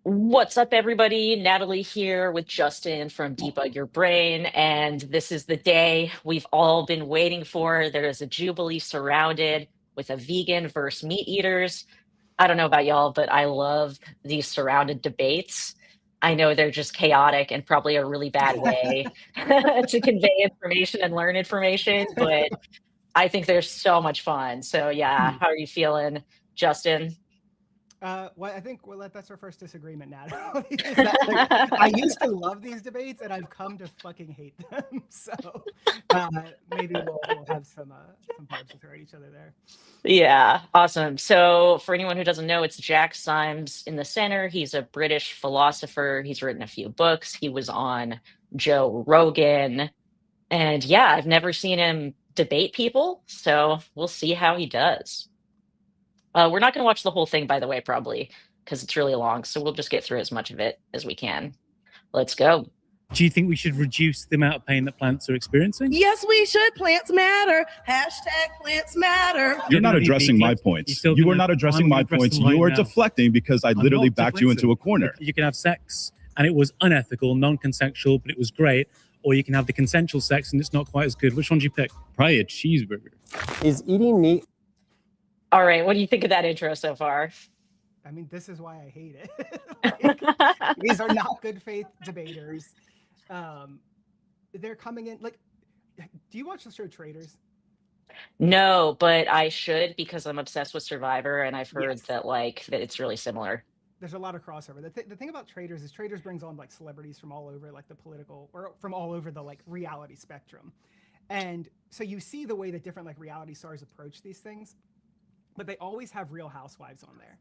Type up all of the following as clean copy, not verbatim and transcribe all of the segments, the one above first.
What's up, everybody? Natalie here with Justin from Debug Your Brain. And this is the day we've all been waiting for. There is a Jubilee surrounded with a vegan versus meat eaters. I don't know about y'all, but I love these surrounded debates. I know they're just chaotic and probably a really bad way to convey information and learn information, but I think they're so much fun. So, yeah, how are you feeling, Justin? Well, I think that's our first disagreement, Nat. Is that, like, I used to love these debates, and I've come to fucking hate them. So uh, maybe we'll have some barbs to throw at each other there. Yeah, awesome. So, for anyone who doesn't know, it's Jack Symes in the center. He's a British philosopher. He's written a few books. He was on Joe Rogan. And yeah, I've never seen him debate people. So, we'll see how he does. We're not going to watch the whole thing, by the way, probably, because it's really long. So, we'll just get through as much of it as we can. Let's go. Do you think we should reduce the amount of pain that plants are experiencing? Yes, we should. Plants matter. Hashtag plants matter. You're not addressing my points. You are not addressing my points. You are deflecting because I literally backed you into a corner. You can have sex and it was unethical, non-consensual, but it was great. Or you can have the consensual sex and it's not quite as good. Which one do you pick? Probably a cheeseburger. Is eating meat? All right. What do you think of that intro so far? I mean, this is why I hate it. Like, these are not good faith debaters. They're coming in like, do you watch the show Traitors? No, but I should because I'm obsessed with Survivor and I've heard Yes. that it's really similar. There's a lot of crossover. The thing about Traitors is Traitors brings on like celebrities from all over like the political or from all over the like reality spectrum. And so you see the way that different like reality stars approach these things, but they always have Real Housewives on there.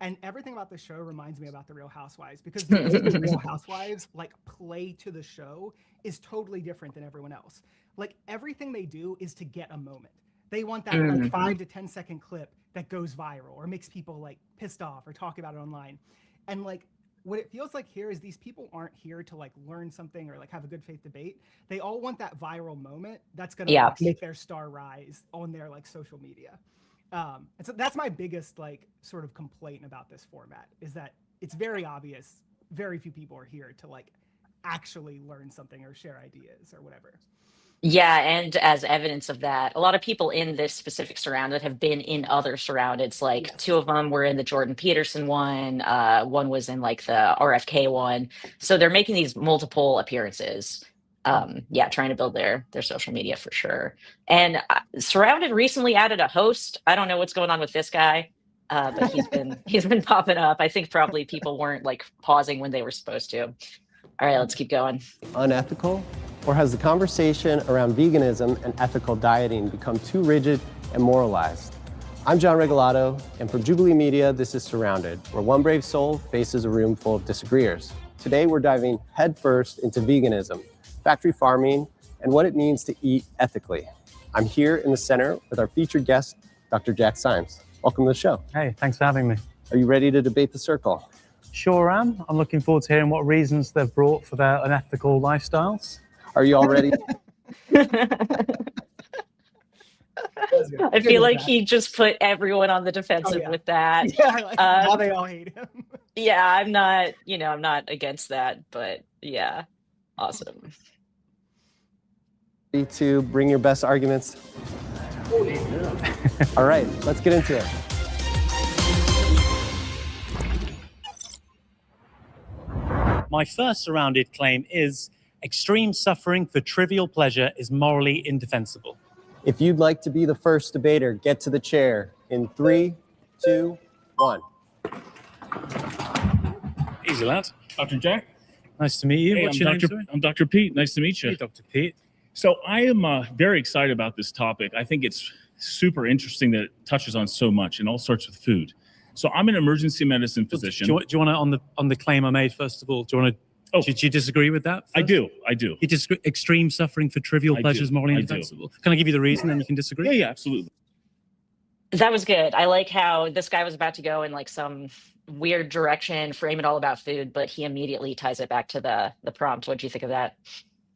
And everything about the show reminds me about the Real Housewives because the way the Real Housewives like play to the show is totally different than everyone else. Like everything they do is to get a moment. They want that like 5 to 10 second clip that goes viral or makes people like pissed off or talk about it online. And like what it feels like here is these people aren't here to like learn something or like have a good faith debate. They all want that viral moment that's gonna like, make their star rise on their like social media. And so that's my biggest like sort of complaint about this format is that it's very obvious very few people are here to like actually learn something or share ideas or whatever. Yeah, and as evidence of that, a lot of people in this specific surrounded have been in other surroundeds. Like two of them were in the Jordan Peterson one, one was in like the RFK one. So they're making these multiple appearances. Yeah, trying to build their social media for sure. And Surrounded recently added a host. I don't know what's going on with this guy, but he's been popping up. I think probably people weren't like pausing when they were supposed to. All right, let's keep going. Unethical? Or has the conversation around veganism and ethical dieting become too rigid and moralized? I'm John Regalado, and from Jubilee Media, this is Surrounded, where one brave soul faces a room full of disagreeers. Today, we're diving headfirst into veganism, factory farming, and what it means to eat ethically. I'm here in the center with our featured guest, Dr. Jack Symes. Welcome to the show. Hey, thanks for having me. Are you ready to debate the circle? Sure am. I'm looking forward to hearing what reasons they've brought for their unethical lifestyles. Are you all ready? I feel like he just put everyone on the defensive with that. Yeah, like, now they all hate him. Yeah, I'm not against that, but yeah, awesome. Ready to bring your best arguments? All right, let's get into it. My first surrounded claim is extreme suffering for trivial pleasure is morally indefensible. If you'd like to be the first debater, get to the chair in 3, 2, 1. Easy, lads. Dr. Jack. Nice to meet you. Hey, What's your name, sorry? I'm Dr. Pete. Nice to meet you. Hey, Dr. Pete. So I am very excited about this topic. I think it's super interesting that it touches on so much and all sorts of food. So I'm an emergency medicine physician. Do you want to, on the claim I made, first of all, do you want to, do you disagree with that first? I do. You disagree, extreme suffering for trivial pleasures morally indefensible. Can I give you the reason and you can disagree? Yeah, absolutely. That was good. I like how this guy was about to go in like some weird direction, frame it all about food, but he immediately ties it back to the prompt. What do you think of that?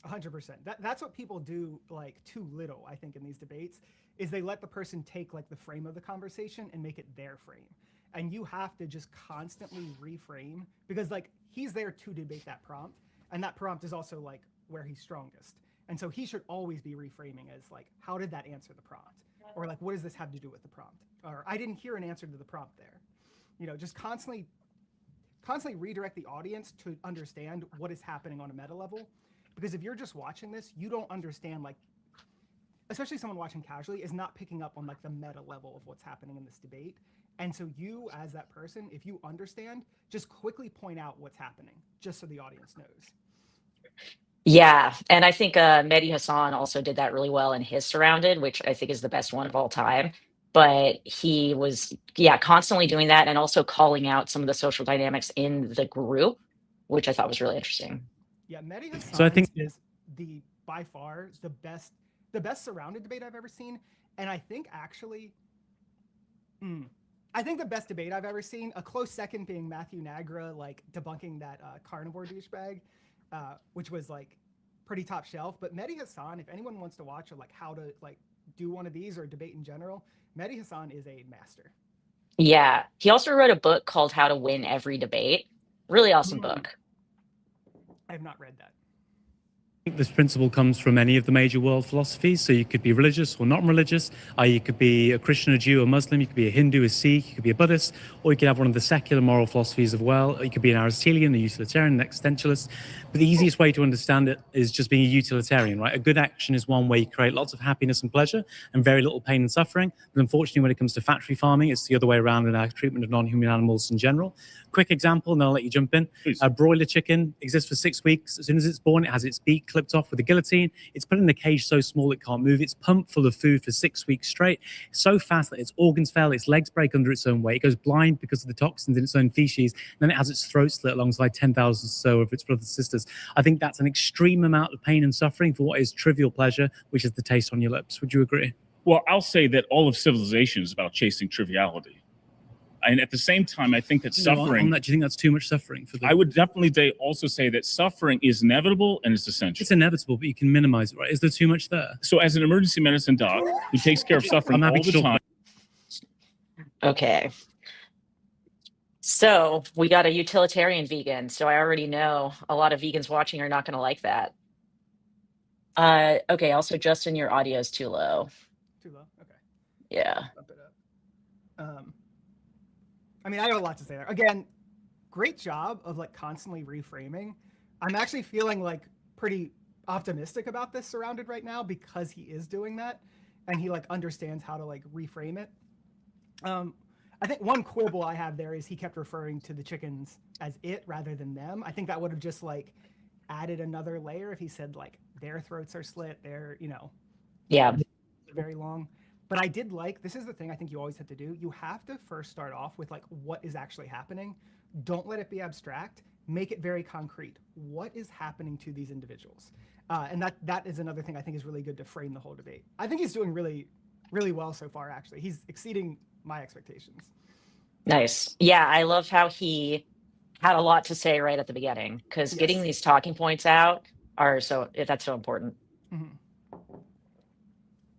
100%. That's what people do like too little, I think, in these debates, is they let the person take like the frame of the conversation and make it their frame. and you have to just constantly reframe, because like he's there to debate that prompt, and that prompt is also like where he's strongest. And so he should always be reframing as like, how did that answer the prompt? Or like, what does this have to do with the prompt? Or I didn't hear an answer to the prompt there. You know, just constantly redirect the audience to understand what is happening on a meta level. Because if you're just watching this, you don't understand, like, especially someone watching casually is not picking up on like the meta level of what's happening in this debate. And so you, as that person, if you understand, just quickly point out what's happening, just so the audience knows. Yeah, and I think Mehdi Hassan also did that really well in his Surrounded, which I think is the best one of all time. But he was, yeah, constantly doing that and also calling out some of the social dynamics in the group, which I thought was really interesting. Yeah, Mehdi Hassan So I think- is by far the best Surrounded debate I've ever seen. And I think actually, I think the best debate I've ever seen, a close second being Matthew Nagra, like debunking that carnivore douchebag, which was like pretty top shelf. But Mehdi Hassan, if anyone wants to watch like how to like do one of these or debate in general, Mehdi Hassan is a master. Yeah, he also wrote a book called How to Win Every Debate. Really awesome book. I have not read that. I think this principle comes from any of the major world philosophies. So you could be religious or not religious. You could be a Christian, a Jew, a Muslim. You could be a Hindu, a Sikh. You could be a Buddhist, or you could have one of the secular moral philosophies as well. You could be an Aristotelian, a utilitarian, an existentialist. But the easiest way to understand it is just being a utilitarian, right? A good action is one where you create lots of happiness and pleasure and very little pain and suffering. But unfortunately, when it comes to factory farming, it's the other way around in our treatment of non-human animals in general. Quick example, and then I'll let you jump in. A broiler chicken exists for 6 weeks. As soon as it's born, it has its beak clipped off with a guillotine. It's put in a cage so small it can't move. It's pumped full of food for 6 weeks straight, so fast that its organs fail, its legs break under its own weight. It goes blind because of the toxins in its own feces. And then it has its throat slit alongside 10,000 or so of its brothers and sisters. I think that's an extreme amount of pain and suffering for what is trivial pleasure, which is the taste on your lips. Would you agree? Well, I'll say that all of civilization is about chasing triviality. And at the same time, I think that suffering... On that, do you think that's too much suffering? I would definitely also say that suffering is inevitable and it's essential. It's inevitable, but you can minimize it, right? Is there too much there? So as an emergency medicine doc who takes care of suffering all the time... Okay. So we got a utilitarian vegan. So I already know a lot of vegans watching are not going to like that. Okay. Also, Justin, your audio is too low. Too low? Okay. Yeah. Bump it up. I mean, I have a lot to say there. Again, great job of like constantly reframing. I'm actually feeling like pretty optimistic about this Surrounded right now because he is doing that and he like understands how to like reframe it. I think one quibble I have there is he kept referring to the chickens as it rather than them. I think that would have just like added another layer if he said like their throats are slit, they're, you know, yeah, very long. But I did like, this is the thing I think you always have to do. You have to first start off with like what is actually happening. Don't let it be abstract. Make it very concrete. What is happening to these individuals? And that is another thing I think is really good to frame the whole debate. I think he's doing really, really well so far, actually. He's exceeding my expectations. Nice. Yeah, I love how he had a lot to say right at the beginning because getting these talking points out that's so important. Mm-hmm.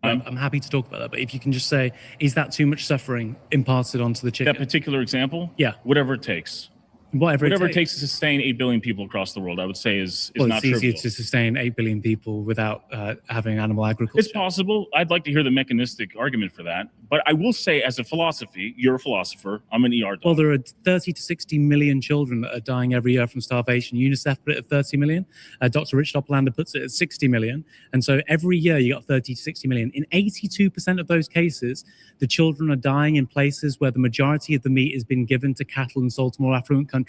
I'm happy to talk about that, but if you can just say, is that too much suffering imparted onto the chicken? That particular example? Yeah. Whatever it takes. Whatever it takes to sustain 8 billion people across the world, I would say is not trivial. It's easier to sustain 8 billion people without having animal agriculture. It's possible. I'd like to hear the mechanistic argument for that. But I will say, as a philosophy, you're a philosopher. I'm an ER doctor. Well, there are 30 to 60 million children that are dying every year from starvation. UNICEF put it at 30 million. Dr. Rich Doplander puts it at 60 million. And so every year you got 30 to 60 million. In 82% of those cases, the children are dying in places where the majority of the meat has been given to cattle and sold to more affluent countries.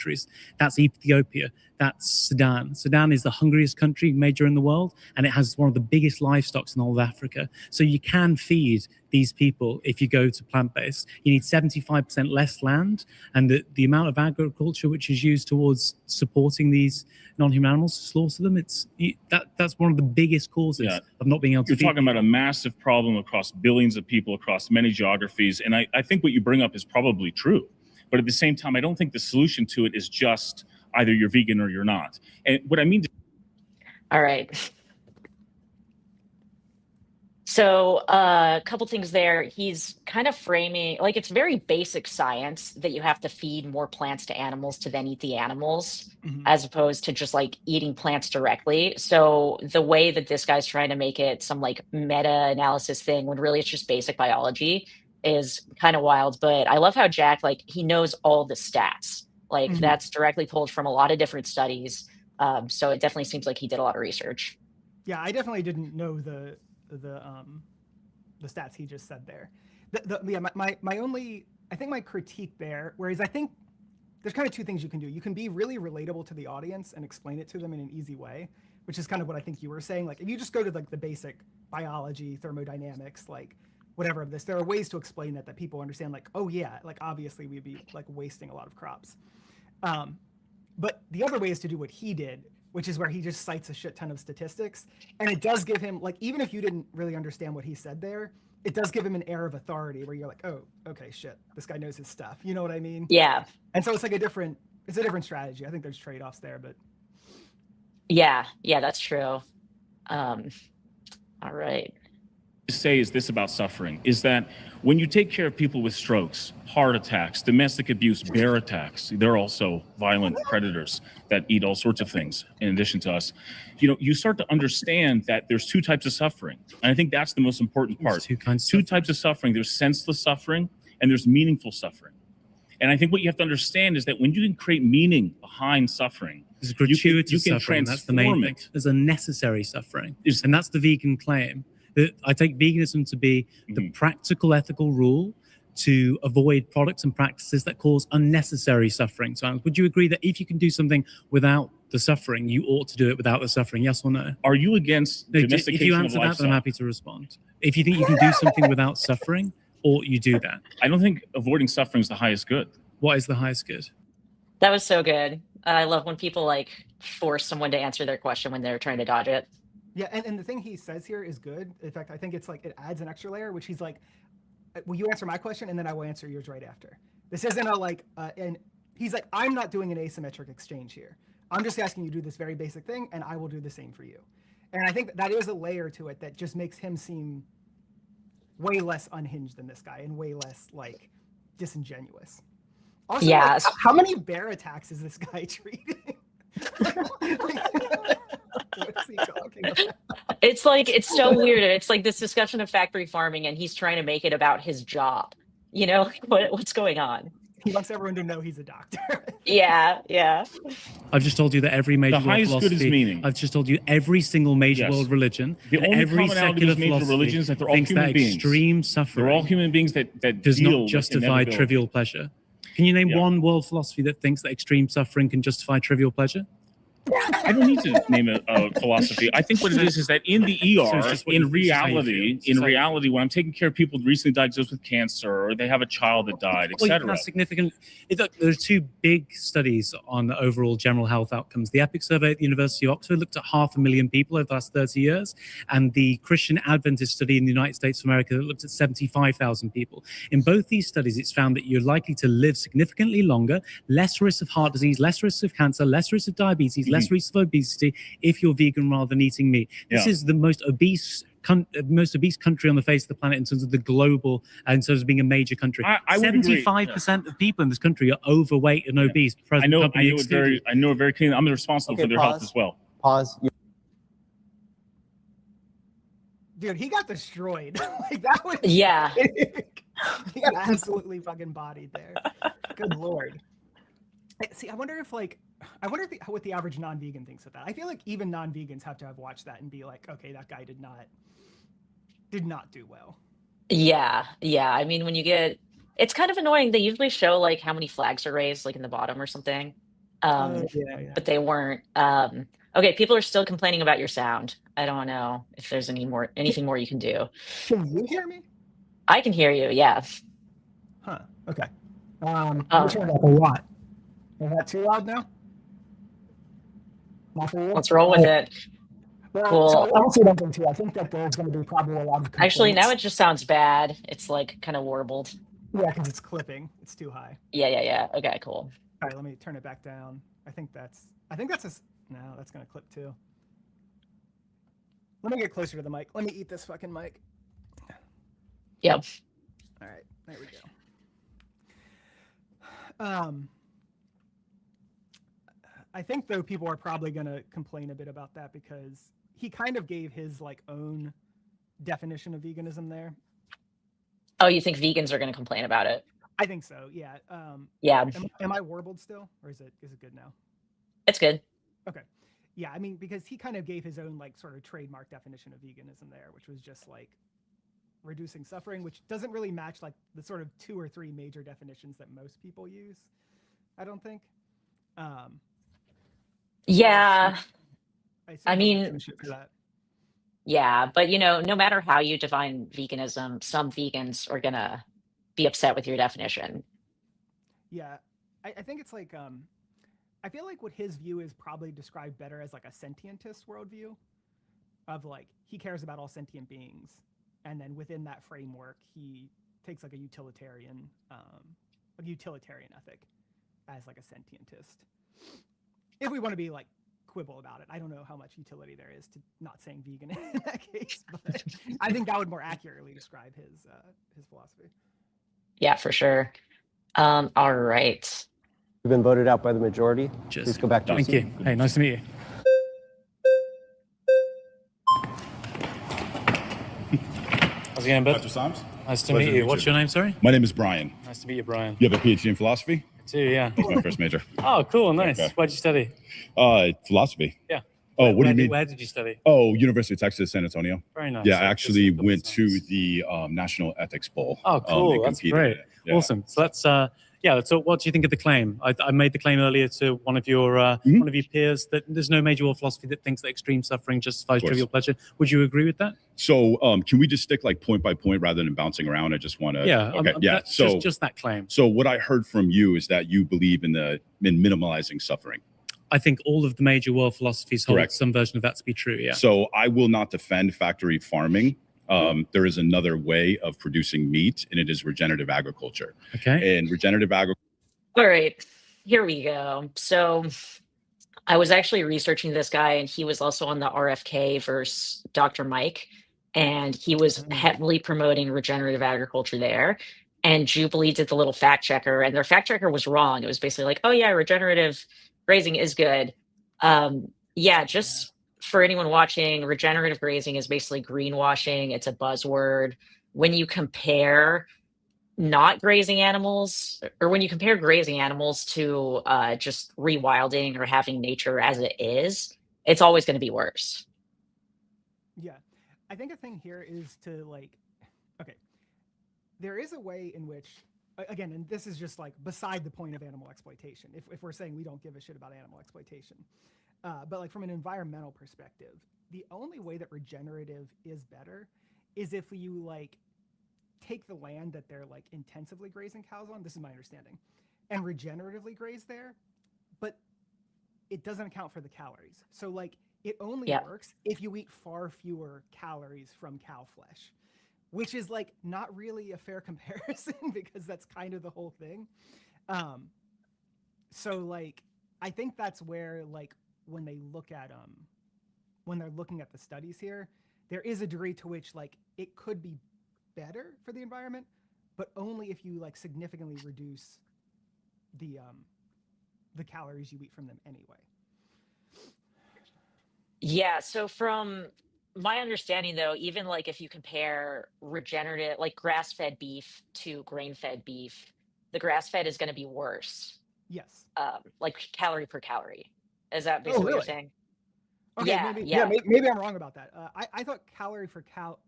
That's Ethiopia. That's Sudan. Sudan is the hungriest country major in the world, and it has one of the biggest livestock in all of Africa. So you can feed these people if you go to plant-based. You need 75% less land, and the amount of agriculture which is used towards supporting these non-human animals to slaughter them, that's one of the biggest causes of not being able to feed. You're talking about a massive problem across billions of people, across many geographies, and I think what you bring up is probably true. But at the same time, I don't think the solution to it is just either you're vegan or you're not. And what I mean... All right. So, a couple things there. He's kind of framing like it's very basic science that you have to feed more plants to animals to then eat the animals, Mhm. as opposed to just like eating plants directly. So, the way that this guy's trying to make it some like meta-analysis thing when really it's just basic biology is kind of wild. But I love how Jack, like, he knows all the stats. Like, Mhm. that's directly pulled from a lot of different studies. So, it definitely seems like he did a lot of research. Yeah, I definitely didn't know the stats he just said there. Yeah, my only, I think my critique there, whereas I think there's kind of two things you can do. You can be really relatable to the audience and explain it to them in an easy way, which is kind of what I think you were saying. Like if you just go to like the basic biology, thermodynamics, like whatever of this, there are ways to explain that people understand. Like, oh yeah, like obviously we'd be like wasting a lot of crops. But the other way is to do what he did, which is where he just cites a shit ton of statistics. And it does give him, like, even if you didn't really understand what he said there, it does give him an air of authority where you're like, oh, okay, shit, this guy knows his stuff. You know what I mean? Yeah. And so it's like it's a different strategy. I think there's trade-offs there, but Yeah, that's true. All right. Say is this about suffering is that when you take care of people with strokes, heart attacks, domestic abuse, bear attacks, they're also violent predators that eat all sorts of things in addition to us. You start to understand that there's two types of suffering. And I think that's the most important part. Two types of suffering. There's senseless suffering and there's meaningful suffering. And I think what you have to understand is that when you can create meaning behind suffering, there's gratuitous you can suffering. That's the main thing. There's a necessary suffering. And that's the vegan claim. I take veganism to be the practical ethical rule to avoid products and practices that cause unnecessary suffering. So would you agree that if you can do something without the suffering, you ought to do it without the suffering? Yes or no? Are you against domestication if you answer that, then I'm happy to respond. If you think you can do something without suffering, ought you do that? I don't think avoiding suffering is the highest good. What is the highest good? That was so good. I love when people like force someone to answer their question when they're trying to dodge it. Yeah, and the thing he says here is good. In fact, I think it's like it adds an extra layer, which he's like, will you answer my question and then I will answer yours right after. This isn't a like, and he's like, I'm not doing an asymmetric exchange here. I'm just asking you to do this very basic thing and I will do the same for you. And I think that is a layer to it that just makes him seem way less unhinged than this guy and way less like disingenuous. Also, yeah. Like, how many bear attacks is this guy treating? What is he talking about? It's like, it's so weird. It's like this discussion of factory farming and he's trying to make it about his job. What's going on? He wants everyone to know he's a doctor. Yeah. I've just told you that every major world philosophy. The highest good is meaning. I've just told you every single major world religion. The only every secular major religion is that they're all human beings. Extreme suffering. They're all human beings that does not justify trivial pleasure. Can you name one world philosophy that thinks that extreme suffering can justify trivial pleasure? I don't need to name a philosophy. I think what it is that in the ER, in reality, when I'm taking care of people recently diagnosed with cancer or they have a child that died, etc. That's significant. There's two big studies on the overall general health outcomes. The EPIC survey at the University of Oxford looked at 500,000 people over the last 30 years, and the Christian Adventist study in the United States of America that looked at 75,000 people. In both these studies, it's found that you're likely to live significantly longer, less risk of heart disease, less risk of cancer, less risk of diabetes, less risk of obesity if you're vegan rather than eating meat. This is the most obese country on the face of the planet in terms of the global, in terms of being a major country. 75% of people in this country are overweight and obese. I know it very clearly. I'm responsible for their health as well. Pause. Dude, he got destroyed. Like that was he got absolutely fucking bodied there. Good lord. See, I wonder if what the average non-vegan thinks of that. I feel like even non-vegans have to have watched that and be like, okay, that guy did not do well. Yeah. I mean, it's kind of annoying. They usually show like how many flags are raised, like in the bottom or something. But they weren't. Okay, people are still complaining about your sound. I don't know if there's anything more you can do. Can you hear me? I can hear you. Yeah. Huh. Okay. I'm turning up a lot. Is that too loud now? Let's roll with it. Well, cool. So I don't see anything too. I think that there's going to be probably a lot of complaints. Actually, now it just sounds bad. It's like kind of warbled. Yeah, because it's clipping. It's too high. Yeah. Okay, cool. All right, let me turn it back down. that's no, that's going to clip too. Let me get closer to the mic. Let me eat this fucking mic. Yep. All right, there we go. I think though people are probably going to complain a bit about that because he kind of gave his like own definition of veganism there. Oh, you think vegans are going to complain about it? I think so. Yeah. Yeah, Am I warbled still, or is it good now? it's good. Okay. Yeah, I mean, because he kind of gave his own like sort of trademark definition of veganism there, which was just like reducing suffering, which doesn't really match like the sort of 2 or 3 major definitions that most people use. I don't think. Yeah, I assume I he'll get mean, some shit for that. yeah, but no matter how you define veganism, some vegans are gonna be upset with your definition. Yeah, I think it's like I feel like what his view is probably described better as like a sentientist worldview of like he cares about all sentient beings, and then within that framework he takes like a utilitarian ethic as like a sentientist. If we want to be like quibble about it, I don't know how much utility there is to not saying vegan in that case, but I think that would more accurately describe his philosophy. Yeah, for sure. All right. You've been voted out by the majority. Cheers. Please go back to your Thank seat. you. Hey, nice to meet you. How's it going, bud? Dr. Soms? Nice to Pleasure meet to you. meet What's you. your name, sorry? My name is Brian. Nice to meet you, Brian. You have a PhD in philosophy? I do, yeah. That's my first major. Oh, cool, nice. Okay. Where'd you study? Philosophy. Yeah. Oh, what do you mean? Where did you study? Oh, University of Texas, San Antonio. Very nice. Yeah, I Good actually stuff, went sounds- to the National Ethics Bowl. Oh, cool. and That's competed in great. it. Yeah. Awesome. So let's so what do you think of the claim? I made the claim earlier to one of your one of your peers that there's no major world philosophy that thinks that extreme suffering justifies course. trivial pleasure. Would you agree with that? So, can we just stick like point by point rather than bouncing around? I just want to. Yeah. Okay. Yeah. So, just that claim. so what I heard from you is that you believe in minimalizing suffering. I think all of the major world philosophies hold Correct. some version of that to be true. Yeah. So I will not defend factory farming. There is another way of producing meat, and it is regenerative agriculture. Okay. And regenerative agriculture. All right, here we go. So I was actually researching this guy, and he was also on the RFK versus Dr. Mike, and he was heavily promoting regenerative agriculture there. And Jubilee did the little fact checker, and their fact checker was wrong. It was basically like, oh yeah, regenerative grazing is good. Yeah, just for anyone watching, regenerative grazing is basically greenwashing. It's a buzzword. When you compare not grazing animals, or when you compare grazing animals to just rewilding or having nature as it is, it's always going to be worse. Yeah, I think a thing here is to like, okay, there is a way in which, again, and this is just like beside the point of animal exploitation, if we're saying we don't give a shit about animal exploitation, but like from an environmental perspective, the only way that regenerative is better is if you like take the land that they're like intensively grazing cows on, this is my understanding, and regeneratively graze there, but it doesn't account for the calories. So like it only works if you eat far fewer calories from cow flesh, which is like not really a fair comparison because that's kind of the whole thing. So like I think that's where like when they look at when they're looking at the studies here, there is a degree to which like it could be better for the environment, but only if you like significantly reduce the calories you eat from them anyway. Yeah, so from my understanding though, even like if you compare regenerative, like grass-fed beef to grain-fed beef, the grass-fed is going to be worse, Yes. like calorie per calorie. Is that basically what you're really? saying? Okay, Yeah, maybe yeah. maybe I'm wrong about that. I thought calorie for cow.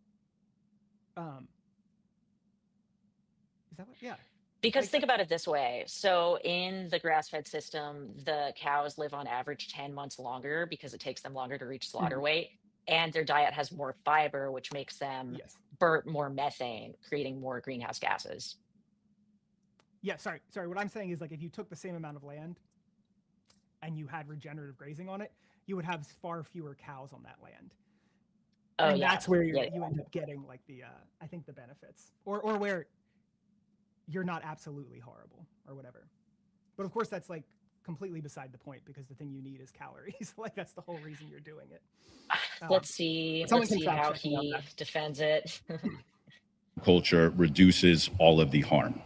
Is that what? Yeah. Because think about it this way. So in the grass-fed system, the cows live on average 10 months longer because it takes them longer to reach slaughter weight, and their diet has more fiber, which makes them Yes. burn more methane, creating more greenhouse gases. Yeah. Sorry. What I'm saying is like if you took the same amount of land and you had regenerative grazing on it, you would have far fewer cows on that land. Oh, And yeah. that's where you Yeah. end up getting like the I think the benefits, or where you're not absolutely horrible or whatever. But of course that's like completely beside the point because the thing you need is calories. Like that's the whole reason you're doing it. Let's see someone can how fact check me on he that. defends it. culture reduces all of the harm.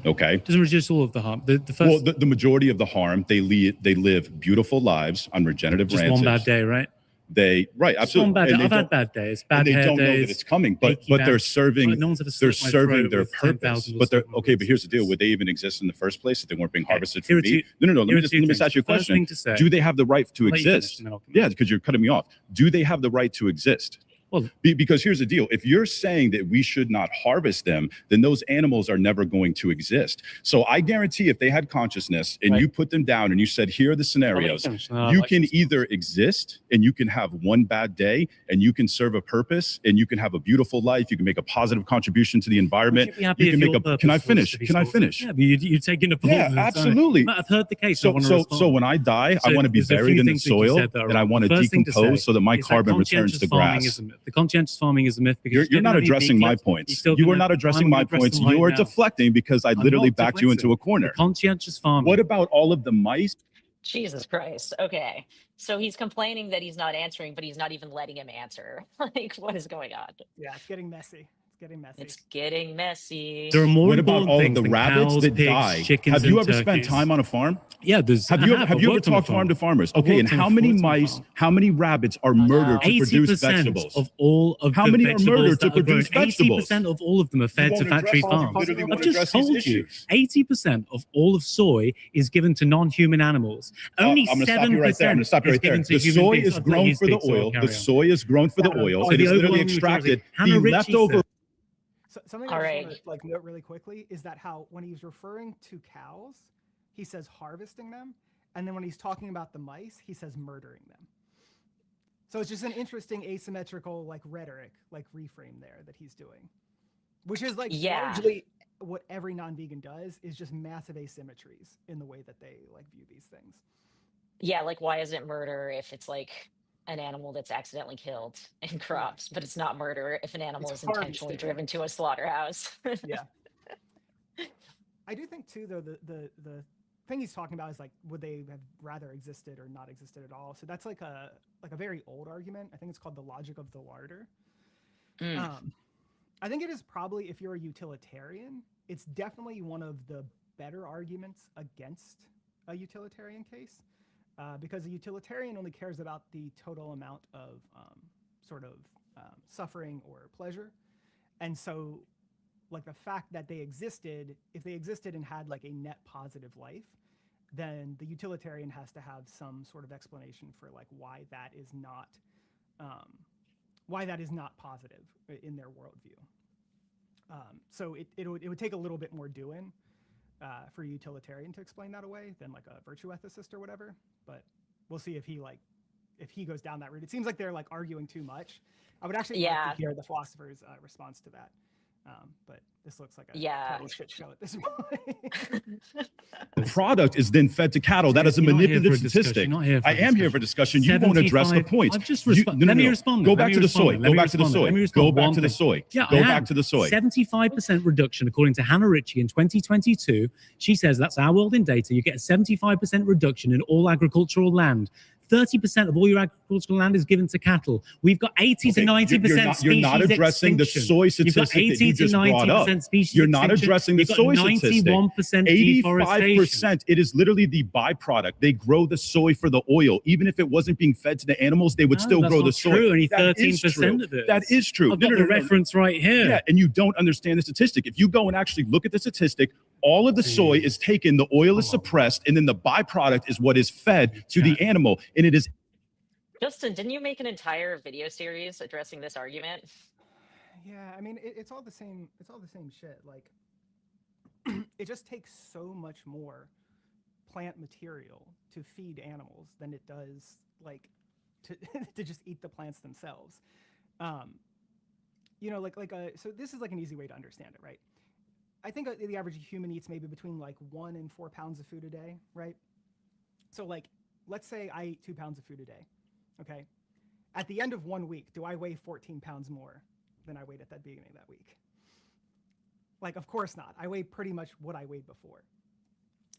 Okay. Doesn't reduce all of the harm. The first, Well, the majority of the harm, they live beautiful lives on regenerative just ranches. one bad day, right? Right, Just absolutely. one bad And day. they I've don't- had bad days, and bad they hair don't know days. that it's coming, but achy they're back. serving No one's ever they're slit my serving throat their with purpose. 10,000 But they're or okay. But here's the deal: something. would they even exist in the first place if they weren't being harvested Here for are two- meat? No. Let here me are just two ask you a things. First question. thing to say- Do they have the right to I'll let you finish, exist? and then I'll come Yeah, back. because you're cutting me off. Do they have the right to exist? Well, Because here's the deal. If you're saying that we should not harvest them, then those animals are never going to exist. So I guarantee if they had consciousness and Right. you put them down and you said, here are the scenarios, finish. No, you I'd like can to- either exist and you can have one bad day and you can serve a purpose and you can have a beautiful life. You can make a positive contribution to the environment. Would you be happy if can make your a, purpose can I was finish? to be Can I slaughtered? finish? Yeah, but you're taking up all Yeah, of the time. absolutely. I've heard the case. I So, want to so, respond. so when I die, I So want to be there's a few buried in the things that you soil said that are and I wrong. want to First thing to decompose say so that my is carbon returns conscientious to farming grass. is a myth. The conscientious farming is a myth because You're not getting addressing meat my clips, points. you're still You are gonna- not addressing I'm my gonna address points. them right You are now. deflecting because I I'm literally not backed you into deflecting. a corner. The conscientious farming. What about all of the mice? Jesus Christ. Okay. So he's complaining that he's not answering, but he's not even letting him answer. Like, what is going on? Yeah, it's getting messy. It's getting messy. It's getting messy. There are more What about important all of things the than rabbits cows, that pigs, die? chickens, Have you and ever spent turkeys. time on a farm? Yeah, there's. Have you ever worked on a talked to farmers? I've Okay, and worked on a how many farm. mice, how many rabbits are murdered to produce 80% vegetables? of all of How the many are vegetables murdered to that are grown, produce vegetables? 80% of all of them are fed to won't factory address- you farms. literally I've won't just address these told you, issues. 80% of all of soy is given to non-human animals. Only I'm going to 7% stop you right there. I'm going to stop you is right there. given to The human soy beings. is I'll let grown you for the speak, so I'll oil. carry The on. soy is grown for the oil. So It the is literally overwhelming majority- extracted. Hannah The Ritchie leftover. said- Something All I just right. want to like note really quickly is that how when he's referring to cows, he says harvesting them, and then when he's talking about the mice, he says murdering them. So it's just an interesting asymmetrical like rhetoric, like reframe there that he's doing, which is like Yeah. largely what every non-vegan does is just massive asymmetries in the way that they like view these things. Yeah, like why is it murder if it's like an animal that's accidentally killed in crops, but it's not murder if an animal It's is intentionally harvesting. driven to a slaughterhouse? Yeah. I do think too, though, the thing he's talking about is like, would they have rather existed or not existed at all? So that's like a very old argument. I think it's called the logic of the larder. I think it is probably, if you're a utilitarian, it's definitely one of the better arguments against a utilitarian case, because a utilitarian only cares about the total amount of suffering or pleasure, and so like the fact that they existed, if they existed and had like a net positive life, then the utilitarian has to have some sort of explanation for like why that is not positive in their worldview. So it would take a little bit more doing for a utilitarian to explain that away than like a virtue ethicist or whatever. But we'll see if he goes down that route. It seems like they're like arguing too much. I would actually like to hear the philosopher's response to that. But this looks like a total shit show at this point. The product is then fed to cattle. That is a You're not here manipulative for a discussion. statistic. You're not here for I a am here for discussion. You won't address the 75 points. I've just You- responded. Let me respond. Go Let back me to the respond. soy. Let Go me back to the respond. Let soy. me Go respond. back One to the thing. soy. Yeah, Go I back am. to the soy. 75% reduction, according to Hannah Ritchie in 2022. She says that's our world in data. You get a 75% reduction in all agricultural land. 30% of all your agricultural land is given to cattle. We've got 80 to 90% species You're not addressing the extinction. soy You've got statistic that 80 you to just brought up. 90% species You're not extinction. addressing the You've got soy statistic. 91% deforestation. 85%. It is literally the byproduct. They grow the soy for the oil. Even if it wasn't being fed to the animals, they would No, still that's grow not the soy. true. Only That is 13% true. of it. That is true. I've got the reference right here. Yeah, and you don't understand the statistic. If you go and actually look at the statistic, all of the soy is taken, the oil is suppressed, and then the byproduct is what is fed to the animal. And it is Justin, didn't you make an entire video series addressing this argument? Yeah, I mean, it's all the same. It's all the same shit. Like, it just takes so much more plant material to feed animals than it does like to to just eat the plants themselves. So this is like an easy way to understand it, right? I think the average human eats maybe between like 1 and 4 pounds of food a day, right? So like, let's say I eat 2 pounds of food a day. Okay. At the end of 1 week, do I weigh 14 pounds more than I weighed at that beginning of that week? Like, of course not. I weigh pretty much what I weighed before.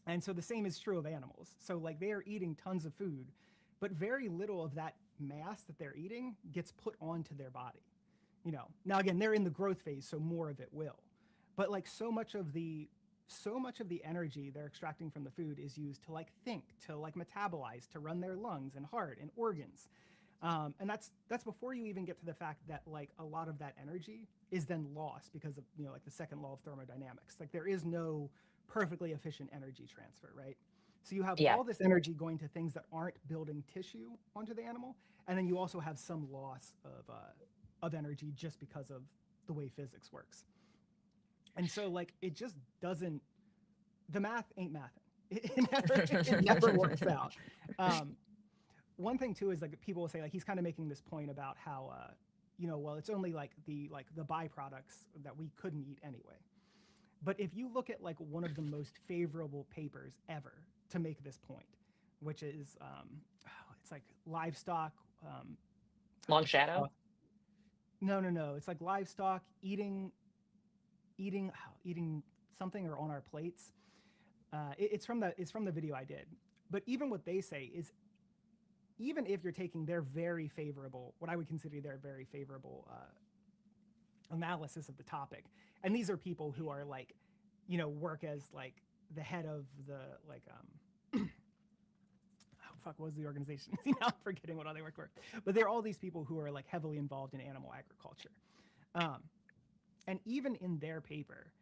And so the same is true of animals. So like they are eating tons of food, but very little of that mass that they're eating gets put onto their body. You know, now again, they're in the growth phase, so more of it will. But like so much of the energy they're extracting from the food is used to like think, to like metabolize, to run their lungs and heart and organs. And that's before you even get to the fact that like a lot of that energy is then lost because of, you know, like the second law of thermodynamics. Like there is no perfectly efficient energy transfer, right? So you have all this energy going to things that aren't building tissue onto the animal, and then you also have some loss of energy just because of the way physics works. And so like it just doesn't, the math ain't mathing. It never works out. One thing too is like people will say like he's kind of making this point about how you know, well, it's only like the byproducts that we couldn't eat anyway. But if you look at like one of the most favorable papers ever to make this point, which is it's like livestock Long Shadow? No, it's like livestock eating something or on our plates. It's from the video I did. But even what they say is, even if you're taking their very favorable, what I would consider their very favorable analysis of the topic, and these are people who are like, you know, work as like the head of the like what was the organization? See, now I'm forgetting what all they work for. But they're all these people who are like heavily involved in animal agriculture. And even in their paper,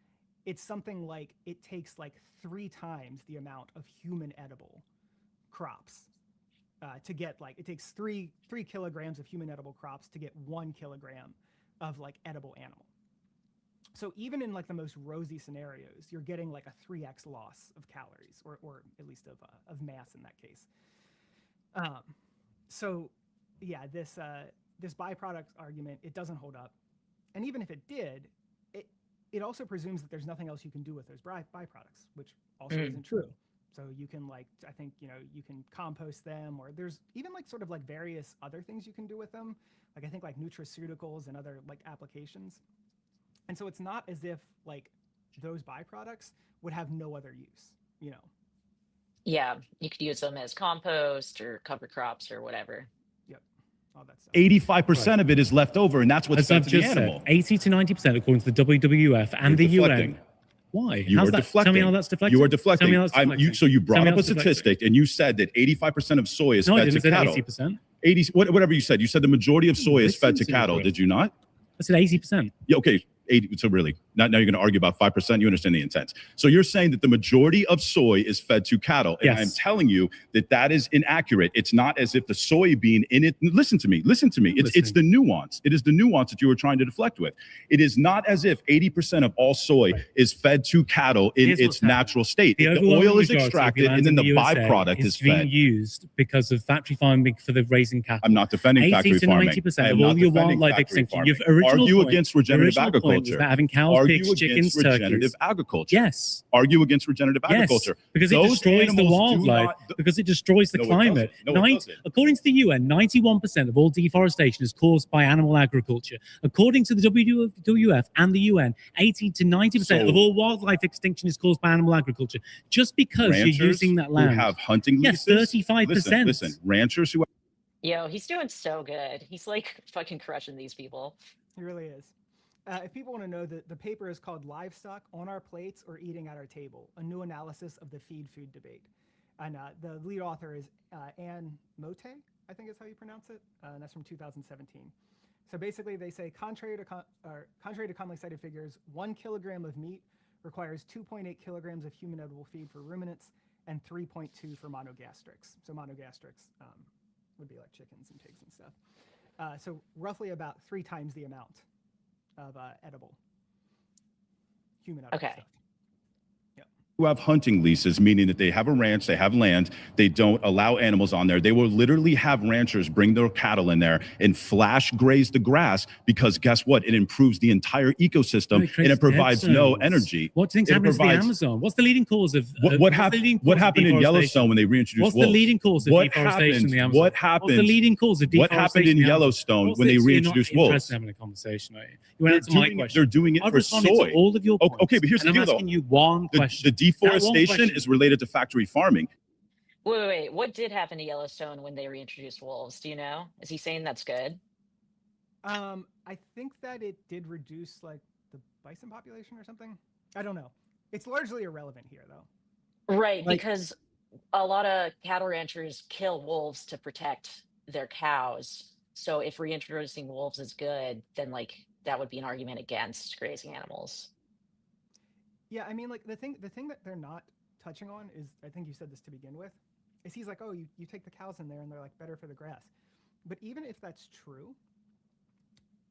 it's something like it takes like 3 times the amount of human edible crops to get like, it takes 3 kilograms of human edible crops to get 1 kilogram of like edible animal. So even in like the most rosy scenarios, you're getting like a 3x loss of calories, or at least of mass in that case. So yeah, this byproduct argument, it doesn't hold up. And even if it did, it also presumes that there's nothing else you can do with those byproducts, which also isn't true. So you can like, I think, you know, you can compost them, or there's even like sort of like various other things you can do with them. Like I think like nutraceuticals and other like applications. And so it's not as if like those byproducts would have no other use, you know? Yeah, you could use them as compost or cover crops or whatever. Yep, all that stuff. 85% of it is left over, and that's what's fed to the animal. 80 to 90%, according to the WWF and the UN. Why? You are deflecting. Tell me how that's deflecting. You are deflecting. Tell me how that's deflecting. So you brought up a statistic, and you said that 85% of soy is fed to cattle. 80%. 80, whatever you said. You said the majority of soy is fed to cattle. Did you not? I said 80%. Yeah. Okay. 80, so really, now you're going to argue about 5%. You understand the intent. So you're saying that the majority of soy is fed to cattle. And I'm telling you that is inaccurate. It's not as if the soybean in it, listen to me. It's the nuance. It is the nuance that you were trying to deflect with. It is not as if 80% of all soy is fed to cattle in its natural state. The oil is extracted and then the byproduct is fed. Being used because of factory farming for the raising cattle. I'm not defending factory farming. 80 to 90% of all your wildlife extinction. Your original Argue point, against regenerative agriculture. Having cows, pigs, chickens, regenerative turkeys. agriculture. Yes. Argue against regenerative agriculture. Because it destroys the wildlife, because it destroys the climate. According to the UN, 91% of all deforestation is caused by animal agriculture. According to the WWF and the UN, 80 to 90% of all wildlife extinction is caused by animal agriculture. Just because you're using that land. Who have hunting leases. Yes, 35%. Listen, ranchers who... Yo, he's doing so good. He's like fucking crushing these people. He really is. If people want to know, the paper is called Livestock on Our Plates or Eating at Our Table, a new analysis of the feed-food debate. And the lead author is Anne Mote, I think is how you pronounce it. And that's from 2017. So basically they say, contrary to commonly cited figures, 1 kilogram of meat requires 2.8 kilograms of human edible feed for ruminants and 3.2 for monogastrics. So monogastrics would be like chickens and pigs and stuff. So roughly about 3 times the amount of edible human edible stuff. Who have hunting leases, meaning that they have a ranch, they have land, they don't allow animals on there. They will literally have ranchers bring their cattle in there and flash graze the grass, because guess what? It improves the entire ecosystem and it provides no energy. What things happen in the Amazon? What's the leading cause of what happened in Yellowstone when they reintroduced wolves? What's the leading cause of deforestation in the Amazon? What happened? What's the leading cause of deforestation? What happened in Yellowstone when they reintroduced wolves? You're not interested in having a conversation, are you? You went to my question. They're doing it for soy. All of your points. Okay, but here's the deal, though. I'm asking you one question. The deforestation is related to factory farming. Wait. What did happen to Yellowstone when they reintroduced wolves? Do you know? Is he saying that's good? I think that it did reduce like the bison population or something. I don't know. It's largely irrelevant here, though. Right, Like, because a lot of cattle ranchers kill wolves to protect their cows. So if reintroducing wolves is good, then like that would be an argument against grazing animals. yeah, I mean, like the thing that they're not touching on is, I think you said this to begin with, is he's like, oh, you take the cows in there and they're like better for the grass. But even if that's true,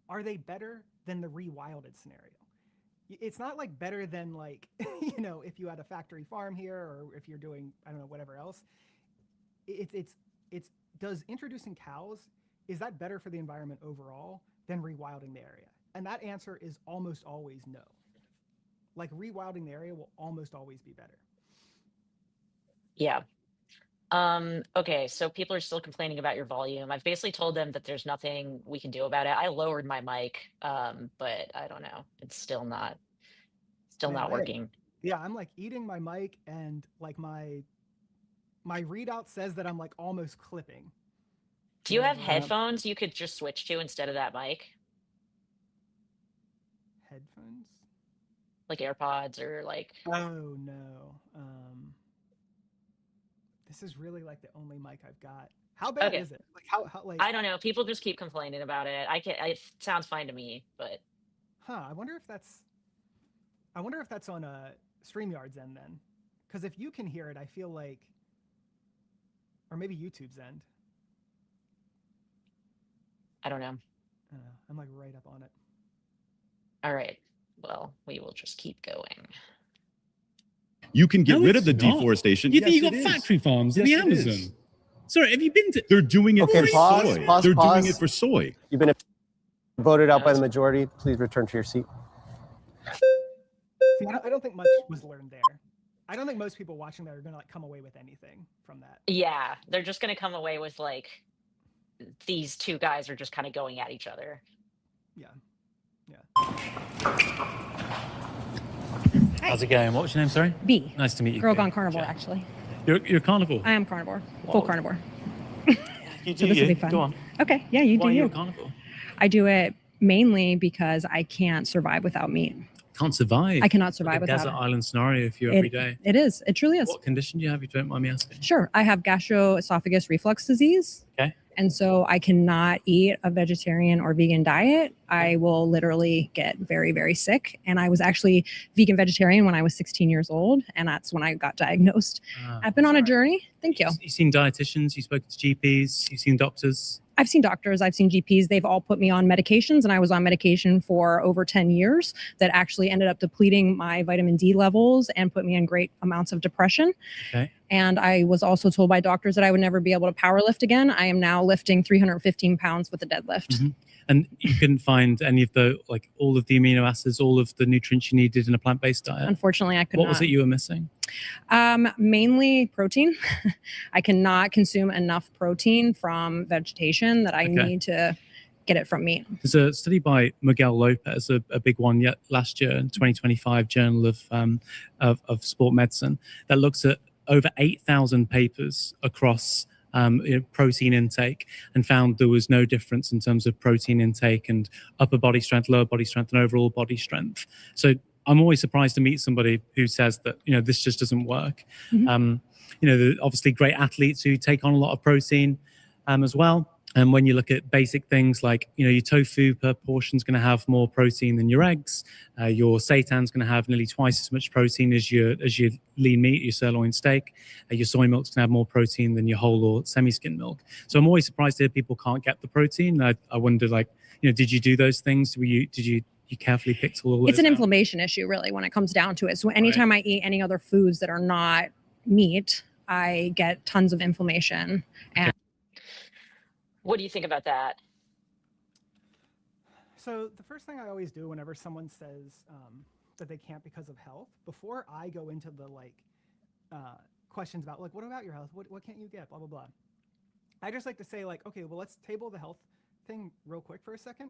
are they better than the rewilded scenario? It's not like better than like, if you had a factory farm here, or if you're doing, I don't know, whatever else. It's does introducing cows, is that better for the environment overall than rewilding the area? And that answer is almost always no. Like, rewilding the area will almost always be better. Yeah. Okay, so people are still complaining about your volume. I've basically told them that there's nothing we can do about it. I lowered my mic, but I don't know. It's still not Man, working. yeah, I'm like eating my mic, and like my readout says that I'm like almost clipping. Do you have Whenever headphones you could just switch to instead of that mic? headphones? Like AirPods or like Oh no. This is really like the only mic I've got. How bad Okay. is it? Like how like I don't know. People just keep complaining about it. It sounds fine to me, but I wonder if that's on StreamYard's end then. Because if you can hear it, I feel like, or maybe YouTube's end. I don't know. I don't know. I'm like right up on it. All right. Well, we will just keep going. You can get No, rid of it's the not. deforestation. You think Yes, you got it is. factory farms in Yes, the it is. Amazon? Sorry, have you been to? They're doing it Okay, for pause, soy. pause, They're pause. doing it for soy. You've been voted out by the Yes. majority. Please return to your seat. See, I don't think much was learned there. I don't think most people watching that are gonna like come away with anything from that. Yeah, they're just gonna come away with like these two guys are just kind of going at each other. Yeah. How's it going? What's your name? Sorry. B. Nice to meet you. Girl B. Gone Carnivore, Okay. actually. You're carnivore. I am carnivore. Full carnivore. You do So this will be fun. Go on. Okay, yeah, you Why do are you you. a carnivore? I do it mainly because I can't survive without meat. Can't survive. I cannot Like survive a without desert it. island scenario for you every day. It is. It truly is. What condition do you have? If you don't mind me asking. Sure. I have gastroesophagus reflux disease. Okay. And so I cannot eat a vegetarian or vegan diet. I will literally get very, very sick. And I was actually vegan vegetarian when I was 16 years old. And that's when I got diagnosed. I've been on a journey. Thank you. You've seen dietitians, you've spoken to GPs, you've seen doctors. I've seen doctors, I've seen GPs. They've all put me on medications, and I was on medication for over 10 years that actually ended up depleting my vitamin D levels and put me in great amounts of depression. Okay. And I was also told by doctors that I would never be able to power lift again. I am now lifting 315 pounds with a deadlift. Mm-hmm. And you couldn't find any of the, like all of the amino acids, all of the nutrients you needed in a plant-based diet? Unfortunately, I could not. What was it you were missing? Mainly protein. I cannot consume enough protein from vegetation that I need to get it from meat. There's a study by Miguel Lopez, a big one yet last year in 2025 Journal of Sport Medicine, that looks at over 8,000 papers across protein intake and found there was no difference in terms of protein intake and upper body strength, lower body strength, and overall body strength. So I'm always surprised to meet somebody who says that, this just doesn't work. Mm-hmm. Obviously great athletes who take on a lot of protein as well. And when you look at basic things like, your tofu per portion is going to have more protein than your eggs. Your seitan is going to have nearly twice as much protein as your lean meat, your sirloin steak. Your soy milk is going to have more protein than your whole or semi-skim milk. So I'm always surprised to hear people can't get the protein. I wonder, did you do those things? Did you carefully picked all of those It's an out? Inflammation issue, really, when it comes down to it. So anytime I eat any other foods that are not meat, I get tons of inflammation. And What do you think about that? So the first thing I always do whenever someone says that they can't because of health, before I go into the questions about what about your health? What can't you get? Blah, blah, blah. I just like to say okay, well, let's table the health thing real quick for a second.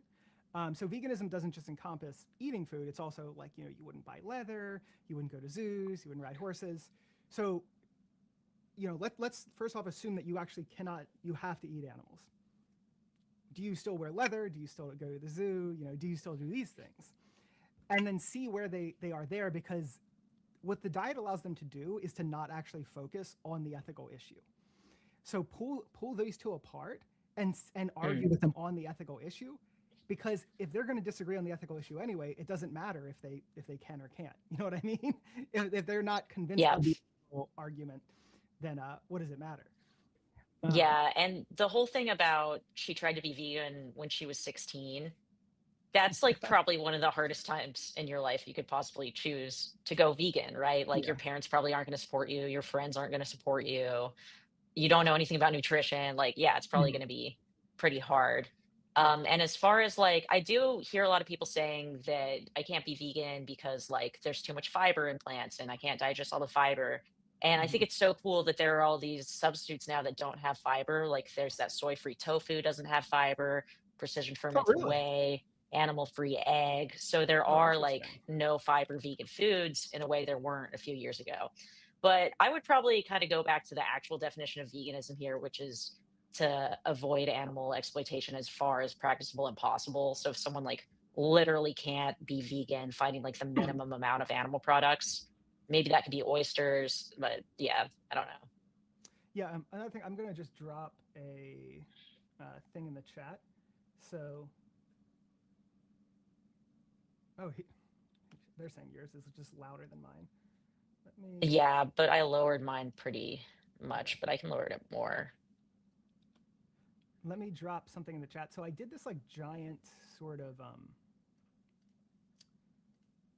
So veganism doesn't just encompass eating food. It's also you wouldn't buy leather, you wouldn't go to zoos, you wouldn't ride horses. So, let's first off assume that you actually you have to eat animals. do you still wear leather? Do you still go to the zoo? You know, do you still do these things? And then see where they are there, because what the diet allows them to do is to not actually focus on the ethical issue. So pull those two apart and argue with them on the ethical issue, because if they're going to disagree on the ethical issue anyway, it doesn't matter if they can or can't. You know what I mean? If they're not convinced of the argument, then what does it matter? Yeah, and the whole thing about she tried to be vegan when she was 16, that's like probably one of the hardest times in your life you could possibly choose to go vegan, right? Like your parents probably aren't going to support you, your friends aren't going to support you. You don't know anything about nutrition. Like, yeah, it's probably going to be pretty hard. And as far as like, I do hear a lot of people saying that I can't be vegan because like there's too much fiber in plants and I can't digest all the fiber. And I think it's so cool that there are all these substitutes now that don't have fiber. Like there's that soy-free tofu doesn't have fiber, precision fermented whey, animal-free egg. So there are like no fiber vegan foods in a way there weren't a few years ago. But I would probably kind of go back to the actual definition of veganism here, which is to avoid animal exploitation as far as practicable and possible. So if someone like literally can't be vegan, finding like the minimum amount of animal products, maybe that could be oysters, but yeah, I don't know. Yeah, another thing, I'm going to just drop a thing in the chat. So, they're saying yours is just louder than mine. Yeah, but I lowered mine pretty much, but I can lower it more. Let me drop something in the chat. So I did this like giant sort of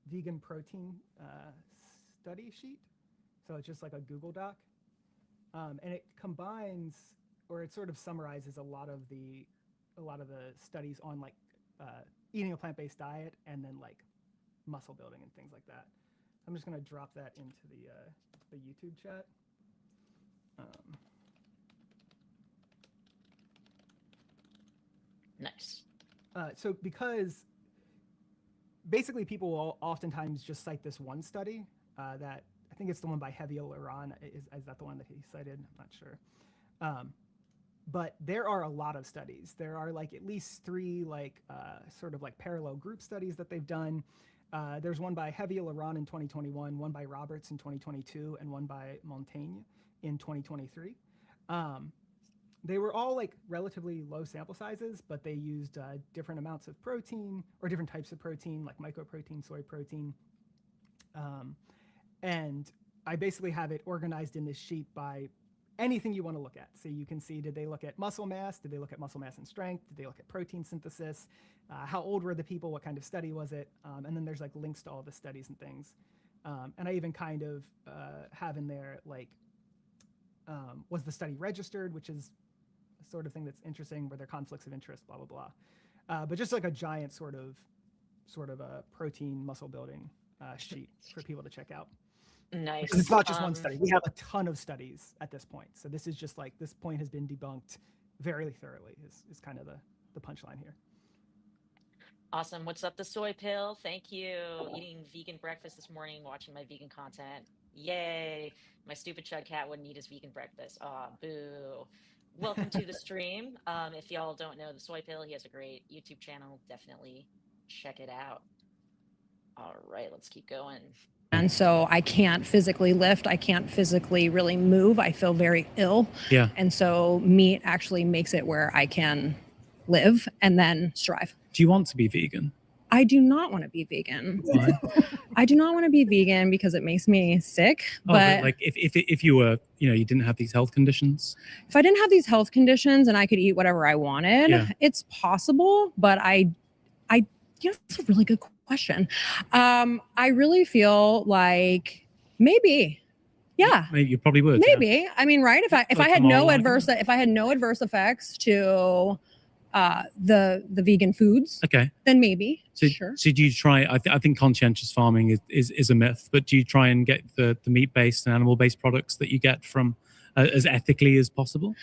vegan protein study sheet. So it's just like a Google Doc. And it combines, or it sort of summarizes a lot of the studies on like eating a plant-based diet and then like muscle building and things like that. I'm just going to drop that into the YouTube chat. Nice. So because basically people will oftentimes just cite this one study that I think it's the one by Heviel Iran. Is that the one that he cited? I'm not sure. But there are a lot of studies. There are like at least 3 like sort of like parallel group studies that they've done. There's one by Heviel Iran in 2021, one by Roberts in 2022, and one by Montaigne in 2023. They were all like relatively low sample sizes, but they used different amounts of protein or different types of protein, like mycoprotein, soy protein. And I basically have it organized in this sheet by anything you want to look at. So you can see, did they look at muscle mass? Did they look at muscle mass and strength? Did they look at protein synthesis? How old were the people? What kind of study was it? And then there's like links to all the studies and things. And I even kind of have in there like, was the study registered, which is a sort of thing that's interesting, where there are conflicts of interest, blah, blah, blah. But just like a giant sort of a protein muscle building sheet for people to check out. Nice. Because it's not just one study. We have a ton of studies at this point. So this is just like, this point has been debunked very thoroughly is kind of the punchline here. Awesome. What's up, the soy pill? Thank you. Eating vegan breakfast this morning, watching my vegan content. Yay. My stupid chud cat wouldn't eat his vegan breakfast. Aw, boo. Welcome to the stream. If y'all don't know the soy pill, he has a great YouTube channel. Definitely check it out. All right, let's keep going. And so I can't physically lift. I can't physically really move. I feel very ill. Yeah. And so meat actually makes it where I can live and then strive. Do you want to be vegan? I do not want to be vegan. Why? I do not want to be vegan because it makes me sick. Oh, but like if you were, you didn't have these health conditions. If I didn't have these health conditions and I could eat whatever I wanted, it's possible. But that's a really good question. I really feel like maybe. Yeah. Maybe you probably would. Maybe. Yeah. I mean, right? If I had no adverse effects to the vegan foods, okay, then maybe. So, sure. So do you try? I think conscientious farming is a myth, but do you try and get the meat-based and animal-based products that you get from as ethically as possible?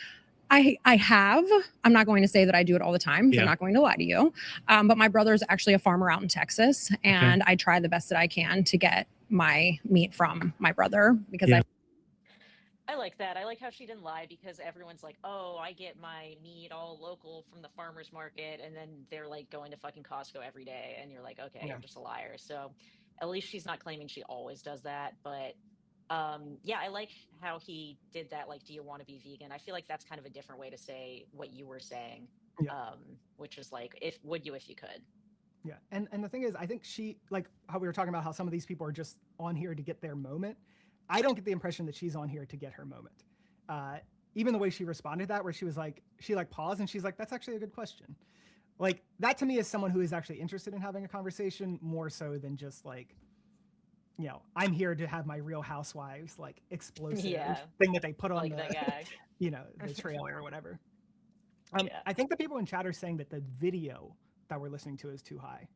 I have. I'm not going to say that I do it all the time. I'm not going to lie to you. But my brother's actually a farmer out in Texas, and I try the best that I can to get my meat from my brother because I like that. I like how she didn't lie because everyone's like, "Oh, I get my meat all local from the farmer's market," and then they're like going to fucking Costco every day, and you're like, "Okay, Yeah. you're just a liar." So, at least she's not claiming she always does that. But yeah, I like how he did that. Like, do you want to be vegan? I feel like that's kind of a different way to say what you were saying, Yeah. which is like, if would you if you could. Yeah, and the thing is, I think she, like how we were talking about how some of these people are just on here to get their moment. I don't get the impression that she's on here to get her moment. Even the way she responded to that, where she was like, she like paused and she's like, "That's actually a good question." Like that to me is someone who is actually interested in having a conversation more so than just like, you know, I'm here to have my Real Housewives like explosive Yeah, thing that they put on like that the, guy. you know, the trailer or whatever. Yeah. I think the people in chat are saying that the video that we're listening to is too high.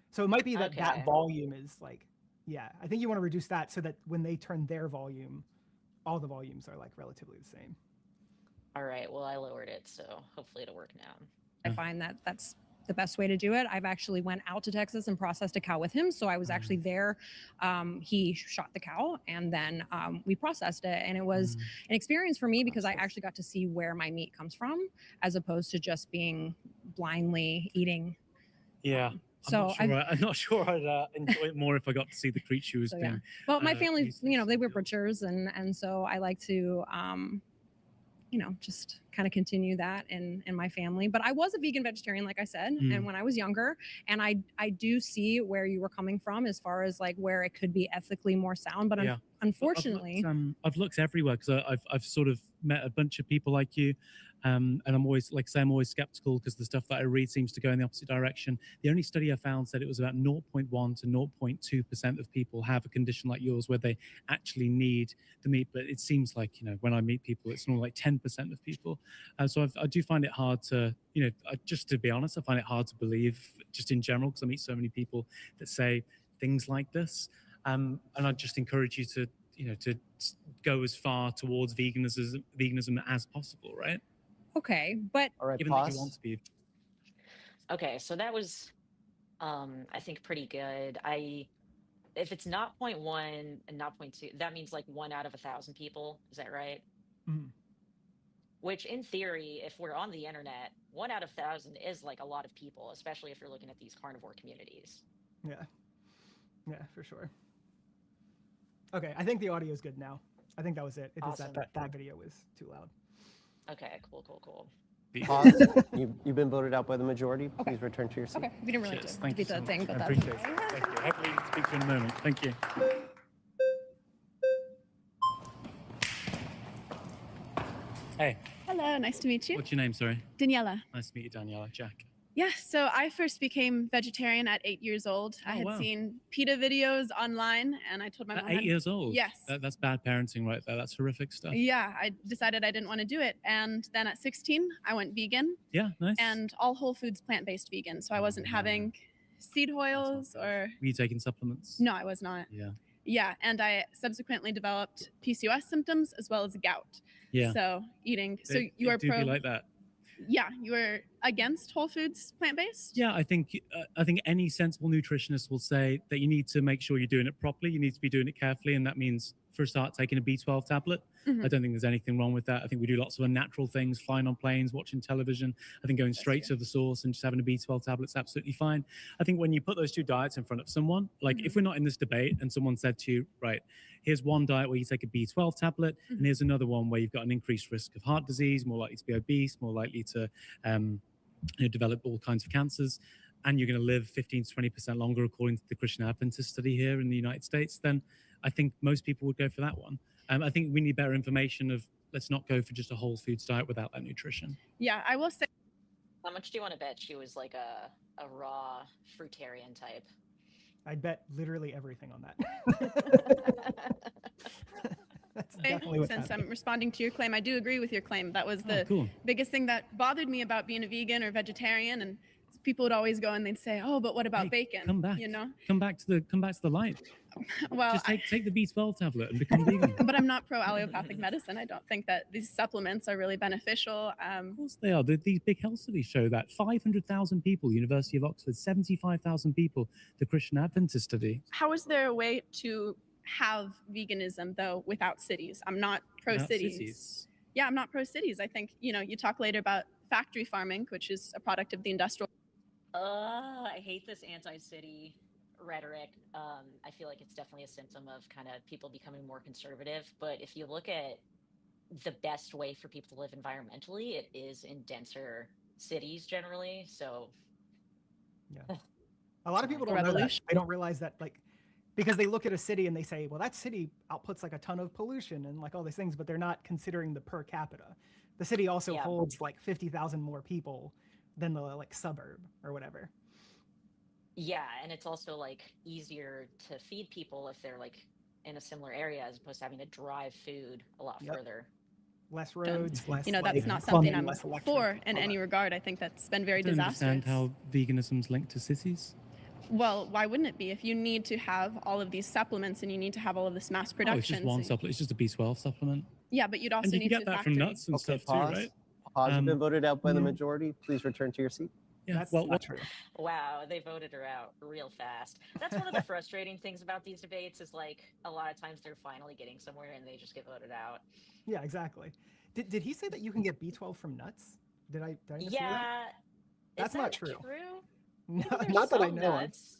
So it might be that that Okay. volume is like, yeah, I think you want to reduce that so that when they turn their volume, all the volumes are like relatively the same. All right. Well, I lowered it, so hopefully it'll work now. I find that that's the best way to do it. I've actually went out to Texas and processed a cow with him. So I was actually there. He shot the cow and then we processed it. And it was an experience for me because I actually got to see where my meat comes from as opposed to just being blindly eating. Yeah. I'm not sure I'd enjoy it more if I got to see the creature who's been. Well, my family, you know, they were butchers, and so I like to, you know, just kind of continue that in my family. But I was a vegan vegetarian, like I said, and when I was younger, and I do see where you were coming from as far as like where it could be ethically more sound. But unfortunately, I've looked everywhere because I've sort of met a bunch of people like you, and I'm always, like I say, I'm always skeptical because the stuff that I read seems to go in the opposite direction. The only study I found said it was about 0.1 to 0.2% of people have a condition like yours where they actually need the meat. But it seems like, you know, when I meet people, it's more like 10% of people. So I do find it hard to, you know, just to be honest, I find it hard to believe just in general because I meet so many people that say things like this. And I just encourage you to, you know, to go as far towards veganism as possible, right? Okay, but all right, given that you want to be. Okay, so that was, I think pretty good. If it's not 0.1 and not 0.2, that means like 1 out of 1,000 people. Is that right? Mm. Which in theory, if we're on the internet, 1 out of 1,000 is like a lot of people, especially if you're looking at these carnivore communities. Yeah. Yeah, for sure. Okay, I think the audio is good now. I think that was it. It is Awesome. that video was too loud. Okay, cool. Pause. You've been voted out by the majority. Please return to your seat. okay, we didn't really Thank do you so the thing, much. but I that's appreciate okay. it. Thank you. Hopefully we can speak to you in a moment. Thank you. Hey, Hello, nice to meet you. what's your name, sorry? Daniela. Nice to meet you, Daniela. Jack. Yeah, so I first became vegetarian at 8 years old. I Oh, had wow. seen PETA videos online and I told my At mom. 8 years old? Yes. That's bad parenting right there. That's horrific stuff. Yeah, I decided I didn't want to do it. And then at 16, I went vegan. Yeah, nice. And all whole foods plant-based vegan. So I wasn't having seed oils or... Were you taking supplements? No, I was not. Yeah. Yeah, and I subsequently developed PCOS symptoms as well as gout. Yeah. So eating... So It you are do pro... be like that. Yeah, you are against whole foods plant-based? Yeah, I think any sensible nutritionist will say that you need to make sure you're doing it properly. You need to be doing it carefully, and that means for a start taking a B12 tablet. Mhm. I don't think there's anything wrong with that. I think we do lots of unnatural things, flying on planes, watching television. I think going straight to the source and just having a B12 tablet's absolutely fine. I think when you put those two diets in front of someone, like if we're not in this debate and someone said to you, right, here's one diet where you take a B12 tablet, and here's another one where you've got an increased risk of heart disease, more likely to be obese, more likely to develop all kinds of cancers, and you're going to live 15 to 20% longer according to the Christian Adventist study here in the United States, then I think most people would go for that one. I think we need better information of let's not go for just a whole foods diet without that nutrition. Yeah, I will say. How much do you want to bet she was like a raw fruitarian type? I'd bet literally everything on that. That's definitely what's Since happening. I'm responding to your claim, I do agree with your claim. That was the biggest thing that bothered me about being a vegan or vegetarian. And people would always go and they'd say, "Oh, but what about bacon?" Come back. You know. Come back to the light. Well, just take the B12 tablet and become vegan. But I'm not pro allopathic medicine. I don't think that these supplements are really beneficial. Of course they are. These big health studies show that 500,000 people, University of Oxford, 75,000 people, the Christian Adventist study. How is there a way to have veganism though without cities? I'm not pro cities. Yeah, I'm not pro cities. I think, you talk later about factory farming, which is a product of the industrial. I hate this anti-city rhetoric. I feel like it's definitely a symptom of kind of people becoming more conservative. But if you look at the best way for people to live environmentally, it is in denser cities generally. So yeah, a lot of people don't know that. They don't realize that, like, because they look at a city and they say, well, that city outputs like a ton of pollution and like all these things, but they're not considering the per capita. The city also holds like 50,000 more people than the like suburb or whatever. Yeah, and it's also like easier to feed people if they're like in a similar area as opposed to having to drive food a lot further. Less roads, less. That's not something I'm for in any regard. I think that's been very disastrous. Understand how veganism's linked to cities? Well, why wouldn't it be? If you need to have all of these supplements and you need to have all of this mass production. It's just one supplement. It's just a B12 supplement. Yeah, but you'd also need to. And you can get that from nuts and stuff pause. too, right? Pause. You've been voted out by the majority. Please return to your seat. Yeah, that's not true. Wow, they voted her out real fast. That's one of the frustrating things about these debates is like a lot of times they're finally getting somewhere and they just get voted out. Yeah, exactly. Did he say that you can get B12 from nuts? Did I miss that? That's not true. No, not that I know nuts.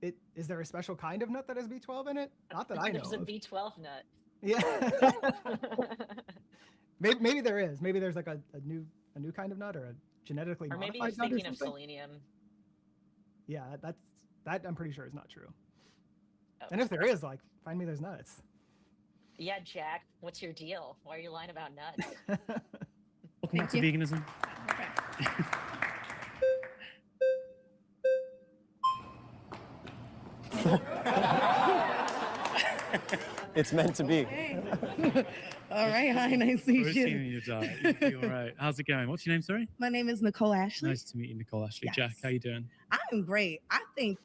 Of. Is there a special kind of nut that has B12 in it? Not that I know. There's a B12 nut. Yeah. maybe there is. Maybe there's like a new kind of nut or a genetically modified nut. Or maybe he's thinking of selenium. Yeah, that I'm pretty sure is not true. Oh, and if there is, like, find me those nuts. Yeah, Jack, what's your deal? Why are you lying about nuts? Welcome back to veganism. It's meant to be. All right, hi, nice to meet you. You all right? How's it going? What's your name, sorry? My name is Nicole Ashley. Nice to meet you, Nicole Ashley. Yes. Jack, how you doing? I'm great. I think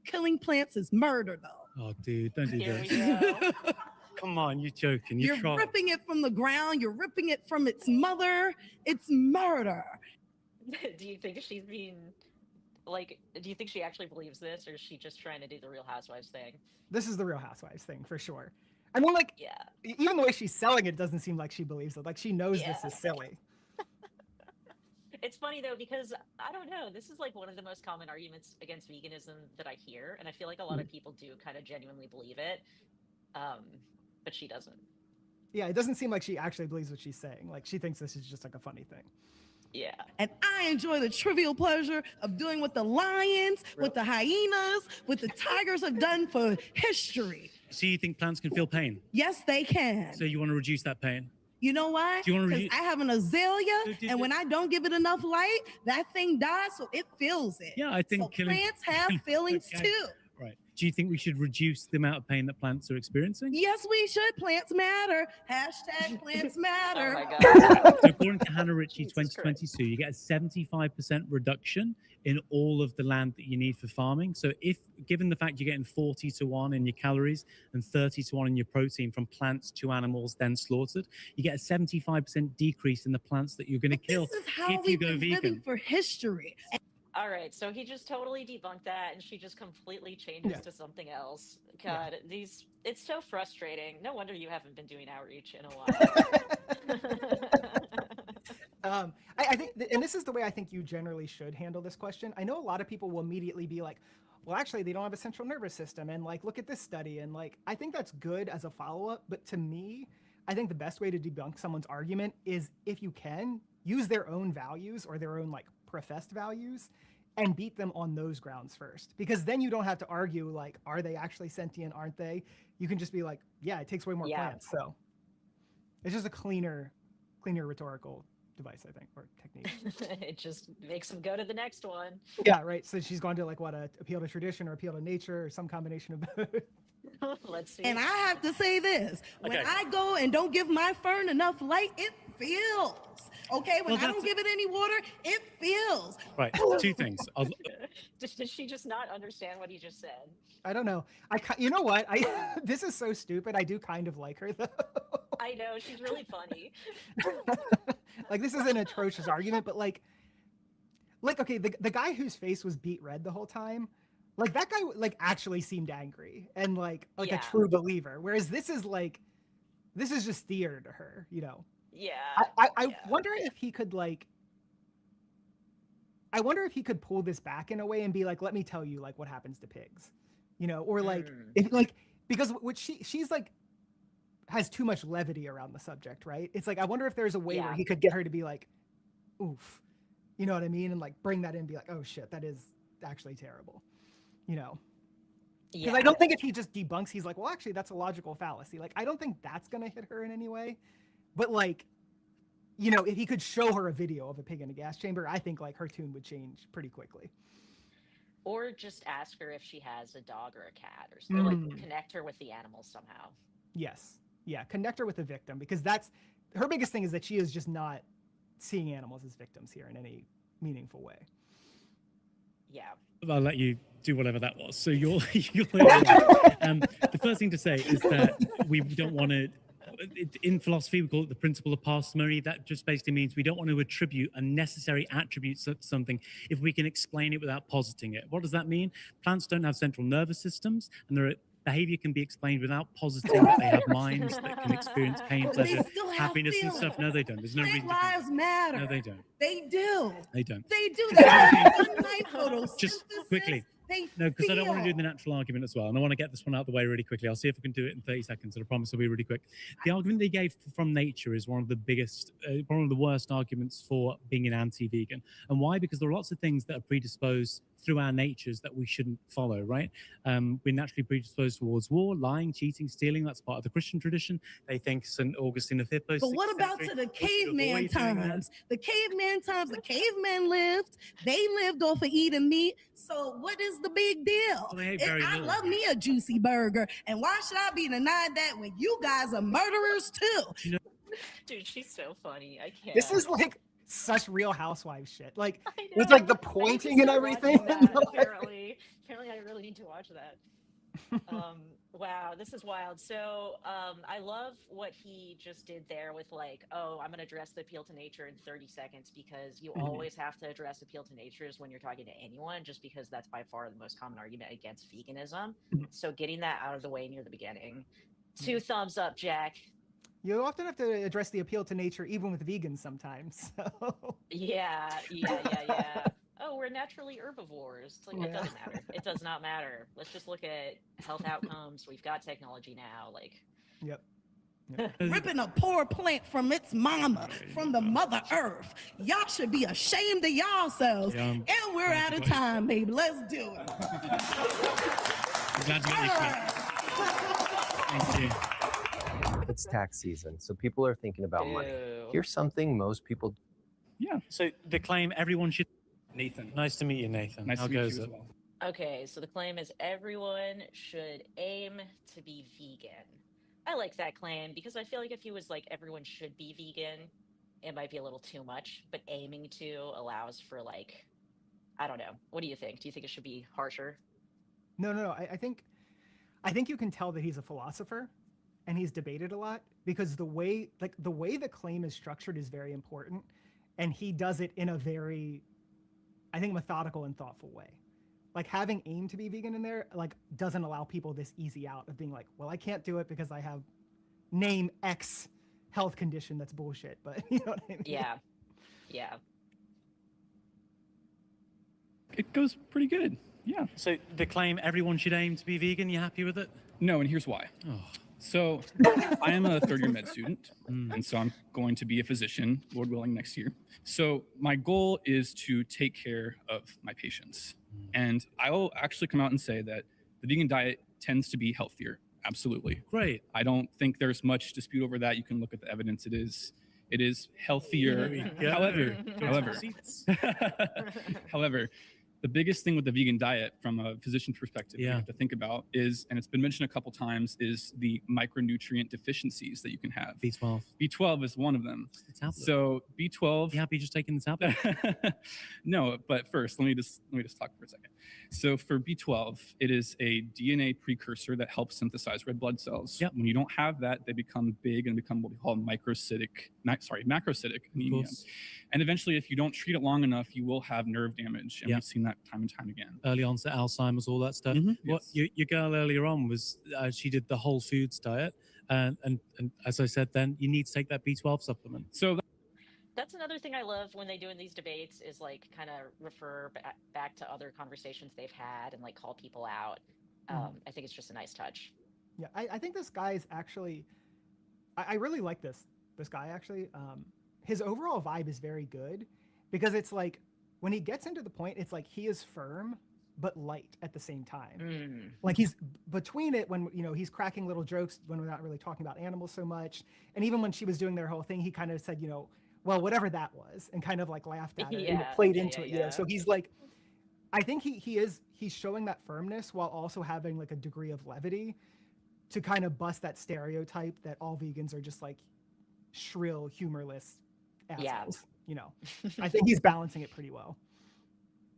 killing plants is murder, though. Oh, dude, don't do this. Come on, you're joking. You're ripping it from the ground. You're ripping it from its mother. It's murder. Do you think she's being, like, do you think she actually believes this, or is she just trying to do the Real Housewives thing? This is the Real Housewives thing, for sure. I mean, like, even the way she's selling it doesn't seem like she believes it. Like, she knows this is silly. It's funny, though, because, I don't know, this is, like, one of the most common arguments against veganism that I hear, and I feel like a lot of people do kind of genuinely believe it, but she doesn't. Yeah, it doesn't seem like she actually believes what she's saying. Like, she thinks this is just, like, a funny thing. Yeah. And I enjoy the trivial pleasure of doing what the lions, what the hyenas, what the tigers have done for history. So you think plants can feel pain? Yes, they can. So you want to reduce that pain? You know why? Because I have an azalea, and when I don't give it enough light, that thing dies, so it feels it. Yeah, I think so plants have feelings too. Right. Do you think we should reduce the amount of pain that plants are experiencing? Yes, we should. Plants matter. Hashtag plants matter. Oh my God. So according to Hannah Ritchie 2022, you get a 75% reduction in all of the land that you need for farming. So if, given the fact you're getting 40-to-1 in your calories and 30-to-1 in your protein from plants to animals then slaughtered, you get a 75% decrease in the plants that you're going to kill this is how if you go been vegan. Living for history. All right, so he just totally debunked that, and she just completely changes to something else. God, it's so frustrating. No wonder you haven't been doing outreach in a while. I think, and this is the way I think you generally should handle this question. I know a lot of people will immediately be like, well, actually, they don't have a central nervous system, and like, look at this study, and like, I think that's good as a follow-up, but to me, I think the best way to debunk someone's argument is, if you can, use their own values or their own like professed values and beat them on those grounds first, because then you don't have to argue like, are they actually sentient, aren't they? You can just be like, yeah, it takes way more plants. So it's just a cleaner rhetorical device, I think, or technique. It just makes them go to the next one. Yeah, right. So she's going to like what, appeal to tradition or appeal to nature or some combination of both. Let's see. And I have to say this, when I go and don't give my fern enough light, it feels. Okay, when I don't give it any water, it feels. Right, two things. Did she just not understand what he just said? I don't know. You know what? This is so stupid. I do kind of like her, though. I know, she's really funny. Like, this is an atrocious argument, but like, okay, the guy whose face was beet red the whole time, like, that guy, like, actually seemed angry and like a true believer. Whereas this is like, this is just theater to her, you know. Yeah. I wonder if he could like. I wonder if he could pull this back in a way and be like, let me tell you like what happens to pigs, you know, or like if like because what she's like has too much levity around the subject, right? It's like I wonder if there's a way where he could get her to be like, oof, you know what I mean, and like bring that in and be like, oh shit, that is actually terrible, you know. Because I don't think if he just debunks, he's like, well, actually, that's a logical fallacy. Like, I don't think that's gonna hit her in any way, but like. You know, if he could show her a video of a pig in a gas chamber, I think like her tune would change pretty quickly. Or just ask her if she has a dog or a cat, or something. Like connect her with the animals somehow. Yes, yeah, connect her with the victim, because that's her biggest thing is that she is just not seeing animals as victims here in any meaningful way. Yeah, I'll let you do whatever that was. So you're the first thing to say is that we don't want to. In philosophy, we call it the principle of parsimony. That just basically means we don't want to attribute unnecessary attributes to something if we can explain it without positing it. What does that mean? Plants don't have central nervous systems, and their behavior can be explained without positing that they have minds that can experience pain, pleasure, happiness, and stuff. No, they don't. There's no reason. Lives matter. No, they don't. They do. They don't. They do. That. Just quickly. No, because I don't want to do the natural argument as well. And I want to get this one out of the way really quickly. I'll see if I can do it in 30 seconds. And I promise it'll be really quick. The argument they gave from nature is one of the biggest, one of the worst arguments for being an anti-vegan. And why? Because there are lots of things that are predisposed through our natures that we shouldn't follow, right? We're naturally predisposed towards war, lying, cheating, stealing. That's part of the Christian tradition. They think St. Augustine of Hippo. But what about to the caveman times? The caveman times, the cavemen lived. They lived off of eating meat. So what is the big deal? Well, I love me a juicy burger. And why should I be denied that when you guys are murderers too? You know, dude, she's so funny. I can't. This is like such Real Housewives shit. Like with like the pointing and everything. Apparently I really need to watch that. Wow, this is wild. So I love what he just did there with like, oh, I'm gonna address the appeal to nature in 30 seconds, because you always have to address appeal to natures when you're talking to anyone, just because that's by far the most common argument against veganism. So getting that out of the way near the beginning. 2 thumbs up, Jack. You often have to address the appeal to nature even with vegans sometimes. So. Yeah. Oh, we're naturally herbivores. It's like, it doesn't matter. It does not matter. Let's just look at health outcomes. We've got technology now. Like, yep. Ripping a poor plant from its mama, from the mother earth. Y'all should be ashamed of yourselves. And we're out of time, baby. Let's do it. I'm glad you got Thank you. It's tax season, so people are thinking about money. Here's something most people. Yeah. So the claim everyone should. Nathan. Nice to meet you, Nathan. Nice to meet you as well. Okay, so the claim is everyone should aim to be vegan. I like that claim because I feel like if he was like everyone should be vegan, it might be a little too much, but aiming to allows for like, I don't know. What do you think? Do you think it should be harsher? No. I think you can tell that he's a philosopher and he's debated a lot, because the way the claim is structured is very important, and he does it in a very, I think, methodical and thoughtful way. Like having aim to be vegan in there, like, doesn't allow people this easy out of being like, well, I can't do it because I have name X health condition that's bullshit. But you know what I mean? Yeah. It goes pretty good. Yeah. So the claim everyone should aim to be vegan, you happy with it? No, and here's why. Oh. So I am a third-year med student, and so I'm going to be a physician, Lord willing, next year. So my goal is to take care of my patients. And I will actually come out and say that the vegan diet tends to be healthier. Absolutely. Great. I don't think there's much dispute over that. You can look at the evidence. It is healthier. However, the biggest thing with the vegan diet from a physician's perspective you have to think about is, and it's been mentioned a couple times, is the micronutrient deficiencies that you can have. B12. B12 is one of them. So B12. You happy just taking the tablet? No, but first, let me just talk for a second. So for B12, it is a DNA precursor that helps synthesize red blood cells. Yep. When you don't have that, they become big and become what we call macrocytic anemia. And eventually, if you don't treat it long enough, you will have nerve damage. And we've seen that time and time again. Early onset Alzheimer's, all that stuff. What Yes. your girl earlier on was, she did the whole foods diet. And as I said, then you need to take that B12 supplement. So that's another thing I love when they do in these debates is like kind of refer back to other conversations they've had and like call people out. I think it's just a nice touch. Yeah, I think this guy is actually, I really like this guy actually. His overall vibe is very good because it's like when he gets into the point, it's like he is firm but light at the same time. Like he's between it when, you know, he's cracking little jokes when we're not really talking about animals so much. And even when she was doing their whole thing, he kind of said, you know, well, whatever that was, and kind of like laughed at it and played into it. You know? So he's like, I think he's showing that firmness while also having like a degree of levity to kind of bust that stereotype that all vegans are just like shrill, humorless assholes. You know, I think he's balancing it pretty well.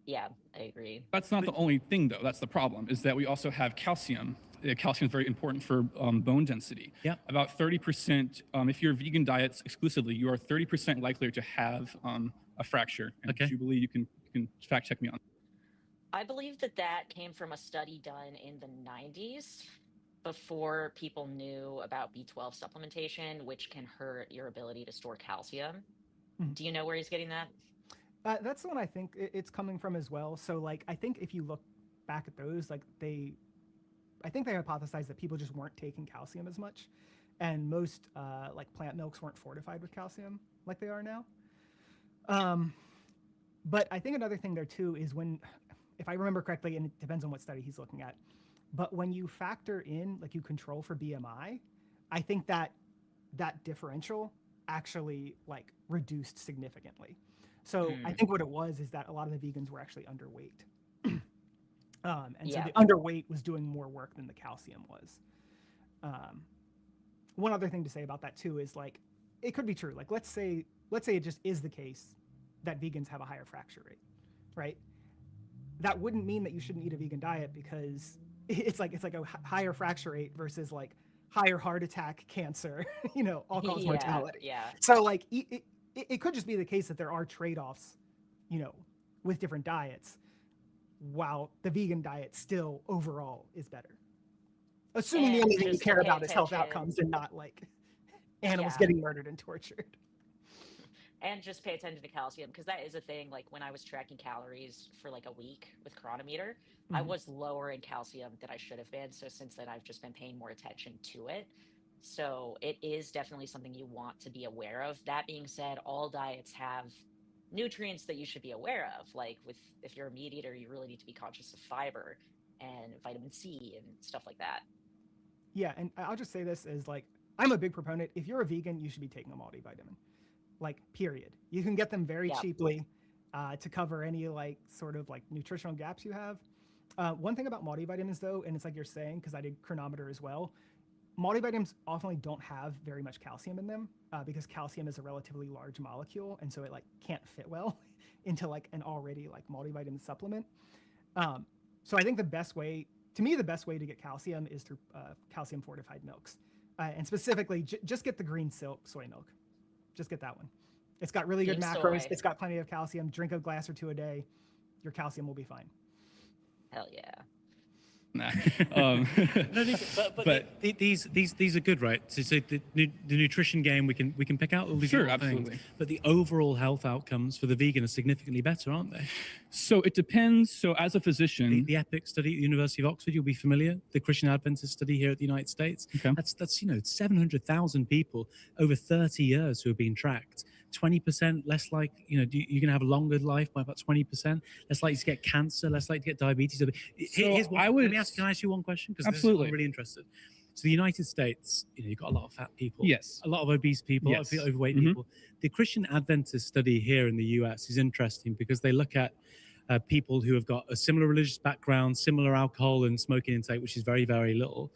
Yeah, I agree. That's not the only thing, though. That's the problem, is that we also have calcium. Calcium is very important for bone density. Yeah. About 30%, if you're vegan diets exclusively, you are 30% likelier to have a fracture. And Jubilee, you can fact check me on. I believe that came from a study done in the 90s before people knew about B12 supplementation, which can hurt your ability to store calcium. Do you know where he's getting that? That's the one I think it's coming from as well. So like, I think if you look back at those, like I think they hypothesized that people just weren't taking calcium as much, and most like plant milks weren't fortified with calcium like they are now. But I think another thing there too is when, if I remember correctly, and it depends on what study he's looking at, but when you factor in, like you control for BMI, I think that differential actually like reduced significantly. So I think what it was is that a lot of the vegans were actually underweight. And so the underweight was doing more work than the calcium was. One other thing to say about that too is like, it could be true. Like, let's say it just is the case that vegans have a higher fracture rate, right? That wouldn't mean that you shouldn't eat a vegan diet, because it's like a higher fracture rate versus like higher heart attack, cancer, you know, all-cause mortality. Yeah. So like, it could just be the case that there are trade-offs, you know, with different diets, while the vegan diet still overall is better. Assuming the only thing you care about is health outcomes and not like animals getting murdered and tortured. And just pay attention to calcium, because that is a thing. Like when I was tracking calories for like a week with Chronometer, I was lower in calcium than I should have been. So since then, I've just been paying more attention to it. So it is definitely something you want to be aware of. That being said, all diets have nutrients that you should be aware of. Like if you're a meat eater, you really need to be conscious of fiber and vitamin C and stuff like that. Yeah, and I'll just say this as like, I'm a big proponent. If you're a vegan, you should be taking a multivitamin. Like, period. You can get them very cheaply to cover any like sort of like nutritional gaps you have. One thing about multivitamins though, and it's like you're saying, because I did Chronometer as well, multivitamins often don't have very much calcium in them because calcium is a relatively large molecule, and so it like can't fit well into like an already like multivitamin supplement. So I think the best way to get calcium is through calcium fortified milks, and specifically just get the green soy milk. Just get that one. It's got really good macros. It's got plenty of calcium. Drink a glass or two a day. Your calcium will be fine. Hell yeah. Nah. but these are good, right? So the nutrition game, we can pick out all these little things, but the overall health outcomes for the vegan are significantly better, aren't they? So it depends. So as a physician, the EPIC study at the University of Oxford, you'll be familiar. The Christian Adventist study here at the United States. That's 700,000 people over 30 years who have been tracked. 20% less like, you're going to have a longer life by about 20%, less likely to get cancer, less likely to get diabetes. Can I ask you one question? Because I'm really interested. So the United States, you've got a lot of fat people. Yes. A lot of obese people, a lot of overweight people. The Christian Adventist study here in the US is interesting because they look at people who have got a similar religious background, similar alcohol and smoking intake, which is very, very little.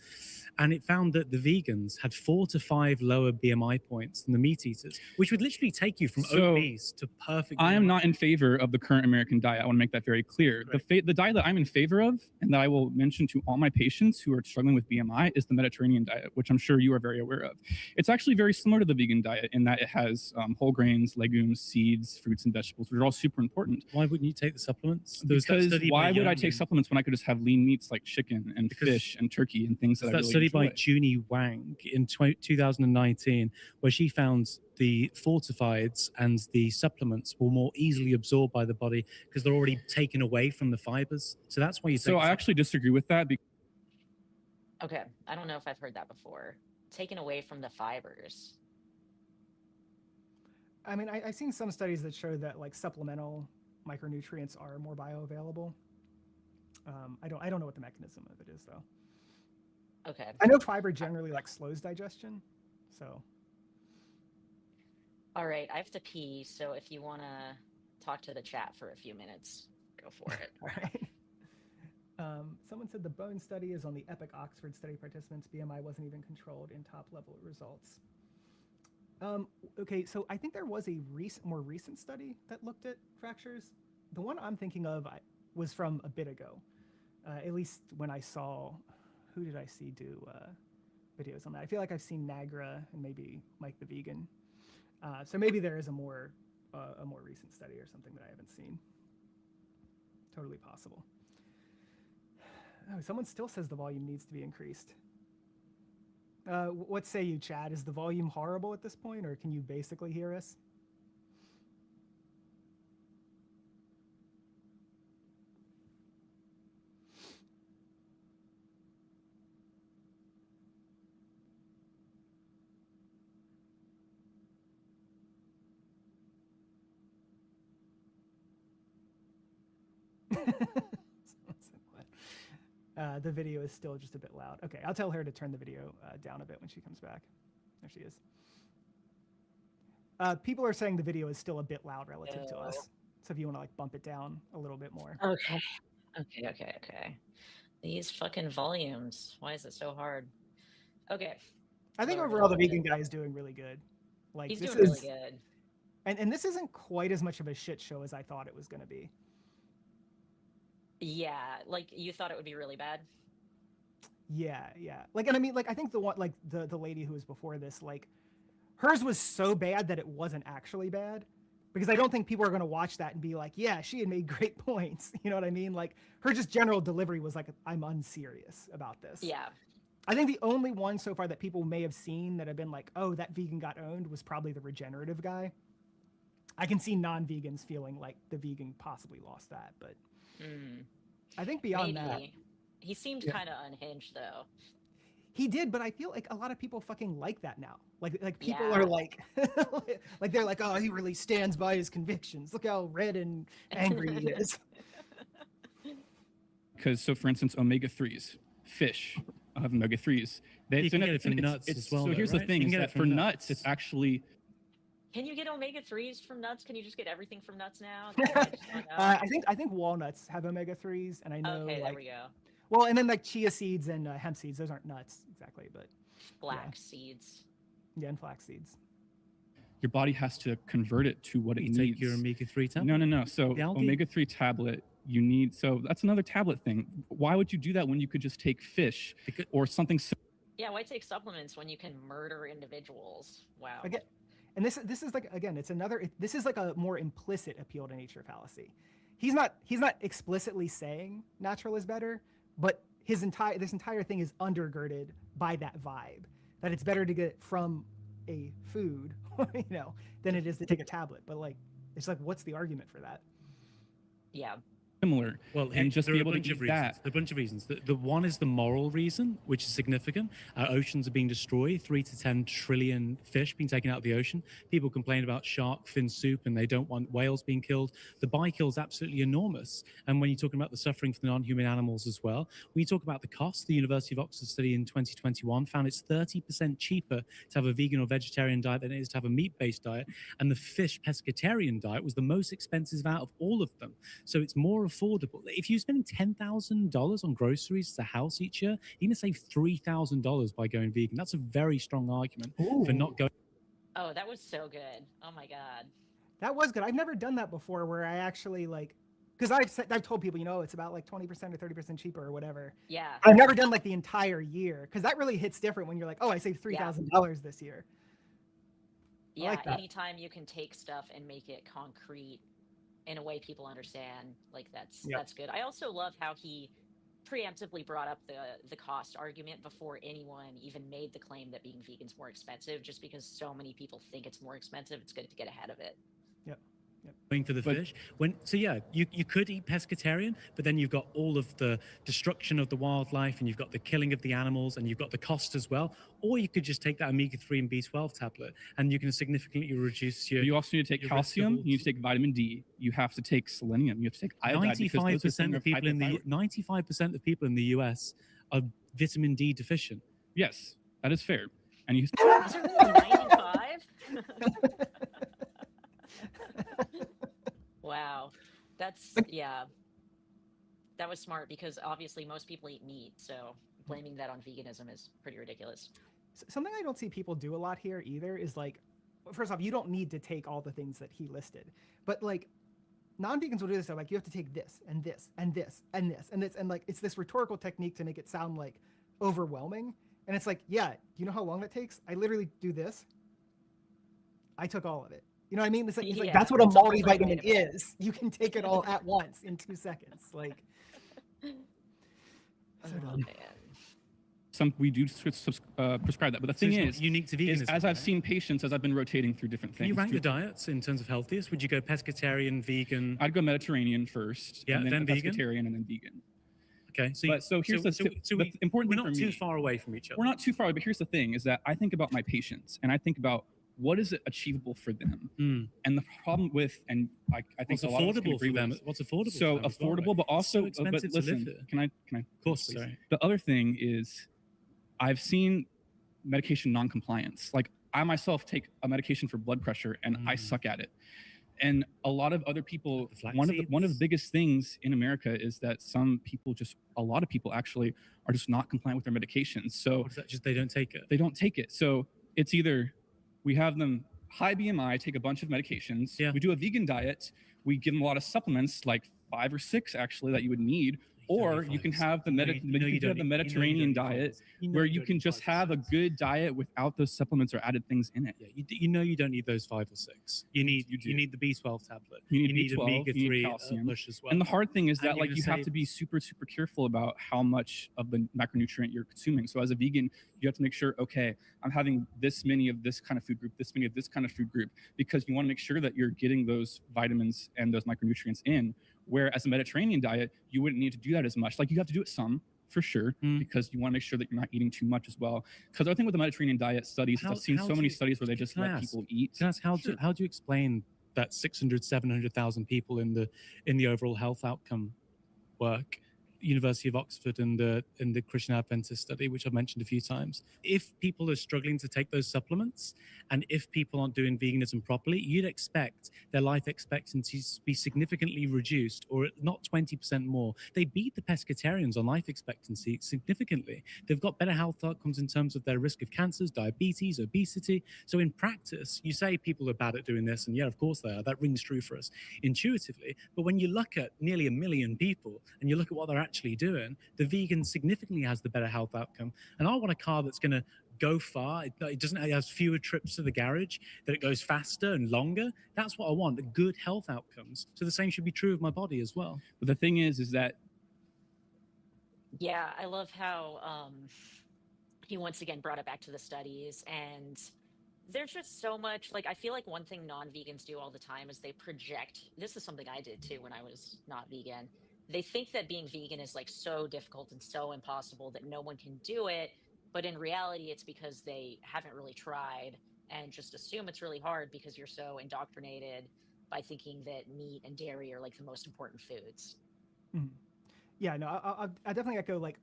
And it found that the vegans had 4 to 5 lower BMI points than the meat eaters, which would literally take you from obese to perfect. I am not in favor of the current American diet. I want to make that very clear. The diet that I'm in favor of, and that I will mention to all my patients who are struggling with BMI, is the Mediterranean diet, which I'm sure you are very aware of. It's actually very similar to the vegan diet in that it has whole grains, legumes, seeds, fruits, and vegetables, which are all super important. Why wouldn't you take the supplements? Because why would I take supplements when I could just have lean meats like chicken and fish and turkey and things that I really study by Junie Wang in 2019 where she found the fortifieds and the supplements will more easily absorbed by the body because they're already taken away from the fibers. So that's why you. So I actually disagree with that. Okay, I don't know if I've heard that before. Taken away from the fibers. I mean, I've seen some studies that show that like supplemental micronutrients are more bioavailable. I don't know what the mechanism of it is though. Okay. I know fiber generally like slows digestion, so. All right, I have to pee, so if you want to talk to the chat for a few minutes, go for it. All right. Someone said the bone study is on the EPIC Oxford study participants. BMI wasn't even controlled in top level results. Okay, so I think there was a more recent study that looked at fractures. The one I'm thinking of was from a bit ago, at least when I saw, who did I see do videos on that? I feel like I've seen Nagra and maybe Mike the Vegan. So maybe there is a more recent study or something that I haven't seen. Totally possible. Oh, someone still says the volume needs to be increased. What say you, Chad? Is the volume horrible at this point, or can you basically hear us? The video is still just a bit loud. Okay, I'll tell her to turn the video down a bit when she comes back. There she is. People are saying the video is still a bit loud relative to us. So if you want to like bump it down a little bit more. Okay. These fucking volumes. Why is it so hard? Okay. I think overall the vegan guy is doing really good. Like he's this doing is, really good. And this isn't quite as much of a shit show as I thought it was going to be. Yeah, like you thought it would be really bad. Yeah. Like, and I mean, like I think the one, like the lady who was before this, like hers was so bad that it wasn't actually bad, because I don't think people are going to watch that and be like, yeah, she had made great points. You know what I mean? Like her just general delivery was like, I'm unserious about this. Yeah. I think the only one so far that people may have seen that have been like, oh, that vegan got owned was probably the regenerative guy. I can see non-vegans feeling like the vegan possibly lost that, but I think beyond that. He seemed kind of unhinged though. He did, but I feel like a lot of people fucking like that now. Like people are like, like they're like, oh, he really stands by his convictions. Look how red and angry he is. Because so, for instance, omega-3s, fish have omega-3s. You can get it from nuts as well. So here's the thing: is that for nuts, it's actually. Can you get omega-3s from nuts? Can you just get everything from nuts now? I think walnuts have omega-3s, and I know. Okay, like, there we go. Well, and then like chia seeds and hemp seeds, those aren't nuts exactly, but flax seeds. Yeah, and flax seeds. Your body has to convert it to what it needs. Take your omega-3 tablet. No. So omega-3 tablet, you need. So that's another tablet thing. Why would you do that when you could just take fish or something? Yeah, why take supplements when you can murder individuals? Wow. Again, and this is like, again, it's another. This is like a more implicit appeal to nature fallacy. He's not explicitly saying natural is better, but this entire thing is undergirded by that vibe that it's better to get it from a food, you know, than it is to take a tablet. But like, it's like, what's the argument for that? Yeah. Similar. Well, and just be able to eat eat that. There are a bunch of reasons. The one is the moral reason, which is significant. Our oceans are being destroyed. 3 to 10 trillion fish being taken out of the ocean. People complain about shark fin soup and they don't want whales being killed. The bykill is absolutely enormous. And when you're talking about the suffering for the non-human animals as well, when you talk about the cost, the University of Oxford study in 2021 found it's 30% cheaper to have a vegan or vegetarian diet than it is to have a meat-based diet. And the fish pescatarian diet was the most expensive out of all of them. So it's more affordable. If you're spending $10,000 on groceries as a house each year, you're going to save $3,000 by going vegan. That's a very strong argument for not going. Oh, that was so good. Oh my God. That was good. I've never done that before where I actually like, because I've told people, you know, it's about like 20% or 30% cheaper or whatever. Yeah. I've never done like the entire year, because that really hits different when you're like, oh, I saved $3,000 this year. Yeah, like anytime you can take stuff and make it concrete in a way people understand, like that's good. I also love how he preemptively brought up the cost argument before anyone even made the claim that being vegan's more expensive, just because so many people think it's more expensive. It's good to get ahead of it. Yep. Going for the fish. You could eat pescatarian, but then you've got all of the destruction of the wildlife, and you've got the killing of the animals, and you've got the cost as well. Or you could just take that omega-3 and B12 tablet, and you can significantly reduce your. You also need to take calcium. You need to take vitamin D. You have to take selenium. You have to take iodide. 95% of people in the 95% of people in the US are vitamin D deficient. Yes, that is fair. And you. Is it really 95? Wow. That's, yeah. That was smart, because obviously most people eat meat, so blaming that on veganism is pretty ridiculous. Something I don't see people do a lot here either is like, first off, you don't need to take all the things that he listed, but like non-vegans will do this. They're like, you have to take this and this and this and this and this. And like, it's this rhetorical technique to make it sound like overwhelming. And it's like, yeah, you know how long that takes? I literally do this. I took all of it. You know what I mean? It's like that's what a multivitamin is. You can take it all at once in 2 seconds. Like, we do prescribe that, but the thing is, unique to veganism. As I've seen patients, as I've been rotating through different things. Can you rank the diets in terms of healthiest? Would you go pescatarian, vegan? I'd go Mediterranean first, yeah, and then vegan, pescatarian, and then vegan. Okay, so here's the important thing. We're not too far away from each other. We're not too far away, but here's the thing: is that I think about my patients, and I think about what is achievable for them. And the problem with, and I think what's affordable for them. What's affordable? So affordable, but also expensive but listen, to live here. Can I? Of course. Sorry. The other thing is, I've seen medication non-compliance. Like I myself take a medication for blood pressure, and I suck at it. And a lot of other people, one of the biggest things in America is that a lot of people actually are just not compliant with their medications. So what is that? Just they don't take it. They don't take it. So it's either we have them high BMI, take a bunch of medications. Yeah. We do a vegan diet. We give them a lot of supplements, like 5 or 6 actually, that you would need. Or you can have the Mediterranean diet, where you can just have a good diet without those supplements or added things in it. Yeah, you don't need those 5 or 6. You need the B12 tablet. You need B12, omega-3 calcium as well. And the hard thing is that you have to be super careful about how much of the macronutrient you're consuming. So as a vegan, you have to make sure, okay, I'm having this many of this kind of food group, this many of this kind of food group, because you want to make sure that you're getting those vitamins and those micronutrients in. Where as a Mediterranean diet, you wouldn't need to do that as much. Like you have to do it some, for sure, because you want to make sure that you're not eating too much as well. Because the other thing with the Mediterranean diet studies, I've seen so many studies where they just let people eat. Can I ask, how do you explain that 600, 700,000 people in the overall health outcome work, University of Oxford and the Christian Adventist study, which I've mentioned a few times? If people are struggling to take those supplements, and if people aren't doing veganism properly, you'd expect their life expectancy to be significantly reduced, or not 20% more. They beat the pescatarians on life expectancy significantly. They've got better health outcomes in terms of their risk of cancers, diabetes, obesity. So in practice, you say people are bad at doing this, and yeah, of course they are. That rings true for us intuitively. But when you look at nearly 1 million people, and you look at what they're actually doing, the vegan significantly has the better health outcome. And I want a car that's going to go far. It has fewer trips to the garage, that it goes faster and longer. That's what I want, the good health outcomes. So the same should be true of my body as well. But the thing is that, yeah, I love how he once again brought it back to the studies, and there's just so much, like, I feel like one thing non-vegans do all the time is they project. This is something I did too when I was not vegan. They think that being vegan is like so difficult and so impossible that no one can do it. But in reality, it's because they haven't really tried and just assume it's really hard because you're so indoctrinated by thinking that meat and dairy are like the most important foods. Mm-hmm. Yeah, no, I definitely echo, like,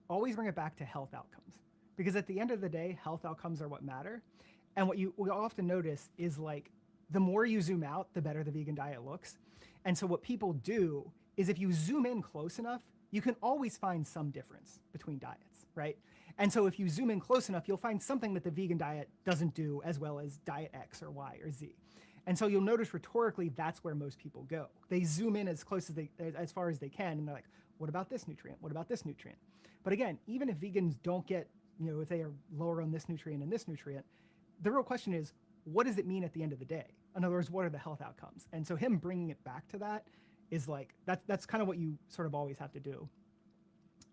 always bring it back to health outcomes, because at the end of the day, health outcomes are what matter. And what we often notice is, like, the more you zoom out, the better the vegan diet looks. And so what people do is, if you zoom in close enough, you can always find some difference between diets, right? And so if you zoom in close enough, you'll find something that the vegan diet doesn't do as well as diet X or Y or Z. And so you'll notice rhetorically, that's where most people go. They zoom in as close as far as they can, and they're like, what about this nutrient? What about this nutrient? But again, even if vegans don't get, if they are lower on this nutrient and this nutrient, the real question is, what does it mean at the end of the day? In other words, what are the health outcomes? And so him bringing it back to that is like, that's kind of what you sort of always have to do.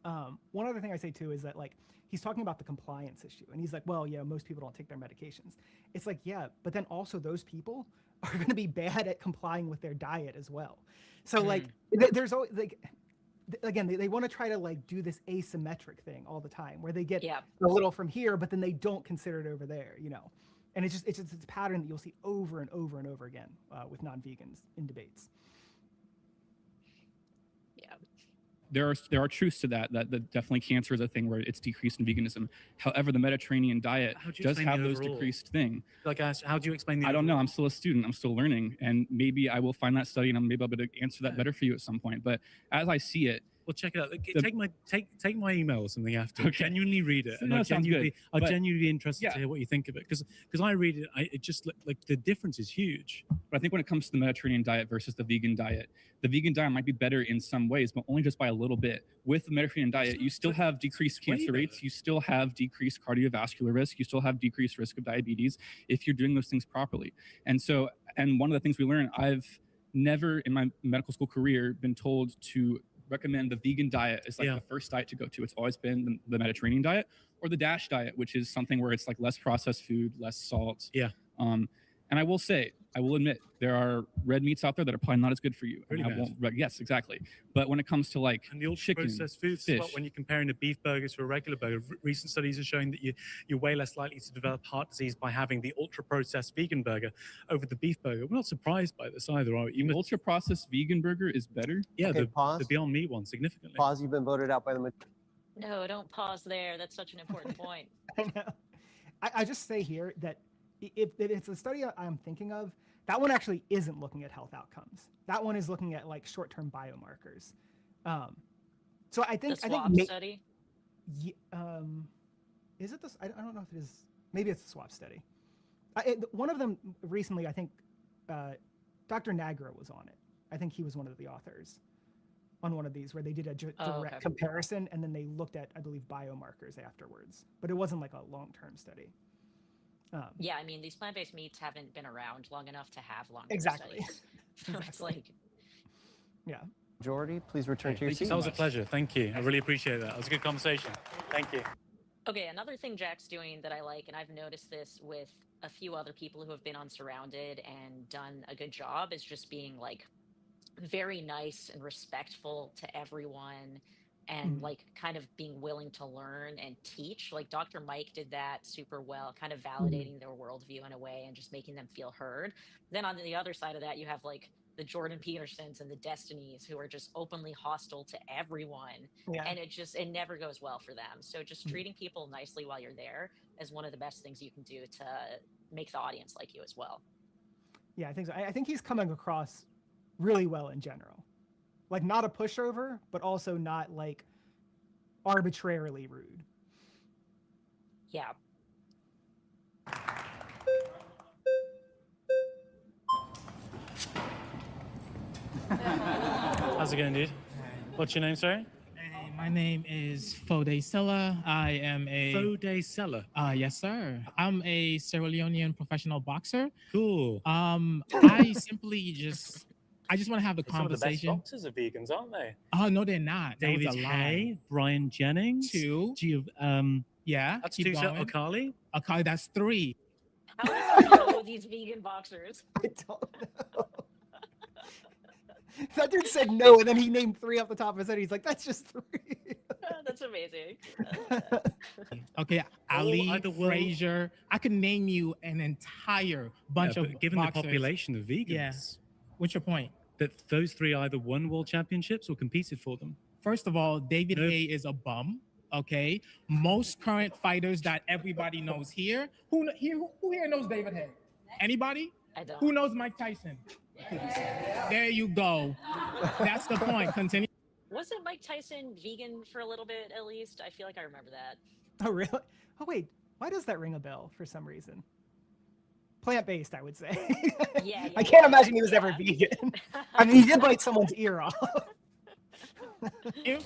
One other thing I say too is that like he's talking about the compliance issue, and he's like, well, most people don't take their medications. It's like, yeah, but then also those people are going to be bad at complying with their diet as well. So like, there's always like, again, they want to try to like do this asymmetric thing all the time, where they get a little from here, but then they don't consider it over there, And it's just a pattern that you'll see over and over and over again with non-vegans in debates. There are truths to that definitely cancer is a thing where it's decreased in veganism. However, the Mediterranean diet does have those decreased thing. Like, how do you explain the I don't know. I'm still a student. I'm still learning, and maybe I will find that study, and maybe I'll be able to answer that better for you at some point. But as I see it, well, check it out. Take my email or something after. Okay. Genuinely read it, and No, I'm sounds genuinely interested to hear what you think of it, because I read it. It just like the difference is huge. But I think when it comes to the Mediterranean diet versus the vegan diet might be better in some ways, but only just by a little bit. With the Mediterranean diet, you still have decreased cancer rates, you still have decreased cardiovascular risk, you still have decreased risk of diabetes if you're doing those things properly. And one of the things we learn, I've never in my medical school career been told to recommend the vegan diet as like the first diet to go to. It's always been the Mediterranean diet or the DASH diet, which is something where it's like less processed food, less salt. And I will admit, there are red meats out there that are probably not as good for you. Yes, exactly. But when it comes to like and the chicken, processed foods, fish, when you're comparing a beef burger to a regular burger, recent studies are showing that you're way less likely to develop heart disease by having the ultra processed vegan burger over the beef burger. We're not surprised by this either, are we? The ultra processed vegan burger is better. Yeah, okay, the Beyond Meat one significantly. Pause. You've been voted out by the. No, don't pause there. That's such an important point. I know. I just say here that if it's the study I'm thinking of, that one actually isn't looking at health outcomes. That one is looking at like short-term biomarkers. So I think the swap study. Is it this? I don't know if it is. Maybe it's the swap study. One of them recently, I think, Dr. Nagra was on it. I think he was one of the authors on one of these where they did a direct comparison, and then they looked at, I believe, biomarkers afterwards. But it wasn't like a long-term study. Yeah, I mean, these plant-based meats haven't been around long enough to have long-term studies. So it's like, Majority, please return to your seat. That was a pleasure. Thank you. I really appreciate that. It was a good conversation. Thank you. okay, another thing Jack's doing that I like, and I've noticed this with a few other people who have been on Surrounded and done a good job, is just being like very nice and respectful to everyone, and like kind of being willing to learn and teach. Like Dr. Mike did that super well, kind of validating their worldview in a way and just making them feel heard. Then on the other side of that, you have like the Jordan Petersons and the Destinies who are just openly hostile to everyone. And it never goes well for them. So just treating people nicely while you're there is one of the best things you can do to make the audience like you as well. Yeah, I think so. I think he's coming across really well in general. Like not a pushover, but also not like arbitrarily rude. Yeah. How's it going, dude? What's your name, sorry? Hey, my name is Fode Sella. I am a Fode Sella. Yes, sir. I'm a Sierra Leonean professional boxer. Cool. I simply just want to have a conversation. Some of the best boxers are vegans, aren't they? Oh no, they're not. David Hay, Brian Jennings. 2. Yeah. That's 2. Akali. Akali, that's 3. How do you know these vegan boxers? I don't know. That dude said no, and then he named 3 off the top of his head. He's like, that's just 3. That's amazing. Okay, Ali, Frazier. I could name you an entire bunch of given boxers. the population of vegans. Yeah. What's your point? That those 3 either won world championships or competed for them. First of all, David Hay is a bum. Okay, most current fighters that everybody knows here. Who here knows David Hay? Anybody? I don't. Who knows Mike Tyson? There you go. That's the point. Continue. Wasn't Mike Tyson vegan for a little bit at least? I feel like I remember that. Oh really? Oh wait, why does that ring a bell for some reason? Plant-based, I would say. Yeah. I can't imagine he was ever vegan. I mean, he did bite someone's ear off. No,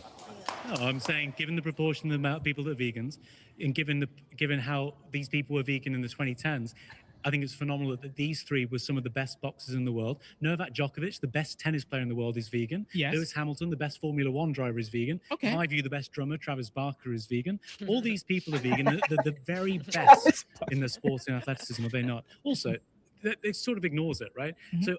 I'm saying, given the proportion of the amount of people that are vegans, and given how these people were vegan in the 2010s, I think it's phenomenal that these three were some of the best boxers in the world. Novak Djokovic, the best tennis player in the world, is vegan. Yes. Lewis Hamilton, the best Formula One driver, is vegan. Okay. In my view, the best drummer, Travis Barker, is vegan. All these people are vegan. The very best in the sports and athleticism, are they not? Also, it sort of ignores it, right? So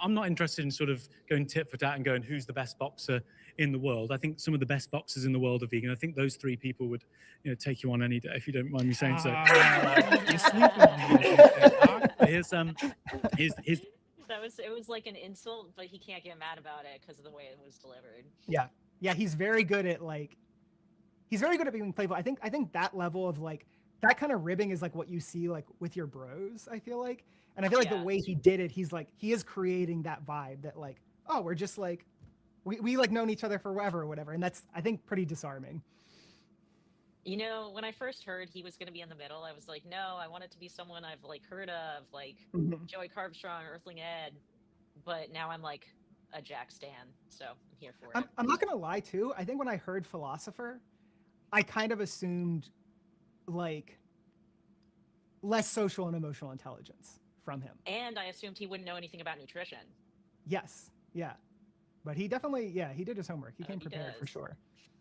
I'm not interested in sort of going tit for tat and going who's the best boxer in the world. I think some of the best boxers in the world are vegan. I think those three people would, take you on any day, if you don't mind me saying so. You're sleeping on me. Here's it was like an insult, but he can't get mad about it because of the way it was delivered. Yeah, he's very good at being playful. I think that level of like that kind of ribbing is like what you see like with your bros, I feel like. And I feel like the way he did it, he is creating that vibe that like, oh, we're just like we like known each other forever or whatever. And that's, I think, pretty disarming. When I first heard he was going to be in the middle, I was like, no, I want it to be someone I've like heard of, like Joey Carbstrong, Earthling Ed. But now I'm like a Jack stan, so I'm here for it. I'm not going to lie too. I think when I heard philosopher, I kind of assumed like less social and emotional intelligence from him. And I assumed he wouldn't know anything about nutrition. Yes. Yeah. But he definitely, he did his homework. He came prepared for sure.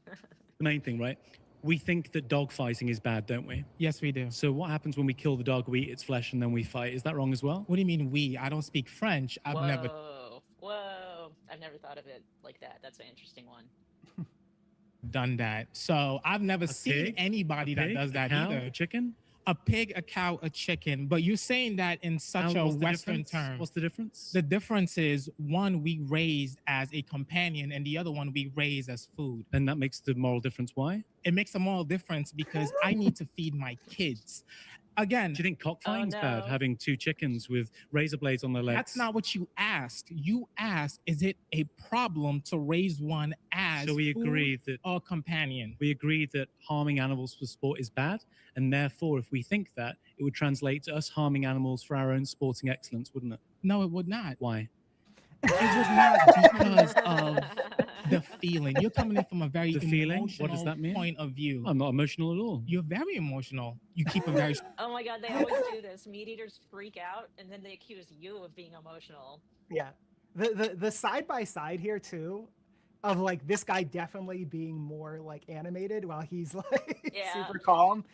The main thing, right? We think that dog fighting is bad, don't we? Yes, we do. So what happens when we kill the dog, we eat its flesh, and then we fight? Is that wrong as well? What do you mean we? I don't speak French. Whoa. I've never thought of it like that. That's an interesting one. Done that. So I've never seen anybody that does that either. A chicken? A pig, a cow, a chicken. But you're saying that in such a Western term. What's the difference? The difference is one we raised as a companion and the other one we raise as food. And that makes the moral difference. Why? It makes a moral difference because I need to feed my kids. Again, do you think cockfighting's bad, having two chickens with razor blades on their legs? That's not what you asked. You asked, is it a problem to raise one as so we agree that or companion? We agree that harming animals for sport is bad, and therefore, if we think that, it would translate to us harming animals for our own sporting excellence, wouldn't it? No, it would not. Why? It would not because of the feeling. You're coming in from a very emotional what does that mean? Point of view. I'm not emotional at all. You're very emotional. You keep a very... Oh my God, they always do this. Meat eaters freak out, and then they accuse you of being emotional. Yeah. The side-by-side here, too, of like this guy definitely being more like animated while he's like super calm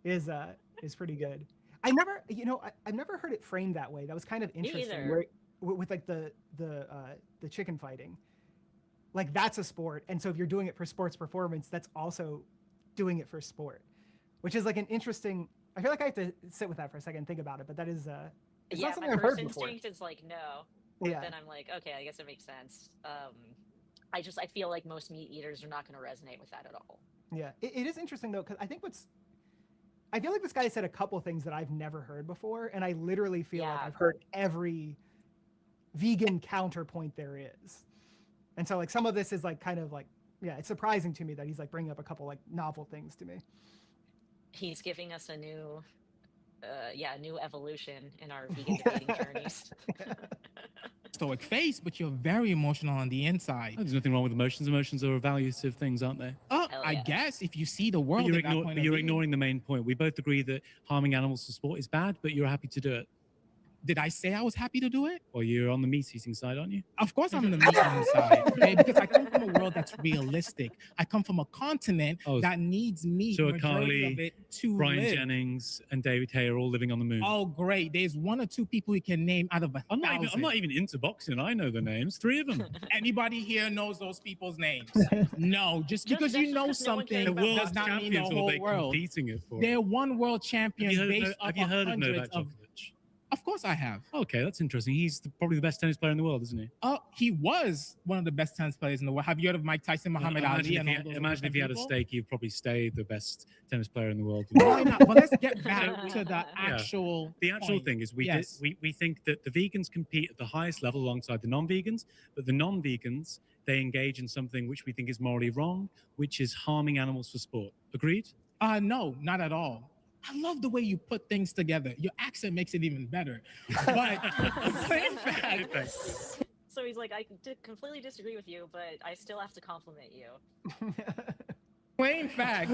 is pretty good. I've never heard it framed that way. That was kind of interesting. Where, with like the chicken fighting, like that's a sport, and so if you're doing it for sports performance, that's also doing it for sport, which is like an interesting. I feel like I have to sit with that for a second and think about it, but that is it's not something I've heard before. My first instinct is like no, but then I'm like, okay, I guess it makes sense. I feel like most meat eaters are not going to resonate with that at all. Yeah, it is interesting though, because I feel like this guy said a couple things that I've never heard before, and I literally feel like I've heard every vegan counterpoint there is. And so like some of this is like kind of like, it's surprising to me that he's like bringing up a couple like novel things to me. He's giving us a new evolution in our vegan debating journeys. Stoic face, but you're very emotional on the inside. There's nothing wrong with emotions. Emotions are evaluative things, aren't they? Oh, I guess if you see the world, you're ignoring the main point. We both agree that harming animals for sport is bad, but you're happy to do it. Did I say I was happy to do it? Well, you're on the meat-eating side, aren't you? Of course I'm on the meat-eating side, okay? Because I come from a world that's realistic. I come from a continent that needs meat. So Carly, Brian Jennings, and David Hay are all living on the moon. Oh, great. There's one or two people you can name out of 1,000. I'm not even into boxing. I know the names. 3 of them. Anybody here knows those people's names? No, just because you know something does not mean the whole world. Competing it for. They're one world champion based off Have you heard of hundreds Novak Djokovic? Of course I have. Okay, that's interesting. He's probably the best tennis player in the world, isn't he? Oh, he was one of the best tennis players in the world. Have you heard of Mike Tyson, Muhammad Ali? Imagine if he had a stake, he'd probably stay the best tennis player in the world. Why not? But let's get back to the actual The actual thing is we think that the vegans compete at the highest level alongside the non-vegans, but the non-vegans, they engage in something which we think is morally wrong, which is harming animals for sport. Agreed? No, not at all. I love the way you put things together. Your accent makes it even better. But plain fact. So he's like, I completely disagree with you, but I still have to compliment you. Plain fact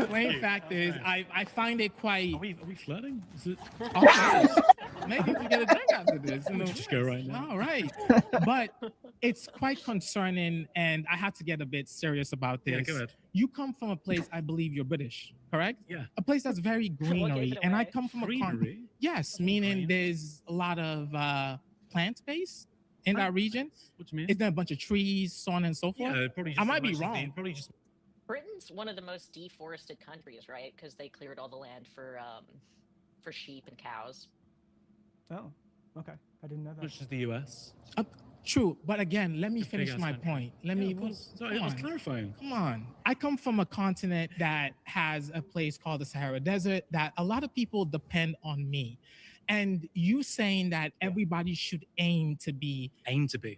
is, I find it quite... Are we flirting? Is it... Maybe we get a drink after this. Just go right now. All right. But it's quite concerning, and I have to get a bit serious about this. Yeah, go ahead. You come from a place, I believe you're British, correct? Yeah. A place that's very greenery. And I come from greenery? Yes, meaning there's a lot of plant space in that region. What do you mean? Is there a bunch of trees, so on and so forth? Yeah, probably I might be wrong. Probably just. Britain's one of the most deforested countries, right? Because they cleared all the land for sheep and cows. Oh, okay. I didn't know that. Which is the US. True, but again, let me finish my point. Sorry, I was clarifying. Come on. I come from a continent that has a place called the Sahara Desert that a lot of people depend on me. And you saying that everybody should aim to be.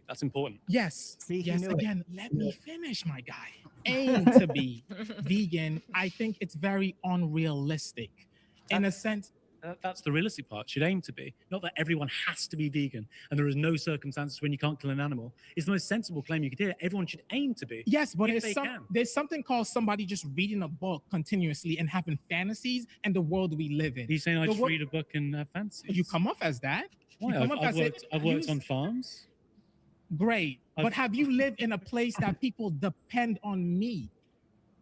That's important. Yes. Yes. Again, let me finish, my guy. Aim to be vegan. I think it's very unrealistic in a sense. That's the realistic part. Should aim to be. Not that everyone has to be vegan and there is no circumstances when you can't kill an animal. It's the most sensible claim you could hear. Everyone should aim to be. Yes, but there's something called somebody just reading a book continuously and having fantasies and the world we live in. Are you saying I just read a book and have fantasies? You come off as that. Why? I've worked on farms. Great. But have you lived in a place that people depend on me?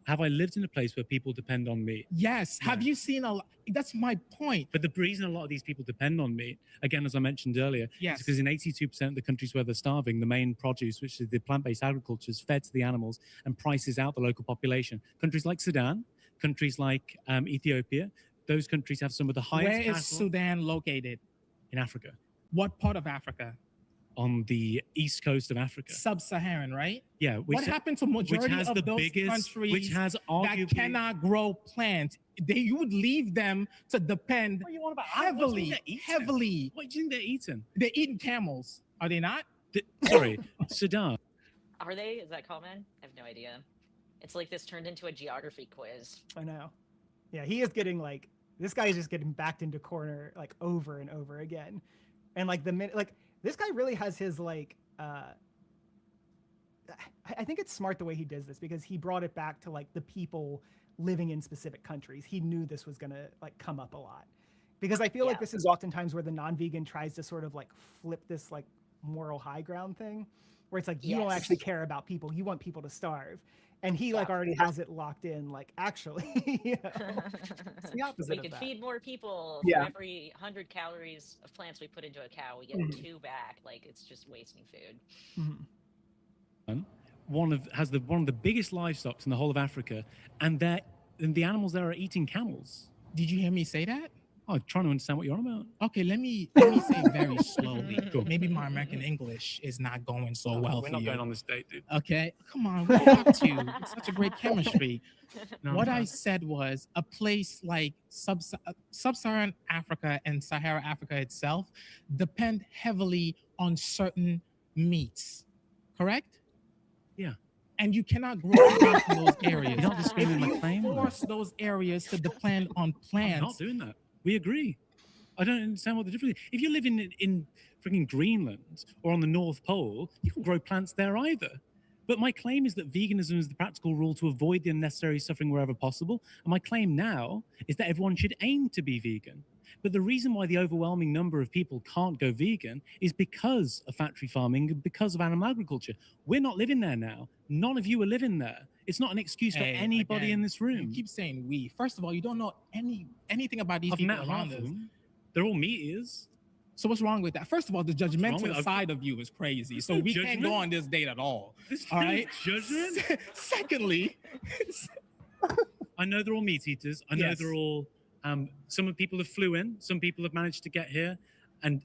Have I lived in a place where people depend on meat? Yes. No. Have you seen that's my point. But the reason a lot of these people depend on meat, again, as I mentioned earlier, is because in 82% of the countries where they're starving, the main produce, which is the plant-based agriculture, is fed to the animals and prices out the local population. Countries like Sudan, countries like Ethiopia, those countries have some of the highest. Where is Sudan located? In Africa. What part of Africa? On the east coast of Africa. Sub-Saharan, right? Yeah. What happened to majority of those countries that cannot grow plants? You would leave them to depend heavily. What do you think they're eating? They're eating camels. Are they not? Sorry, Sudan. Are they? Is that common? I have no idea. It's like this turned into a geography quiz. I know. Yeah, he is getting this guy is just getting backed into corner over and over again. And the minute this guy really has his I think it's smart the way he does this because he brought it back to the people living in specific countries. He knew this was gonna come up a lot because I feel like this is oftentimes where the non-vegan tries to sort of flip this moral high ground thing where it's you don't actually care about people. You want people to starve. And he already has it locked in, actually, it's the opposite we of could that. feed more people. For every 100 calories of plants we put into a cow, we get 2 back. It's just wasting food. Mm-hmm. One of the biggest livestocks in the whole of Africa, and the animals there are eating camels. Did you hear me say that? I'm trying to understand what you're on about. Okay, let me say very slowly. Maybe my American English is not going so well for you. We're not going on this date, dude. Okay, come on, we talk to you. It's such a great chemistry. What I said was a place like Sub-Saharan Africa and Sahara Africa itself depend heavily on certain meats, correct? Yeah. And you cannot grow crops in those areas. You're not discriminating my claim. Force those areas to depend on plants. I'm not doing that. We agree. I don't understand what the difference is. If you're living in freaking Greenland or on the North Pole, you can grow plants there either. But my claim is that veganism is the practical rule to avoid the unnecessary suffering wherever possible. And my claim now is that everyone should aim to be vegan. But the reason why the overwhelming number of people can't go vegan is because of factory farming and because of animal agriculture. We're not living there now. None of you are living there. It's not an excuse for anybody in this room. You keep saying we. First of all, you don't know anything about these people around us. They're all meat eaters. So what's wrong with that? First of all, the judgmental side of you is crazy. So we can't go on this date at all. All right? Judgment? Secondly, I know they're all meat eaters. I know they're all some people have flew in, some people have managed to get here, and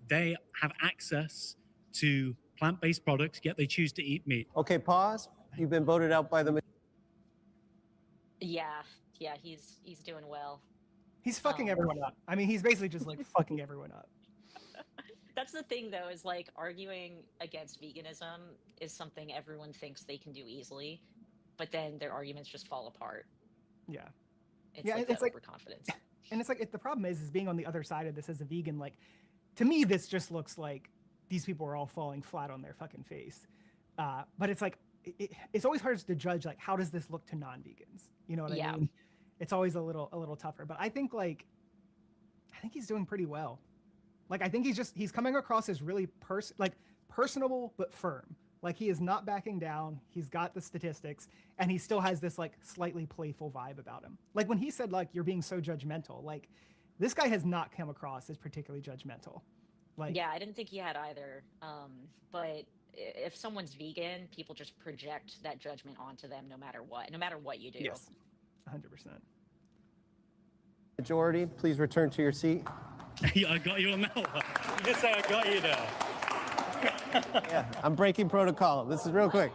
they have access to plant-based products, yet they choose to eat meat. Okay, pause. You've been voted out by the... Yeah, he's doing well. He's fucking everyone up. I mean, he's basically just fucking everyone up. That's the thing, though, is arguing against veganism is something everyone thinks they can do easily, but then their arguments just fall apart. Yeah. It's overconfidence. And it's the problem is being on the other side of this as a vegan, to me, this just looks like these people are all falling flat on their fucking face. But it's it's always hard to judge, how does this look to non-vegans? You know what I mean? It's always a little tougher, but I think he's doing pretty well. Like I think he's coming across as really personable but firm. Like he is not backing down. He's got the statistics, and he still has this like slightly playful vibe about him. Like when he said like you're being so judgmental, like this guy has not come across as particularly judgmental. Like yeah, I didn't think he had either. But if someone's vegan, people just project that judgment onto them no matter what you do. Yes, 100%. Majority, please return to your seat. I got you on that one. You can say I got you there. Yeah, I'm breaking protocol. This is real quick.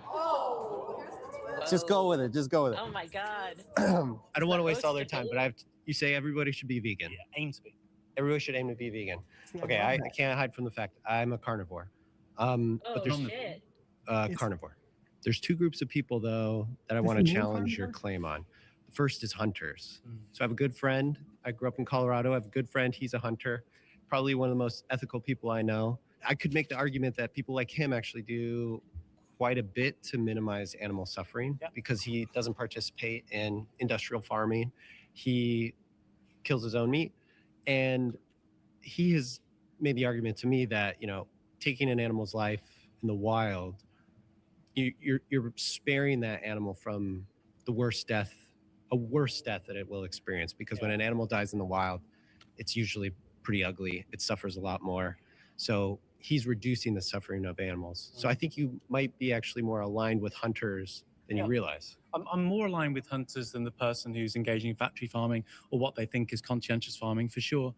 Just go with it. Just go with it. Oh my God. I don't want to waste all their time, but you say everybody should be vegan. Yeah, aim to be. Everybody should aim to be vegan. See, Okay, I can't hide from the fact I'm a carnivore. But there's shit. Carnivore. There's two groups of people though that I want to challenge your claim on. The first is hunters. So I have a good friend. I grew up in Colorado. I have a good friend. He's a hunter. Probably one of the most ethical people I know. I could make the argument that people like him actually do quite a bit to minimize animal suffering because he doesn't participate in industrial farming. He kills his own meat. And he has made the argument to me that, you know, taking an animal's life in the wild, you're sparing that animal from the worst death, a worse death that it will experience. Because when an animal dies in the wild, it's usually pretty ugly. It suffers a lot more. So he's reducing the suffering of animals. So I think you might be actually more aligned with hunters than you realize. I'm more aligned with hunters than the person who's engaging in factory farming or what they think is conscientious farming, for sure.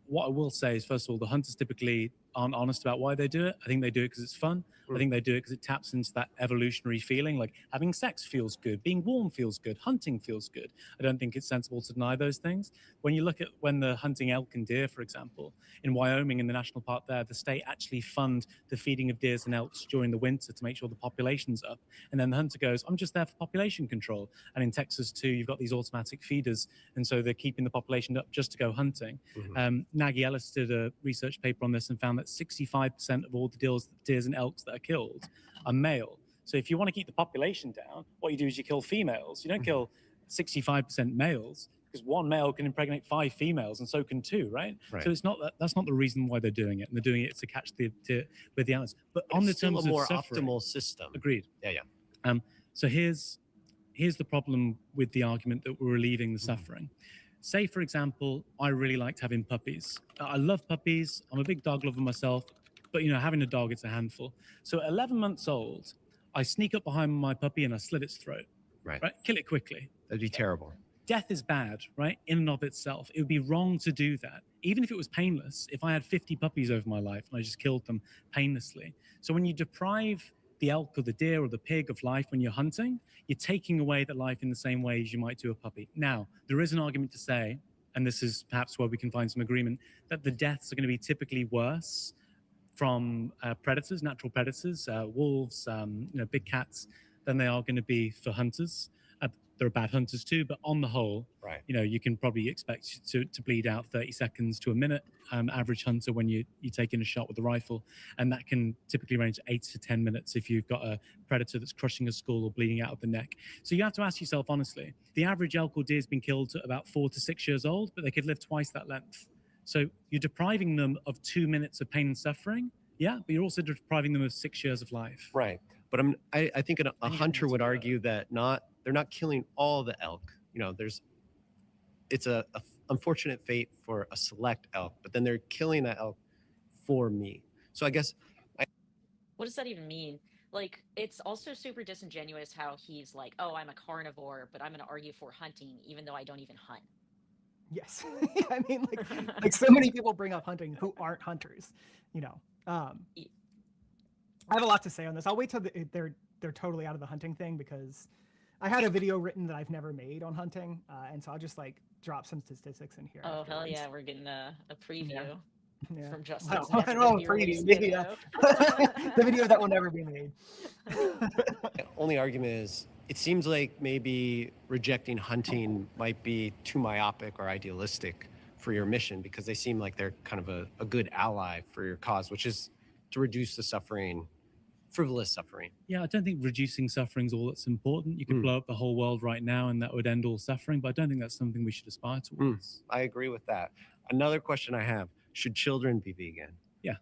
What I will say is, first of all, the hunters typically aren't honest about why they do it. I think they do it because it's fun. I think they do it because it taps into that evolutionary feeling, like having sex feels good, being warm feels good, hunting feels good. I don't think it's sensible to deny those things. When you look at when they're hunting elk and deer, for example, in Wyoming, in the national park there, the state actually fund the feeding of deers and elks during the winter to make sure the population's up. And then the hunter goes, I'm just there for population control. And in Texas too, you've got these automatic feeders. And so they're keeping the population up just to go hunting. Nagy Ellis did a research paper on this and found that 65% of all the deers and elks that are killed are male. So if you want to keep the population down, what you do is you kill females. You don't kill 65% males, because one male can impregnate 5 females and so can 2, right? So it's not that's not the reason why they're doing it. And they're doing it to catch with the animals. But on the terms a more of suffering, optimal system. Agreed. Yeah. So here's the problem with the argument that we're relieving the suffering. Say, for example, I really liked having puppies. I love puppies. I'm a big dog lover myself. But, you know, having a dog, it's a handful. So at 11 months old, I sneak up behind my puppy and I slit its throat. Right. Kill it quickly. That'd be terrible. Death is bad, right? In and of itself. It would be wrong to do that. Even if it was painless, if I had 50 puppies over my life and I just killed them painlessly. So when you deprive the elk or the deer or the pig of life when you're hunting, you're taking away that life in the same way as you might do a puppy. Now, there is an argument to say, and this is perhaps where we can find some agreement, that the deaths are going to be typically worse from predators, natural predators, wolves, big cats, than they are going to be for hunters. There are bad hunters too, but on the whole, you can probably expect to bleed out 30 seconds to a minute, average hunter when you're taking a shot with a rifle. And that can typically range 8 to 10 minutes if you've got a predator that's crushing a skull or bleeding out of the neck. So you have to ask yourself honestly, the average elk or deer has been killed at about 4 to 6 years old, but they could live twice that length. So you're depriving them of 2 minutes of pain and suffering, but you're also depriving them of 6 years of life. Right. But I think a hunter would argue that they're not killing all the elk. You know, it's a unfortunate fate for a select elk, but then they're killing that elk for meat. So I guess. What does that even mean? Like, it's also super disingenuous how he's like, oh, I'm a carnivore, but I'm going to argue for hunting, even though I don't even hunt. Yes. I mean, like so many people bring up hunting who aren't hunters, you know. I have a lot to say on this. I'll wait till they're totally out of the hunting thing, because I had a video written that I've never made on hunting, and so I'll just like drop some statistics in here. Oh, afterwards. Hell yeah, we're getting a preview from Justin. Well, I don't know, a preview, maybe the video that will never be made. The only argument is, it seems like maybe rejecting hunting might be too myopic or idealistic for your mission, because they seem like they're kind of a good ally for your cause, which is to reduce the suffering, frivolous suffering. Yeah, I don't think reducing suffering is all that's important. You could blow up the whole world right now and that would end all suffering, but I don't think that's something we should aspire towards. I agree with that. Another question I have, Should children be vegan? Yeah.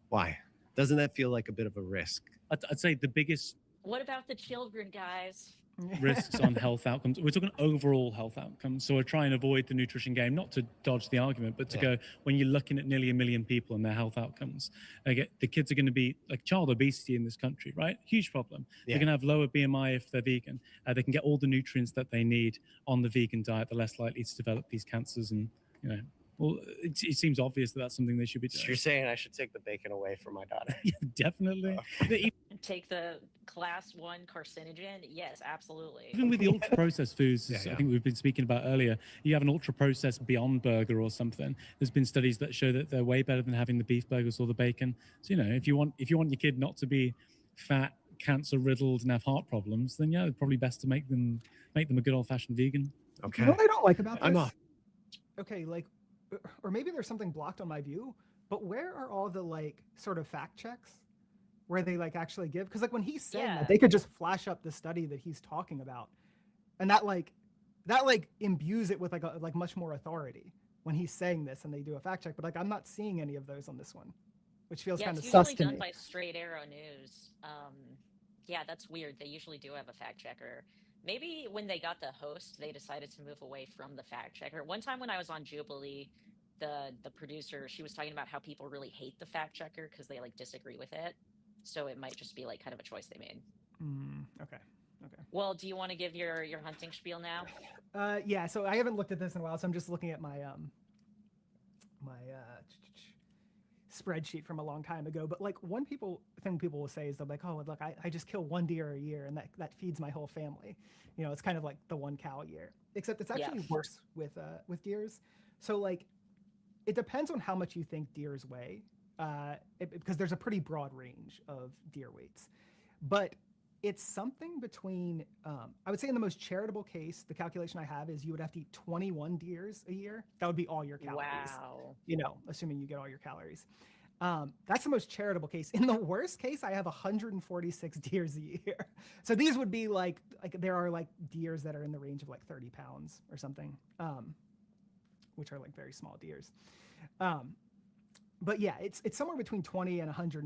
Why? Doesn't that feel like a bit of a risk? I'd say the biggest What about the children, guys? risks on health outcomes. We're talking overall health outcomes. So we're trying to avoid the nutrition game, not to dodge the argument, but to go, when you're looking at nearly 1 million people and their health outcomes, the kids are going to be like child obesity in this country, right? Huge problem. They're going to have lower BMI if they're vegan. They can get all the nutrients that they need on the vegan diet. They're less likely to develop these cancers. And, well, it seems obvious that that's something they should be doing. So you're saying I should take the bacon away from my daughter? Yeah, definitely. Take the class 1 carcinogen? Yes, absolutely. Even with the ultra processed foods, I think we've been speaking about earlier, you have an ultra processed Beyond Burger or something. There's been studies that show that they're way better than having the beef burgers or the bacon. So if you want your kid not to be fat, cancer riddled, and have heart problems, then it's probably best to make them a good old fashioned vegan. Okay. You know what I don't like about this? I'm off. Okay, or maybe there's something blocked on my view, but where are all the sort of fact checks where they actually give? Because when he's saying that, they could just flash up the study that he's talking about, and that imbues it with much more authority when he's saying this, and they do a fact check. But I'm not seeing any of those on this one, which feels kind of sus to me. It's usually done by Straight Arrow News. Yeah, that's weird. They usually do have a fact checker. Maybe when they got the host, they decided to move away from the fact checker. One time when I was on Jubilee, the producer, she was talking about how people really hate the fact checker because they disagree with it. So it might just be kind of a choice they made. Okay. Well, do you want to give your hunting spiel now? Yeah. So I haven't looked at this in a while, so I'm just looking at my spreadsheet from a long time ago. But one thing people will say is they're like, oh, look, I just kill 1 deer a year, and that feeds my whole family. It's kind of like the 1 cow a year, except it's actually worse with deers. So it depends on how much you think deers weigh, because there's a pretty broad range of deer weights, but it's something between, I would say in the most charitable case, the calculation I have is you would have to eat 21 deers a year. That would be all your calories. Wow. Assuming you get all your calories. That's the most charitable case. In the worst case, I have 146 deers a year. So these would be there are deers that are in the range of 30 pounds or something, which are very small deers. But yeah, it's somewhere between 20 and 100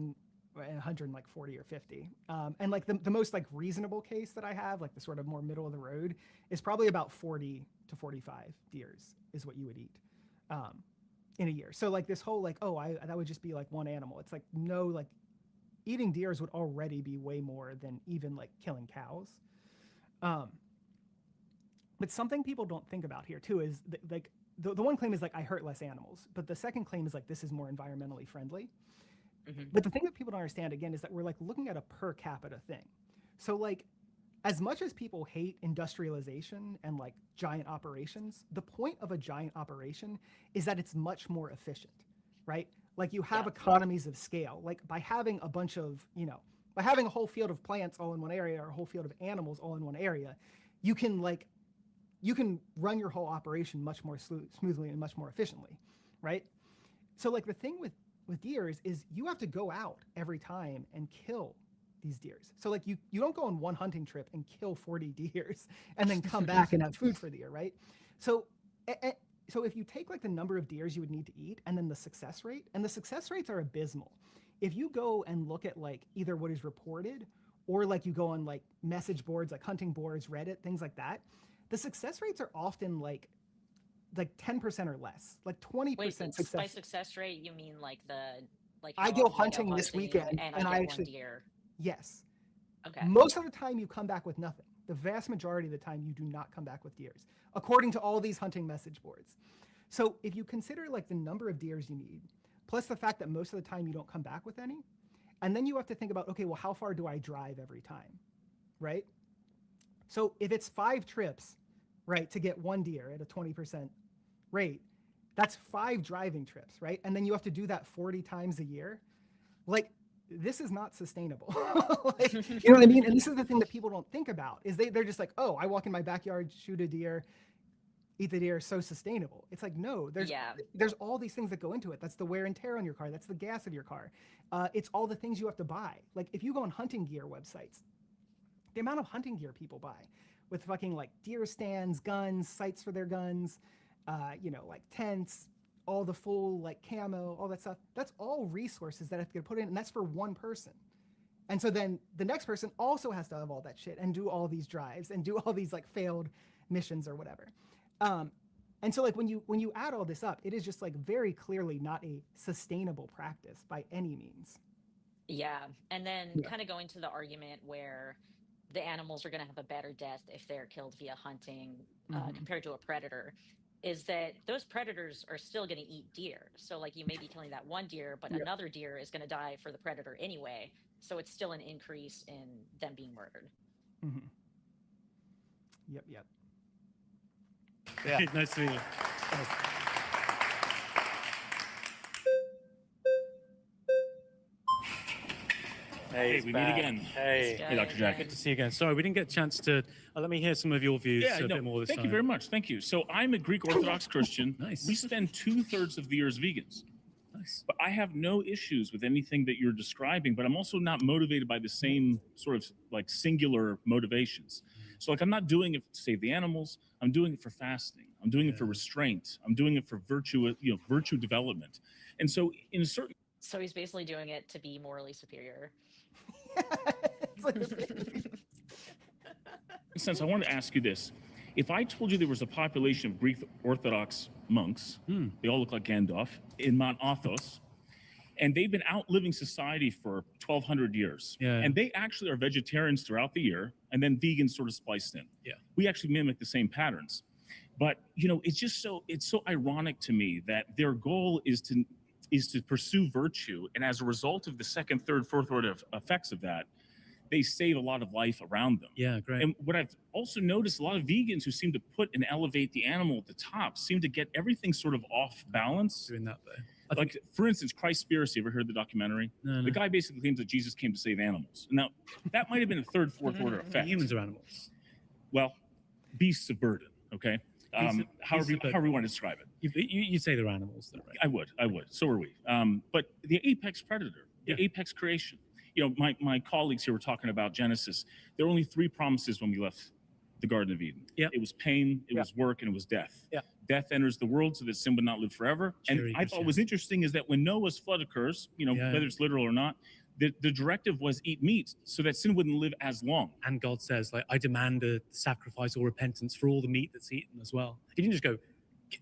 and 140 or 50. And the most reasonable case that I have, the sort of more middle of the road, is probably about 40 to 45 deers is what you would eat in a year. So this whole that would just be 1 animal. It's no, eating deers would already be way more than even killing cows. But something people don't think about here too is the one claim is I hurt less animals, but the second claim is this is more environmentally friendly. Mm-hmm. But the thing that people don't understand again is that we're looking at a per capita thing. So as much as people hate industrialization and giant operations, the point of a giant operation is that it's much more efficient, right? You have economies of scale, by having a bunch of, by having a whole field of plants all in one area or a whole field of animals all in one area, you can run your whole operation much more smoothly and much more efficiently, right? So the thing with deers is you have to go out every time and kill these deers. So you don't go on one hunting trip and kill 40 deers and then come back and have food for the year, right? So if you take the number of deers you would need to eat and then the success rate, and the success rates are abysmal. If you go and look at either what is reported or you go on message boards, hunting boards, Reddit, things like that, the success rates are often 10% or less, 20% success. By success rate, you mean I go hunting this weekend and I actually deer. Yes. Okay. Most of the time you come back with nothing. The vast majority of the time you do not come back with deers, according to all these hunting message boards. So if you consider the number of deers you need, plus the fact that most of the time you don't come back with any, and then you have to think about, okay, well, how far do I drive every time, right? So if it's 5 trips, right, to get 1 deer at a 20% rate, that's 5 driving trips, right? And then you have to do that 40 times a year. This is not sustainable. You know what I mean? And this is the thing that people don't think about is they're just oh, I walk in my backyard, shoot a deer, eat the deer, so sustainable. It's no, there's all these things that go into it. That's the wear and tear on your car. That's the gas of your car. It's all the things you have to buy. If you go on hunting gear websites, the amount of hunting gear people buy with fucking deer stands, guns, sights for their guns, tents, all the full like camo, all that stuff. That's all resources that I have to put in, and that's for one person. And so then the next person also has to have all that shit and do all these drives and do all these like failed missions or whatever. And so like when you add all this up, it is just like very clearly not a sustainable practice by any means. Yeah. And then kind of going to the argument where the animals are going to have a better death if they're killed via hunting compared to a predator, is that those predators are still going to eat deer. So like you may be killing that one deer, but another deer is going to die for the predator anyway. So it's still an increase in them being murdered. Yep. Yeah. Nice to meet you. Hey, we meet again. Hey, Dr. Jack. Good to see you again. Sorry, we didn't get a chance to. Let me hear some of your views a bit more this time. Thank you very much. Thank you. So I'm a Greek Orthodox Christian. Nice. We spend 2/3 of the year as vegans. Nice. But I have no issues with anything that you're describing, but I'm also not motivated by the same sort of like singular motivations. So like I'm not doing it to save the animals. I'm doing it for fasting. I'm doing it for restraint. I'm doing it for virtue development. And so in a certain So he's basically doing it to be morally superior. sense, I wanted to ask you this. If I told you there was a population of Greek Orthodox monks, they all look like Gandalf, in Mount Athos, and they've been outliving society for 1,200 years. And they actually are vegetarians throughout the year, and then vegans sort of spliced in. We actually mimic the same patterns. But, you know, it's just it's so ironic to me that their goal is to pursue virtue, and as a result of the second, third, fourth order effects of that, they save a lot of life around them. Yeah, great. And what I've also noticed, a lot of vegans who seem to put and elevate the animal at the top seem to get everything sort of off balance. Doing that though. Like, for instance, Christspiracy. Ever heard the documentary? No. The guy basically claims that Jesus came to save animals. Now, that might have been a third, fourth order effect. Humans are animals. Well, beasts of burden, okay? However you want to describe it. You say they're animals, though, right? I would. So are we. But the apex predator, the apex creation. You know, my colleagues here were talking about Genesis. There were only 3 promises when we left the Garden of Eden. It was pain, it was work, and it was death. Death enters the world so that sin would not live forever. And I thought what was interesting is that when Noah's flood occurs, you know, whether it's literal or not, the directive was eat meat so that sin wouldn't live as long. And God says, like, I demand a sacrifice or repentance for all the meat that's eaten as well. He didn't just go,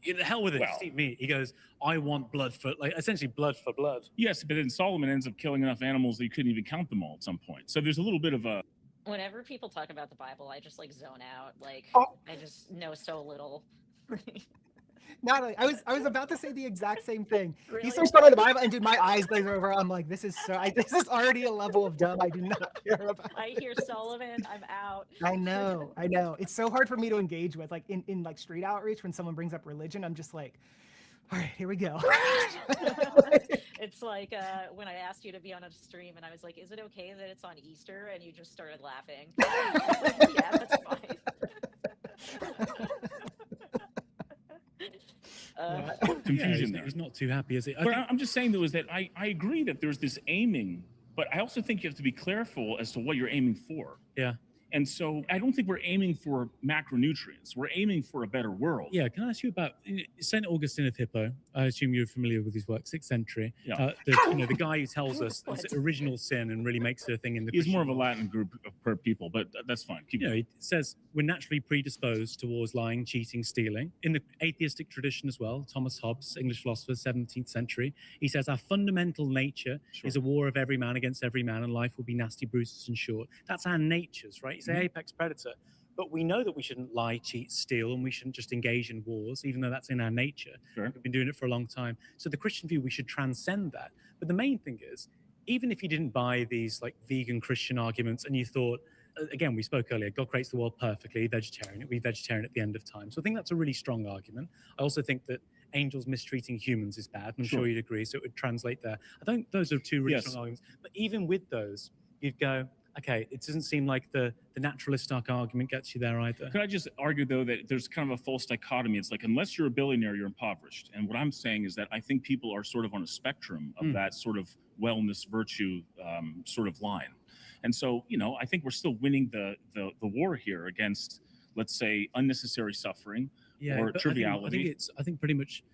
the hell with it, just eat meat. He goes, I want blood for, like, essentially blood for blood. Yes, but then Solomon ends up killing enough animals that you couldn't even count them all at some point. So there's a little bit of a... Whenever people talk about the Bible, I just like zone out. Like, I just know so little. Natalie, I was about to say the exact same thing. Really? He starts talking about the Bible, and dude, my eyes glaze over. I'm like, this is already a level of dumb I do not care about. I hear Sullivan, I'm out. I know. It's so hard for me to engage with. Like in like street outreach, when someone brings up religion, I'm just like, all right, here we go. It's like when I asked you to be on a stream, and I was like, is it okay that it's on Easter? And you just started laughing. Yeah, that's fine. Confusion there. He's not too happy, is it? But I'm just saying, though, is that I agree that there's this aiming, but I also think you have to be careful as to what you're aiming for. Yeah. And so I don't think we're aiming for macronutrients. We're aiming for a better world. Yeah, can I ask you about St. Augustine of Hippo? I assume you're familiar with his work, 6th century. The guy who tells us it's original sin and really makes it a thing in the He's more of a Latin group of people, but that's fine. Keep going. He says we're naturally predisposed towards lying, cheating, stealing. In the atheistic tradition as well, Thomas Hobbes, English philosopher, 17th century, he says our fundamental nature is a war of every man against every man, and life will be nasty, bruised, and short. That's our natures, right? It's an apex predator. But we know that we shouldn't lie, cheat, steal, and we shouldn't just engage in wars, even though that's in our nature. We've been doing it for a long time. So the Christian view, we should transcend that. But the main thing is, even if you didn't buy these like vegan Christian arguments and you thought, again, we spoke earlier, God creates the world perfectly, vegetarian, it'll be vegetarian at the end of time. So I think that's a really strong argument. I also think that angels mistreating humans is bad. I'm sure you'd agree, so it would translate there. I think those are 2 really strong arguments. But even with those, you'd go, okay, it doesn't seem like the naturalistic argument gets you there either. Could I just argue, though, that there's kind of a false dichotomy? It's like, unless you're a billionaire, you're impoverished. And what I'm saying is that I think people are sort of on a spectrum of that sort of wellness, virtue sort of line. And so, you know, I think we're still winning the war here against, let's say, unnecessary suffering or triviality. I think pretty much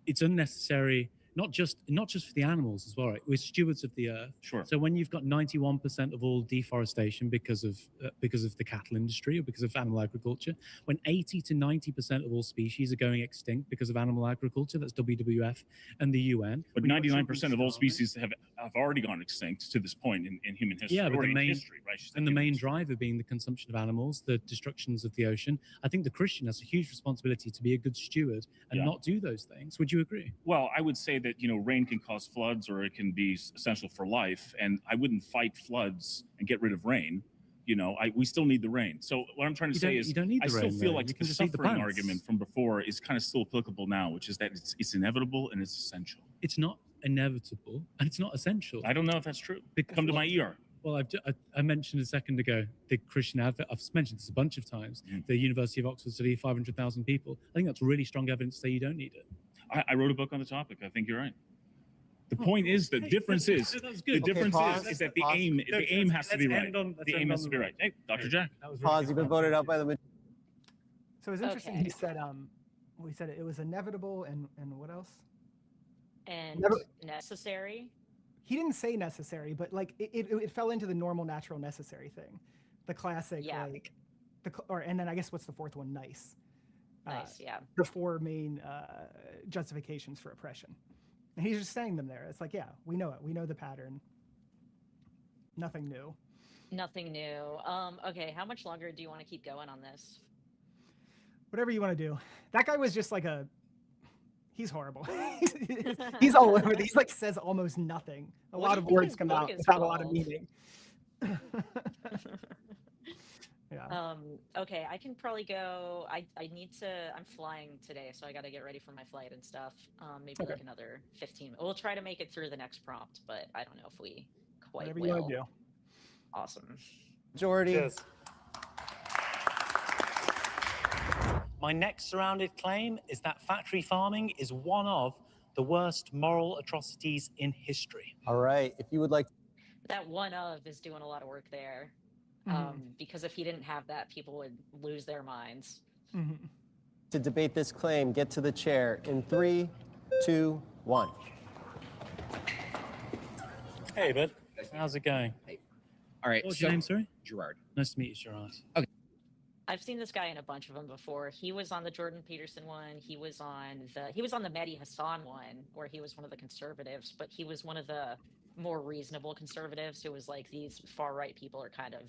it's unnecessary. Not just for the animals as well, right? We're stewards of the earth. Sure. So when you've got 91% of all deforestation because of the cattle industry or because of animal agriculture, when 80 to 90% of all species are going extinct because of animal agriculture, that's WWF and the UN. But 99% of all species have already gone extinct to this point in human history. Yeah, but the main history, right? and the main driver being the consumption of animals, the destructions of the ocean. I think the Christian has a huge responsibility to be a good steward and not do those things. Would you agree? Well, I would say that, rain can cause floods or it can be essential for life. And I wouldn't fight floods and get rid of rain. We still need the rain. So what I'm trying to say is I still feel like the suffering argument from before is kind of still applicable now, which is that it's inevitable and it's essential. It's not inevitable and it's not essential. I don't know if that's true. Come to my ER. Well, I mentioned a second ago the Christian advert. I've mentioned this a bunch of times. The University of Oxford study, 500,000 people. I think that's really strong evidence to say you don't need it. I wrote a book on the topic. I think you're right. The point is, the difference is that the aim has to be right. The aim has to be right. Hey, Dr. Jack. Pause. You've been voted out by the majority. So it's interesting. He said, we said it was inevitable and what else? And necessary. He didn't say necessary, but like it fell into the normal, natural, necessary thing, the classic and then I guess what's the fourth one? Nice. Nice, yeah. The four main justifications for oppression. And he's just saying them there. It's like, yeah, we know it. We know the pattern. Nothing new. Nothing new. Okay, how much longer do you want to keep going on this? Whatever you want to do. That guy was just like he's horrible. he's all over. He's like says almost nothing. A lot of words come out without a lot of meaning. Yeah. Okay, I can probably go. I'm flying today, so I got to get ready for my flight and stuff. Maybe like another 15. We'll try to make it through the next prompt, but I don't know if we quite Whatever will. You want to do. Awesome. Majority. Cheers. My next surrounded claim is that factory farming is one of the worst moral atrocities in history. All right. If you would like. That one of is doing a lot of work there. Because if he didn't have that, people would lose their minds. To debate this claim, get to the chair in 3, 2, 1. Hey, bud. How's it going? Hey. All right. What's your name, sorry? Gerard. Nice to meet you, Gerard. Okay. I've seen this guy in a bunch of them before. He was on the Jordan Peterson one. He was on the Mehdi Hassan one, where he was one of the conservatives, but he was one of the more reasonable conservatives who was like, these far right people are kind of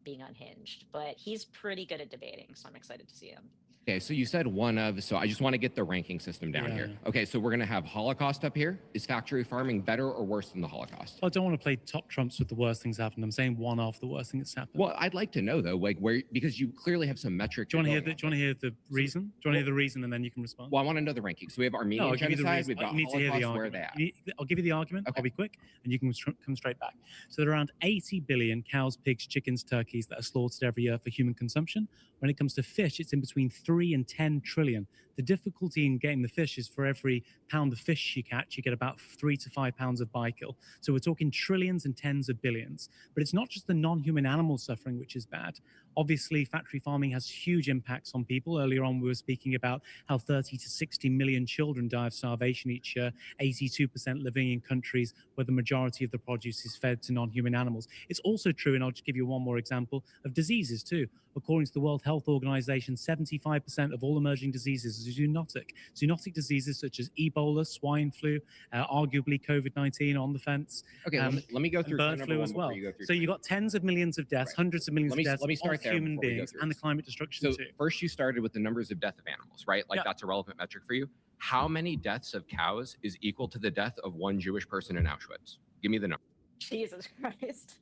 being unhinged, but he's pretty good at debating, so I'm excited to see him. Okay, so you said one of, so I just want to get the ranking system down here. Okay, so we're going to have Holocaust up here. Is factory farming better or worse than the Holocaust? I don't want to play top trumps with the worst things happened. I'm saying one of the worst things that's happened. Well, I'd like to know though, like where, because you clearly have some metrics. Do you want to hear the reason? Do you want to hear the reason and then you can respond? Well, I want to know the ranking. So we have Armenian genocide, we've got Holocaust, where are they at? I'll give you the argument. I'll be quick and you can come straight back. So there are around 80 billion cows, pigs, chickens, turkeys that are slaughtered every year for human consumption. When it comes to fish, it's in between 3 and 10 trillion. The difficulty in getting the fish is for every pound of fish you catch, you get about 3 to 5 pounds of bykill. So we're talking trillions and tens of billions. But it's not just the non-human animal suffering, which is bad. Obviously, factory farming has huge impacts on people. Earlier on, we were speaking about how 30 to 60 million children die of starvation each year, 82% living in countries where the majority of the produce is fed to non-human animals. It's also true, and I'll just give you one more example, of diseases too. According to the World Health Organization, 75% of all emerging diseases are zoonotic. Zoonotic diseases such as Ebola, swine flu, arguably COVID-19 on the fence. Okay, let me go through bird flu as well. So you've got tens of millions of deaths, hundreds of millions of deaths of human beings and the climate destruction too. First you started with the numbers of death of animals, right? Like that's a relevant metric for you. How many deaths of cows is equal to the death of one Jewish person in Auschwitz? Give me the number. Jesus Christ.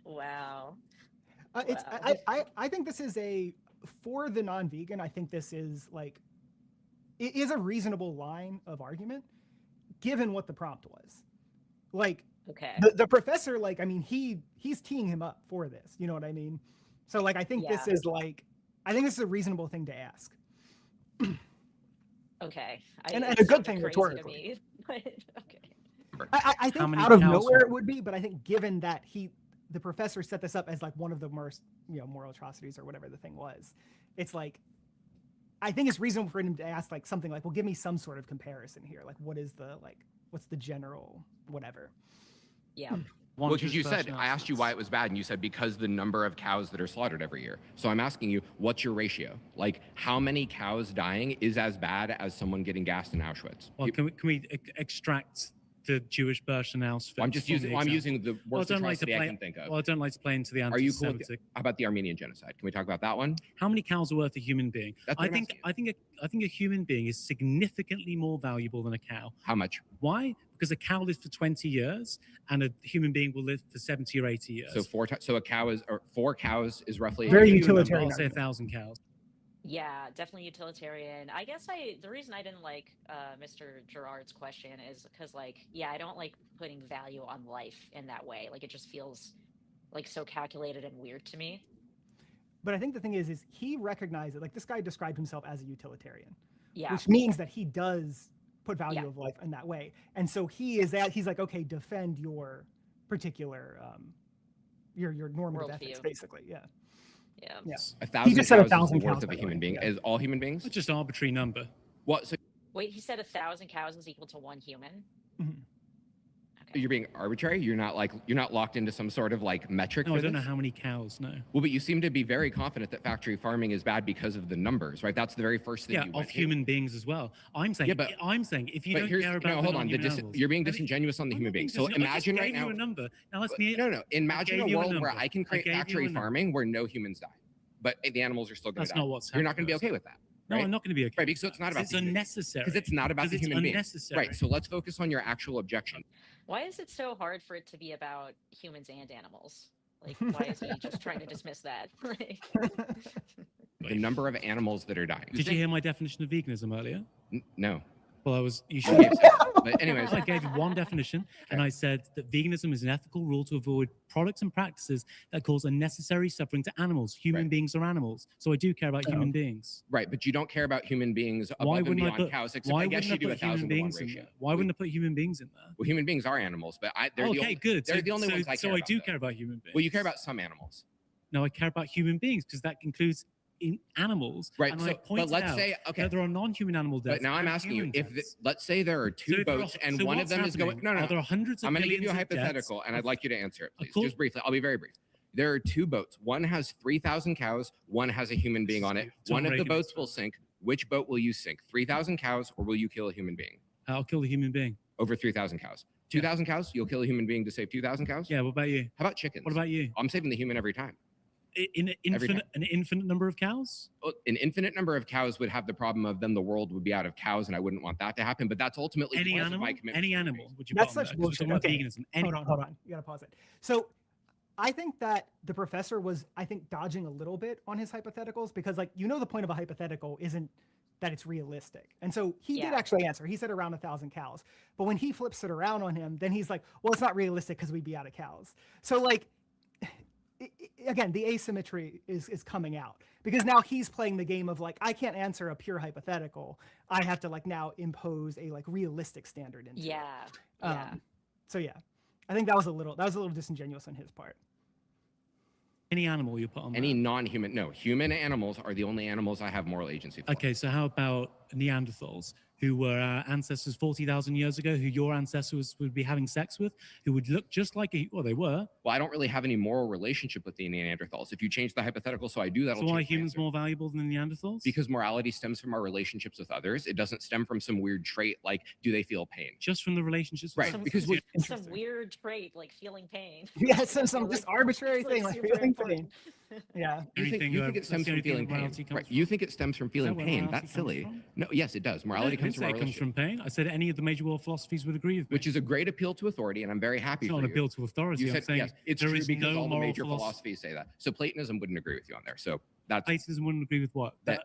Wow. I think this is for the non-vegan, I think this is like, it is a reasonable line of argument given what the prompt was. Like, the professor, like, I mean, he's teeing him up for this, you know what I mean? So like, I think this is like, I think this is a reasonable thing to ask. Okay. And a good thing rhetorically. Okay. I think out of nowhere it would be, but I think given that the professor set this up as like one of the most, moral atrocities or whatever the thing was, it's like, I think it's reasonable for him to ask like something like, well, give me some sort of comparison here. Like, what's the general whatever? Yeah. Well, because you said, I asked you why it was bad, and you said because the number of cows that are slaughtered every year. So I'm asking you, what's your ratio? Like, how many cows dying is as bad as someone getting gassed in Auschwitz? Well, can we extract the Jewish birth analysis? I'm just using, I'm using the worst atrocity I can think of. Well, I don't like to play into the Are you cool anti-Semitic. how about the Armenian genocide? Can we talk about that one? How many cows are worth a human being? That's I think a human being is significantly more valuable than a cow. How much? Why? Because a cow lives for 20 years and a human being will live for 70 or 80 years. So a cow is, or 4 cows is roughly very utilitarian. I'll say 1,000 cows. Yeah, definitely utilitarian. I guess the reason I didn't like Mr. Gerard's question is because yeah, I don't like putting value on life in that way. Like it just feels like so calculated and weird to me. But I think the thing is he recognized it. Like this guy described himself as a utilitarian, yeah, which means that he does put value of life in that way. And so he's like, okay, defend your particular your normative ethics, basically. Yeah. Yeah. Yes. 1,000 cows is the worth of a human being. Is all human beings? It's just an arbitrary number. What? So wait, he said 1,000 cows is equal to 1 human. Mm-hmm. Okay. You're being arbitrary. You're not locked into some sort of metric. No, I don't know how many cows. No. Well, but you seem to be very confident that factory farming is bad because of the numbers, right? That's the very first thing. Yeah, of human beings as well. I'm saying. Yeah, but I'm saying if you don't care about hold on, you're being disingenuous on the human beings. So imagine right now. A number. Now let's be. No. Imagine a world where I can create factory farming where no humans die, but the animals are still going to die. That's not what's happening. You're not going to be okay with that. No, right? I'm not going to be okay. Right, because it's not about it's unnecessary. Because it's not about the human being. Unnecessary. Right. So let's focus on your actual objection. Why is it so hard for it to be about humans and animals? Like, why is he just trying to dismiss that? The number of animals that are dying. Did you hear my definition of veganism earlier? No. Well, you should. But anyways, I gave you one definition, and I said that veganism is an ethical rule to avoid products and practices that cause unnecessary suffering to animals. Human beings are animals, so I do care about human beings. Right, but you don't care about human beings above and beyond cows, except I guess you do 1,000 to 1 ratio. Why wouldn't I put human beings in there? Well, human beings are animals, but they're good. They're the only ones I care about. So I do care about human beings. Well, you care about some animals. No, I care about human beings because that includes in animals. Right. And so, but let's say, okay, that there are non-human animal deaths. But now I'm asking you, let's say there are 2 boats and one of them is going. No. Are there hundreds of I'm going to give you a hypothetical, and I'd like you to answer it, please. Just briefly. I'll be very brief. There are 2 boats. One has 3,000 cows. One has a human being on it. One of the boats will sink. Which boat will you sink? 3,000 cows, or will you kill a human being? I'll kill the human being. Over 3,000 cows. 2,000 cows, you'll kill a human being to save 2,000 cows? Yeah, what about you? How about chickens? What about you? I'm saving the human every time. An infinite number of cows? An infinite number of cows would have the problem of then the world would be out of cows, and I wouldn't want that to happen. But that's ultimately any animal. My commitment. Any animal? Would you? That's such bullshit. Okay. Veganism. Hold on. You gotta pause it. So, I think that the professor was, dodging a little bit on his hypotheticals because, the point of a hypothetical isn't that it's realistic. And so he did actually answer. He said around 1,000 cows. But when he flips it around on him, then he's like, well, it's not realistic because we'd be out of cows. So, again, the asymmetry is coming out because now he's playing the game of I can't answer a pure hypothetical. I have to now impose a realistic standard into it. So yeah, I think that was a little disingenuous on his part. Any animal you put on any non-human? No, human animals are the only animals I have moral agency for. Okay, so how about Neanderthals, who were our ancestors 40,000 years ago, who your ancestors would be having sex with, who would look just like they were. Well, I don't really have any moral relationship with the Neanderthals. If you change the hypothetical, so I do that. So why are humans more valuable than the Neanderthals? Because morality stems from our relationships with others. It doesn't stem from some weird trait like, do they feel pain? Just from the relationships. Right, because some weird trait like feeling pain. Yeah, some just arbitrary thing like feeling pain. Yeah. You think it stems from feeling pain? Right. You think it stems from feeling pain? That's silly. No, yes, it does. Morality comes from pain. I said any of the major world philosophies would agree with me. Which is a great appeal to authority, and I'm very happy for you. It's not an appeal to authority. You said, I'm saying yes, it's true because all the major philosophies say that. So Platonism wouldn't agree with you on there. So that's Platonism wouldn't agree with what? That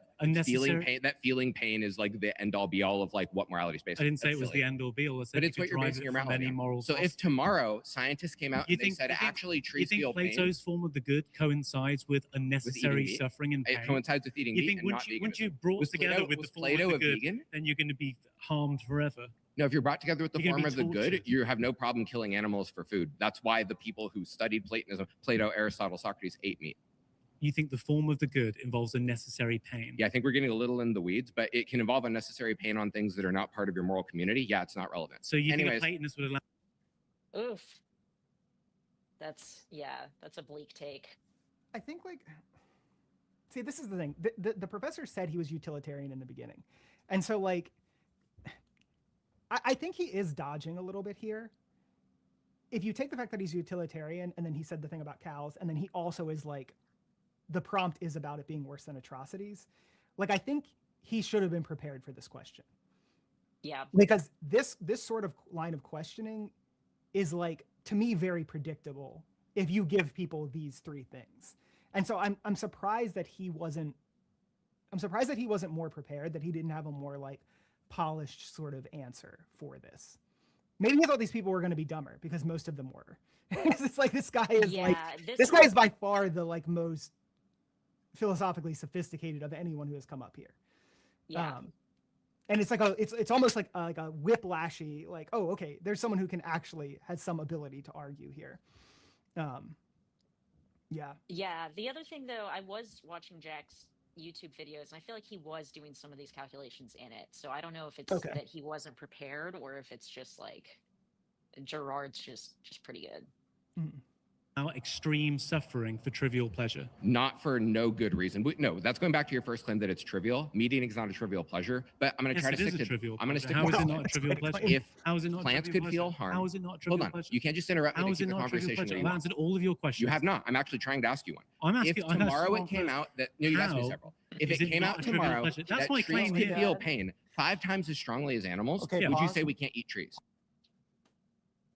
feeling pain is the end all be all of what morality is based on. I didn't say it was the end all be all. But it's what you're basing your morality on. So if tomorrow scientists came out and they said actually trees feel pain. You think Plato's form of the good coincides with unnecessary suffering and pain? It coincides with eating meat and not veganism. Once you brought together with the form of the good, then you're going to be harmed forever. No, if you're brought together with the form of the good, you have no problem killing animals for food. That's why the people who studied Platonism, Plato, Aristotle, Socrates, ate meat. You think the form of the good involves unnecessary pain? Yeah, I think we're getting a little in the weeds, but it can involve unnecessary pain on things that are not part of your moral community. Yeah, it's not relevant. So you think a Platonist would allow? Oof. That's a bleak take. I think like, see, this is the thing. The professor said he was utilitarian in the beginning, and so like, I think he is dodging a little bit here. If you take the fact that he's utilitarian, and then he said the thing about cows, and then he also is like, the prompt is about it being worse than atrocities. Like, I think he should have been prepared for this question. Yeah. Because this sort of line of questioning is like, to me, very predictable if you give people these three things. And so I'm surprised that he wasn't more prepared, that he didn't have a more like polished sort of answer for this. Maybe he thought these people were going to be dumber, because most of them were. It's like, this guy is this guy is by far the like most philosophically sophisticated of anyone who has come up here. Yeah. And it's like it's almost like a whiplashy, like, oh, okay, there's someone who can actually has some ability to argue here. Yeah. Yeah. The other thing, though, I was watching Jack's YouTube videos, and I feel like he was doing some of these calculations in it. So I don't know if it's that he wasn't prepared, or if it's just like Gerard's just pretty good. Mm-hmm. Extreme suffering for trivial pleasure. Not for no good reason. No, that's going back to your first claim that it's trivial. Me eating is not a trivial pleasure, but I'm going to try to stick to. I'm going to stick. How is it not a trivial pleasure? If how is it not plants could feel harm? How is it not a trivial pleasure? Hold on, you can't just interrupt me to keep the conversation. I've answered all of your questions. You have not. I'm actually trying to ask you one. I'm asking. If tomorrow it came out that you asked me several. If it came out tomorrow that trees can feel pain 5 times as strongly as animals, would you say we can't eat trees?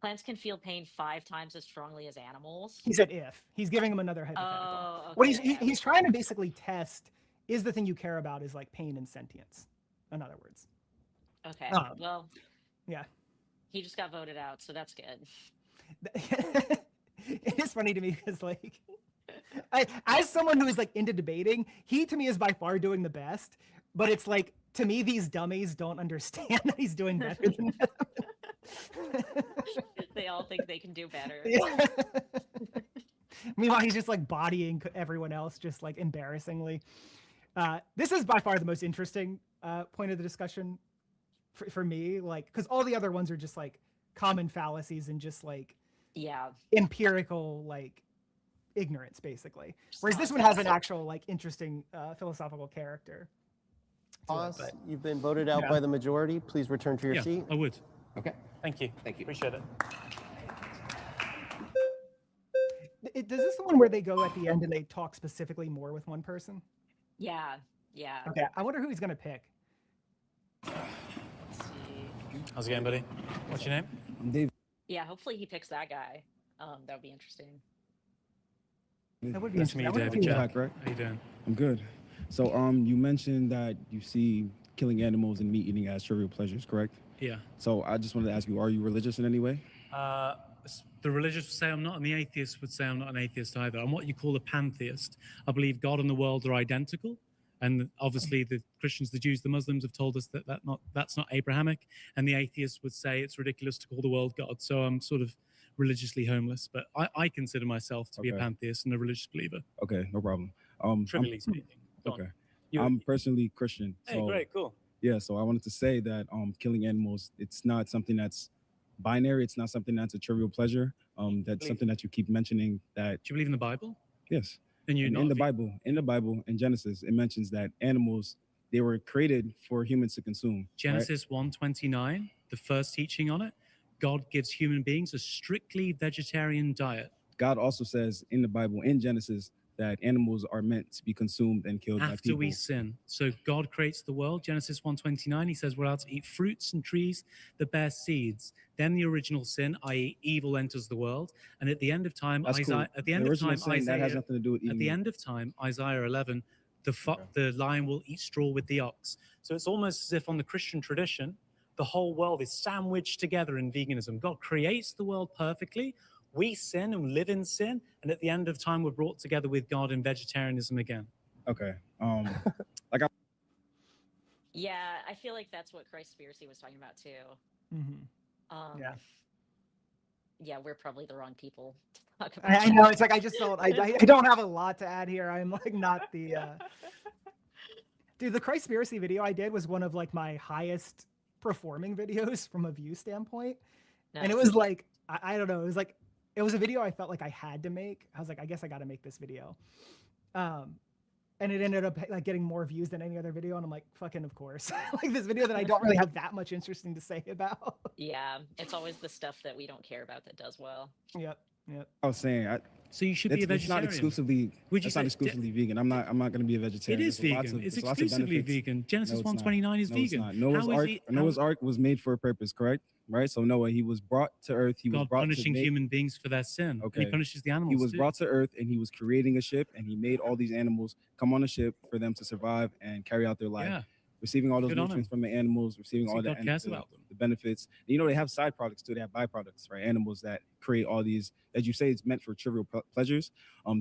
Plants can feel pain 5 times as strongly as animals. He said if. He's giving him another hypothetical. Oh, okay. What he's trying to basically test is the thing you care about is like pain and sentience, in other words. Okay. Well, yeah. He just got voted out, so that's good. It is funny to me because like, as someone who is like into debating, he to me is by far doing the best, but it's like, to me, these dummies don't understand that he's doing better than them. They all think they can do better. Yeah. Meanwhile, he's just like bodying everyone else, just like embarrassingly. This is by far the most interesting point of the discussion for me, like, because all the other ones are just like common fallacies and just like empirical like ignorance, basically. Whereas this one has an actual like interesting philosophical character. Pause. You've been voted out by the majority. Please return to your seat. I would. Okay. Thank you. Thank you. Appreciate it. Does this the one where they go at the end and they talk specifically more with one person? Yeah. Okay. I wonder who he's gonna pick. Let's see. How's it going, buddy? What's your name? I'm Dave. Yeah, hopefully he picks that guy. That would be interesting. That would be Nice to meet you, David. Jack. Right? How you doing? I'm good. So, you mentioned that you see killing animals and meat eating as trivial pleasures, correct? Yeah. So I just wanted to ask you, are you religious in any way? The religious would say I'm not, and the atheist would say I'm not an atheist either. I'm what you call a pantheist. I believe God and the world are identical. And obviously the Christians, the Jews, the Muslims have told us that that's not Abrahamic. And the atheists would say it's ridiculous to call the world God. So I'm sort of religiously homeless. But I consider myself to be a pantheist and a religious believer. Okay, no problem. Trivially speaking. Okay. I'm personally Christian. Hey, so, great, cool. Yeah, so I wanted to say that killing animals, it's not something that's binary. It's not something that's a trivial pleasure. That's something that you keep mentioning. That do you believe in the Bible? Yes. And in the Bible, in Genesis, it mentions that animals, they were created for humans to consume. Genesis 1:29, the first teaching on it, God gives human beings a strictly vegetarian diet. God also says in the Bible, in Genesis, that animals are meant to be consumed and killed by people. After we sin. So God creates the world, Genesis 1:29, he says we're allowed to eat fruits and trees that bear seeds. Then the original sin, i.e. evil, enters the world. And at the end of time, Isaiah 11, the lion will eat straw with the ox. So it's almost as if on the Christian tradition, the whole world is sandwiched together in veganism. God creates the world perfectly. We sin and live in sin, and at the end of time, we're brought together with God in vegetarianism again. Okay. Yeah, I feel like that's what Christspiracy was talking about too. Mm-hmm. Yeah, we're probably the wrong people to talk about. I know, it's like I just don't. I don't have a lot to add here. I'm like not the. Dude, the Christspiracy video I did was one of like my highest performing videos from a view standpoint, and it was like I don't know. It was like it was a video I felt like I had to make. I was like, I guess I got to make this video. And it ended up like getting more views than any other video, and I'm like, fucking of course. Like this video that I don't really have that much interesting to say about. Yeah, it's always the stuff that we don't care about that does well. Yep. Yep. I was saying, so you should be a vegetarian. It's not exclusively. It's not exclusively vegan. I'm not going to be a vegetarian. It is vegan. It's exclusively vegan. Genesis 1:29 is vegan. Noah's Ark was made for a purpose, correct? Right. So Noah, he was brought to Earth. He was brought punishing human beings for their sin. Okay. And he punishes the animals. He was brought to Earth, and he was creating a ship, and he made all these animals come on a ship for them to survive and carry out their life. Yeah. Receiving all those nutrients from the animals, receiving all the benefits. And, you know, they have side products too. They have byproducts, right? Animals that create all these, as you say, it's meant for trivial pleasures.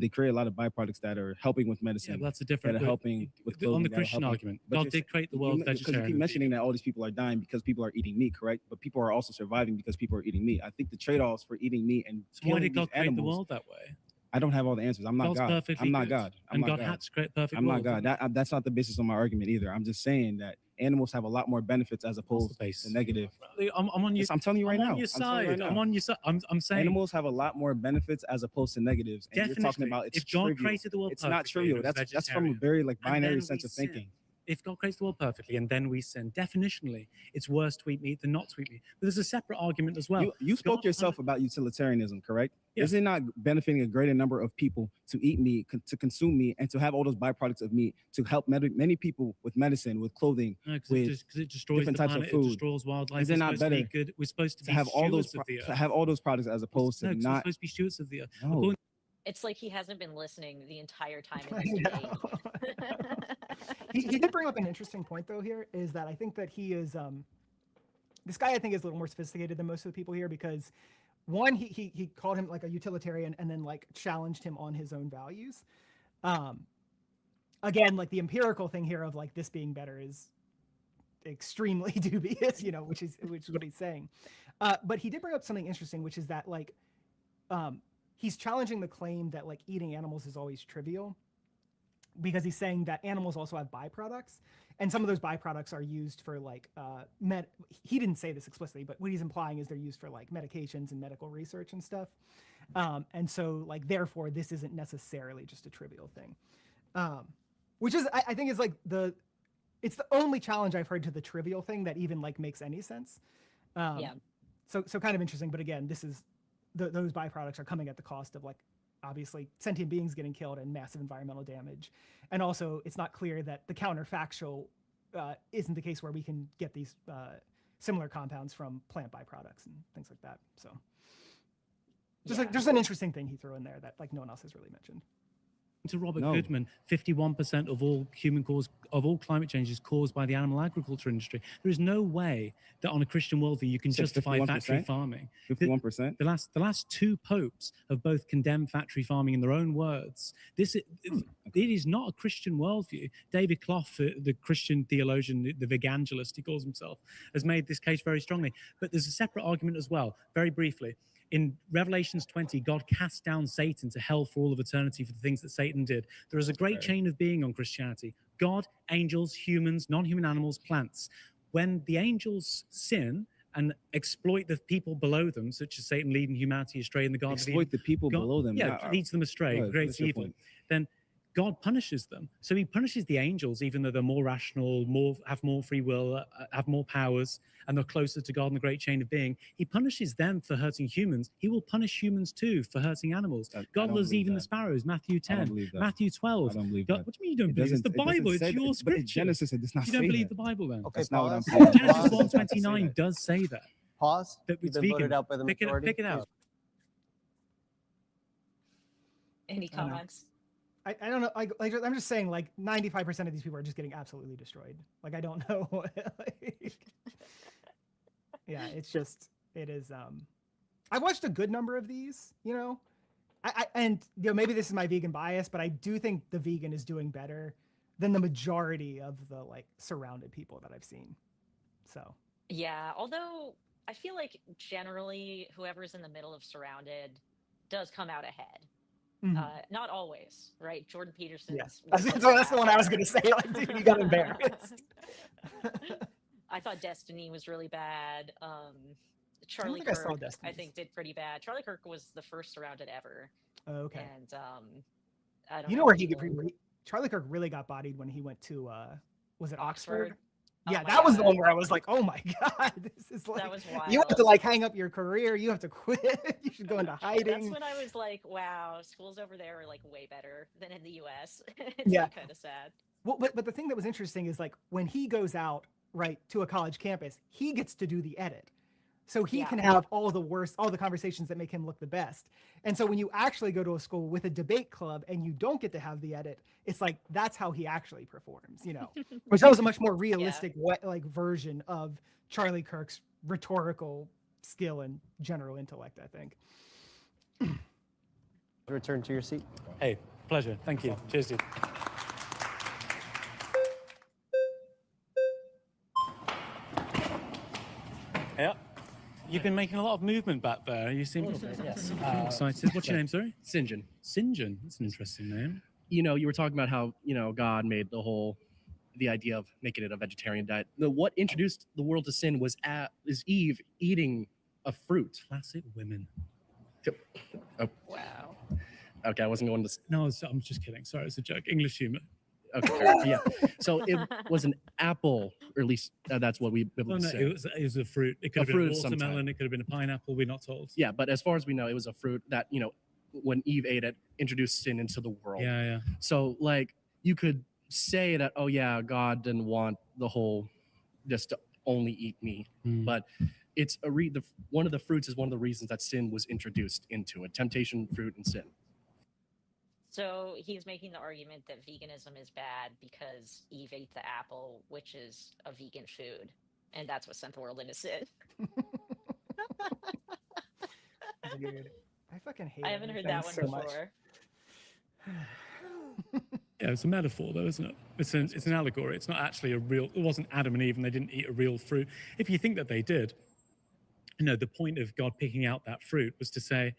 They create a lot of byproducts that are helping with medicine. Yeah, that's a different. That are helping with clothing, on the Christian argument. God did create the world vegetarian. Because you keep mentioning that all these people are dying because people are eating meat, correct? But people are also surviving because people are eating meat. I think the trade-offs for eating meat and why did God create the world that way? I don't have all the answers. I'm not God. I'm not God. And God had to create perfect world. I'm not God. That's not the basis of my argument either. I'm just saying that animals have a lot more benefits as opposed to negative. I'm on your. I'm telling you right now. I'm on your side. I'm on your side. I'm saying animals have a lot more benefits as opposed to negatives. And you're talking about it's if God created the world it's not trivial. That's from a very like binary sense of thinking. If God creates the world perfectly and then we sin, definitionally, it's worse to eat meat than not to eat meat. But there's a separate argument as well. You spoke yourself about utilitarianism, correct? Yeah. Is it not benefiting a greater number of people to eat meat, to consume meat, and to have all those byproducts of meat to help many people with medicine, with clothing, with it destroys different types of food? It destroys wildlife. Is it not better? We're supposed to be have all those of the earth. to have all those products as opposed to not. We're supposed to be stewards of the earth. No. It's like he hasn't been listening the entire time in this debate. He did bring up an interesting point though here, is that I think that he is this guy I think is a little more sophisticated than most of the people here, because one, he called him like a utilitarian and then like challenged him on his own values. Again, like the empirical thing here of like this being better is extremely dubious, you know, which is what he's saying. But he did bring up something interesting, which is that like he's challenging the claim that like eating animals is always trivial, because he's saying that animals also have byproducts, and some of those byproducts are used for like he didn't say this explicitly, but what he's implying is they're used for like medications and medical research and stuff. And so like therefore this isn't necessarily just a trivial thing, which is I think is like it's the only challenge I've heard to the trivial thing that even like makes any sense. Yeah. So kind of interesting, but again, this is those byproducts are coming at the cost of like obviously sentient beings getting killed and massive environmental damage. And also it's not clear that the counterfactual isn't the case where we can get these similar compounds from plant byproducts and things like that. So just an interesting thing he threw in there that like no one else has really mentioned. To Robert Goodman, 51% of all climate change is caused by the animal agriculture industry. There is no way that on a Christian worldview you can justify 51%? Factory farming. 51%. The last two popes have both condemned factory farming in their own words. It is not a Christian worldview. David Clough, the Christian theologian, the vegangelist he calls himself, has made this case very strongly. But there's a separate argument as well, very briefly. In Revelations 20, God cast down Satan to hell for all of eternity for the things that Satan did. There is a great chain of being on Christianity. God, angels, humans, non-human animals, plants. When the angels sin and exploit the people below them, such as Satan leading humanity astray in the Garden of Eden. Exploit the people below them. Yeah, leads them astray, creates evil. Then God punishes them. So he punishes the angels, even though they're more rational, have more free will, have more powers, and they're closer to God in the great chain of being. He punishes them for hurting humans. He will punish humans too for hurting animals. God loves even the sparrows, Matthew 10, Matthew 12. I don't believe God, what do you mean you don't believe? It's the Bible, it's your scripture. Genesis, it does not you don't say believe that. the Bible then? Okay, That's not what I'm saying. Genesis 1:29 does say that. Pause. That You've it's been vegan. voted out by the majority. Pick it out. Any comments? I don't know. I'm just saying, like 95% of these people are just getting absolutely destroyed. Like I don't know. Yeah, it is. I watched a good number of these. You know, and you know maybe this is my vegan bias, but I do think the vegan is doing better than the majority of the like surrounded people that I've seen. So. Yeah, although I feel like generally whoever's in the middle of surrounded does come out ahead. Not always, right? Jordan Peterson's. Yes, that's the one I was going to say. Like, dude, you got embarrassed. I thought Destiny was really bad. Charlie Kirk, I think, did pretty bad. Charlie Kirk was the first surrounded ever. Oh, okay. And I don't know where Charlie Kirk really got bodied when he went to was it Oxford? Yeah, that was the one where I was like, oh my God, this is like, that was wild. You have to like hang up your career. You have to quit. You should go into hiding. That's when I was like, wow, schools over there are like way better than in the US. It's kind of sad. Well, but the thing that was interesting is like when he goes out, right, to a college campus, he gets to do the edit. So he can have all the conversations that make him look the best. And so when you actually go to a school with a debate club and you don't get to have the edit, it's like, that's how he actually performs, you know, which that was a much more realistic version of Charlie Kirk's rhetorical skill and general intellect, I think. Return to your seat. Hey, pleasure. Thank you. Cheers, dude. Yeah. You've been making a lot of movement back there. You seem excited. What's your name, sorry? St. John. St. John. That's an interesting name. You know, you were talking about how, you know, God made the idea of making it a vegetarian diet. What introduced the world to sin was Eve eating a fruit. Classic women. Oh. Wow. Okay, I wasn't going to... No, I'm just kidding. Sorry, it's a joke. English humor. Okay, yeah. So it was an apple, or at least that's what we say. It was a fruit. It could have been a watermelon. It could have been a pineapple. We're not told. Yeah, but as far as we know, it was a fruit that, you know, when Eve ate it, introduced sin into the world. Yeah. So, like, you could say that, oh, yeah, God didn't want the whole just to only eat meat. But it's one of the fruits is one of the reasons that sin was introduced into it. Temptation, fruit, and sin. So he's making the argument that veganism is bad because Eve ate the apple, which is a vegan food, and that's what sent the world into sin. Dude, I fucking hate. I haven't heard that one before. Yeah, it's a metaphor, though, isn't it? It's an allegory. It's not actually a real. It wasn't Adam and Eve, and they didn't eat a real fruit. If you think that they did, you know, the point of God picking out that fruit was to say,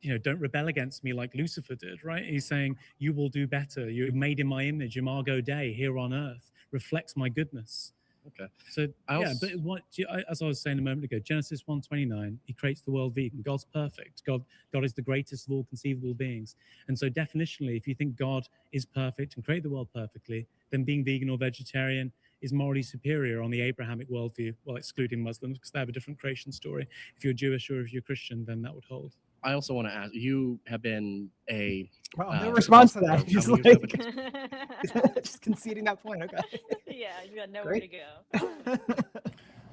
you know, don't rebel against me like Lucifer did, right? He's saying, you will do better. You're made in my image, imago Dei, here on earth, reflects my goodness. Okay. So, but as I was saying a moment ago, Genesis 1:29, he creates the world vegan. God's perfect. God is the greatest of all conceivable beings. And so definitionally, if you think God is perfect and created the world perfectly, then being vegan or vegetarian is morally superior on the Abrahamic worldview, well, excluding Muslims, because they have a different creation story. If you're Jewish or if you're Christian, then that would hold. I also want to ask, you have been a... no response to that. Just, just conceding that point. Okay. Yeah, you got nowhere to go.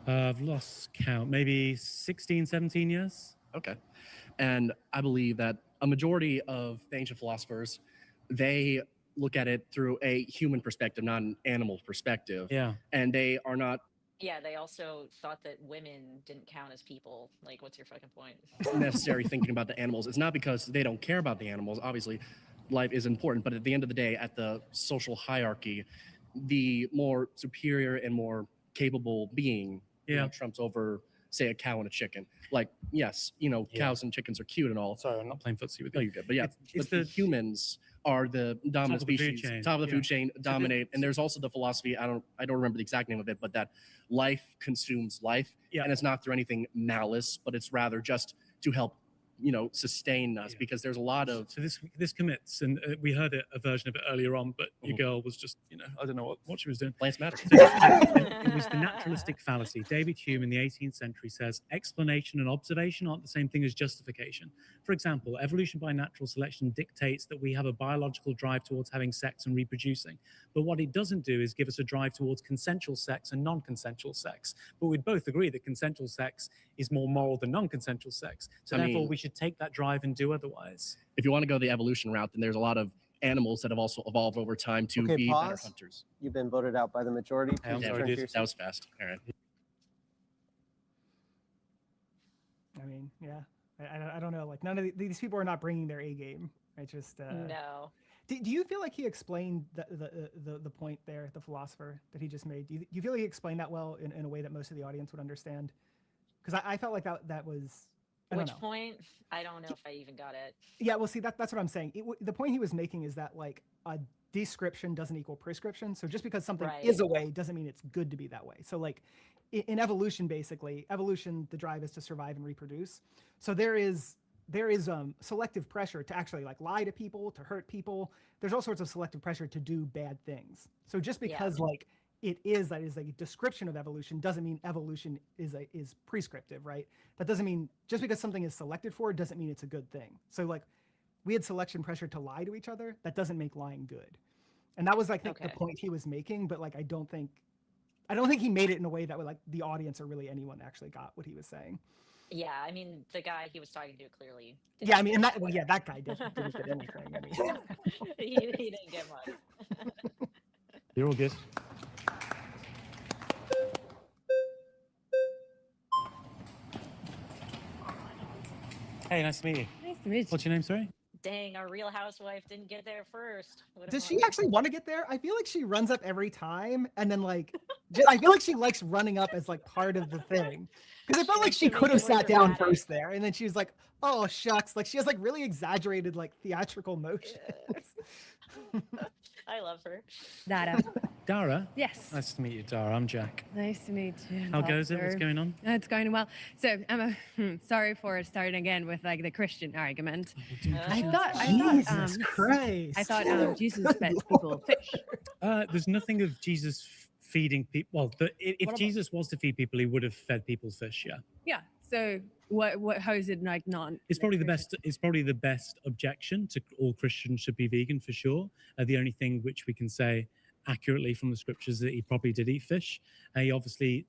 I've lost count. Maybe 16, 17 years. Okay. And I believe that a majority of the ancient philosophers, they look at it through a human perspective, not an animal perspective. Yeah. And they are not... Yeah, they also thought that women didn't count as people. Like, what's your fucking point? necessarily thinking about the animals. It's not because they don't care about the animals. Obviously, life is important. But at the end of the day, at the social hierarchy, the more superior and more capable being trumps over, say, a cow and a chicken. Like, yes, you know, cows and chickens are cute and all. Sorry, I'm not playing footsie with you. No, you're good. But yeah, but the humans are the dominant species, top of the food chain, dominate. And there's also the philosophy, I don't remember the exact name of it, but that life consumes life. And it's not through anything malice, but it's rather just to help, you know, sustain us, because there's a lot of... So this commits, and we heard a version of it earlier on, but your girl was just, you know, I don't know what she was doing. Plants matter. It was the naturalistic fallacy. David Hume in the 18th century says, explanation and observation aren't the same thing as justification. For example, evolution by natural selection dictates that we have a biological drive towards having sex and reproducing. But what it doesn't do is give us a drive towards consensual sex and non-consensual sex. But we'd both agree that consensual sex is more moral than non-consensual sex. So therefore, we should take that drive and do otherwise. If you want to go the evolution route, then there's a lot of animals that have also evolved over time to be better hunters. You've been voted out by the majority. I'm sorry, that was fast. All right. I mean, yeah, I don't know. Like, none of these people are not bringing their A game. I just no. Do you feel like he explained the point there, the philosopher that he just made? Do you feel like he explained that well in a way that most of the audience would understand? Because I felt like that was Which point? I don't know if I even got it. Yeah, well, see, that's what I'm saying. The point he was making is that like a description doesn't equal prescription. So just because something is a way doesn't mean it's good to be that way. So like in evolution, basically, the drive is to survive and reproduce. So there is selective pressure to actually like lie to people, to hurt people. There's all sorts of selective pressure to do bad things. So just because like that is a description of evolution doesn't mean evolution is prescriptive, right? That doesn't mean just because something is selected for doesn't mean it's a good thing. So like we had selection pressure to lie to each other. That doesn't make lying good. And that was like the point he was making, but like I don't think he made it in a way that would like the audience or really anyone actually got what he was saying. Yeah, I mean the guy he was talking to clearly. Yeah, I mean that guy didn't get anything. I mean, he didn't get much. You're all good. Hey, nice to meet you. Nice to meet you. What's your name, sorry? Dang, our Real Housewife didn't get there first. Does she actually want to get there? I feel like she runs up every time, and then like, I feel like she likes running up as like part of the thing. Because I felt like she could have sat down first there, and then she was like, "Oh shucks!" Like she has like really exaggerated like theatrical motions. I love her. Dara. Dara? Yes. Nice to meet you, Dara. I'm Jack. Nice to meet you. How goes it? What's going on? It's going well. So I'm sorry for starting again with like the Christian argument. I thought Jesus Christ. I thought Jesus fed people fish. There's nothing of Jesus feeding people. Well, if Jesus was to feed people, he would have fed people fish. Yeah. Yeah. So what? How is it like not? It's probably the best. It's probably the best objection to all Christians should be vegan for sure. The only thing which we can say accurately from the scriptures that he probably did eat fish. He obviously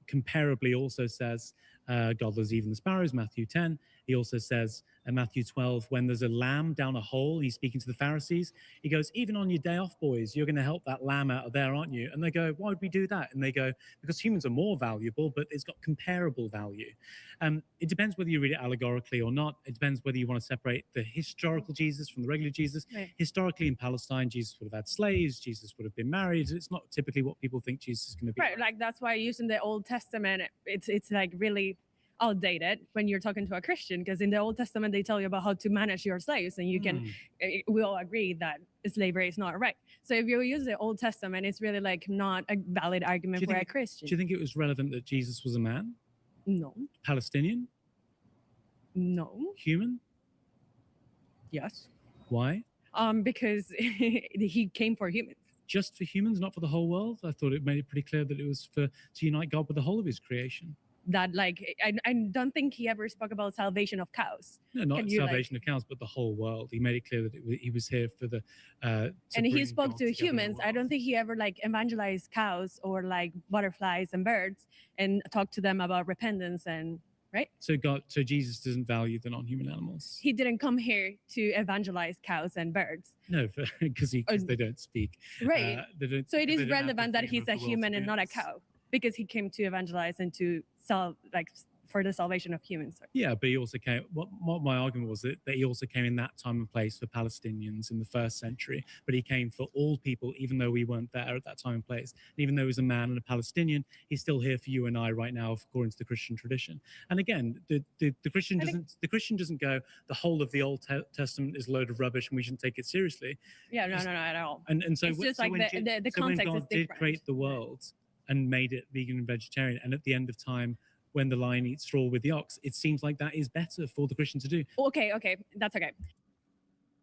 comparably also says God loves even the sparrows, Matthew 10. He also says in Matthew 12, when there's a lamb down a hole, he's speaking to the Pharisees. He goes, even on your day off, boys, you're going to help that lamb out of there, aren't you? And they go, why would we do that? And they go, because humans are more valuable, but it's got comparable value. It depends whether you read it allegorically or not. It depends whether you want to separate the historical Jesus from the regular Jesus. Right. Historically in Palestine, Jesus would have had slaves. Jesus would have been married. It's not typically what people think Jesus is going to be. Right. Like that's why using the Old Testament, it's like really outdated when you're talking to a Christian, because in the Old Testament they tell you about how to manage your slaves, and you can we all agree that slavery is not right. So if you use the Old Testament, it's really like not a valid argument for a Christian. Do you think it was relevant that Jesus was a man? No. Palestinian? No. Human? Yes. Why? Because he came for humans. Just for humans, not for the whole world? I thought it made it pretty clear that it was to unite God with the whole of his creation. That like I don't think he ever spoke about salvation of cows. No, not salvation of cows, but the whole world. He made it clear that he was here for the. And he spoke to humans. I don't think he ever like evangelized cows or like butterflies and birds and talked to them about repentance and right. So Jesus doesn't value the non-human animals. He didn't come here to evangelize cows and birds. No, because they don't speak. Right. So it is relevant that he's a human and not a this. cow, because he came to evangelize and to for the salvation of humans. Yeah, but he also came. What my argument was that he also came in that time and place for Palestinians in the 1st century. But he came for all people, even though we weren't there at that time and place. And even though he's a man and a Palestinian, he's still here for you and I right now, according to the Christian tradition. And again, the Christian doesn't go, the whole of the Old Testament is a load of rubbish and we shouldn't take it seriously. Yeah, no, at all. And so it's just so like the context when is God did different. create the world and made it vegan and vegetarian, and at the end of time, when the lion eats straw with the ox, it seems like that is better for the Christian to do. Okay, that's okay.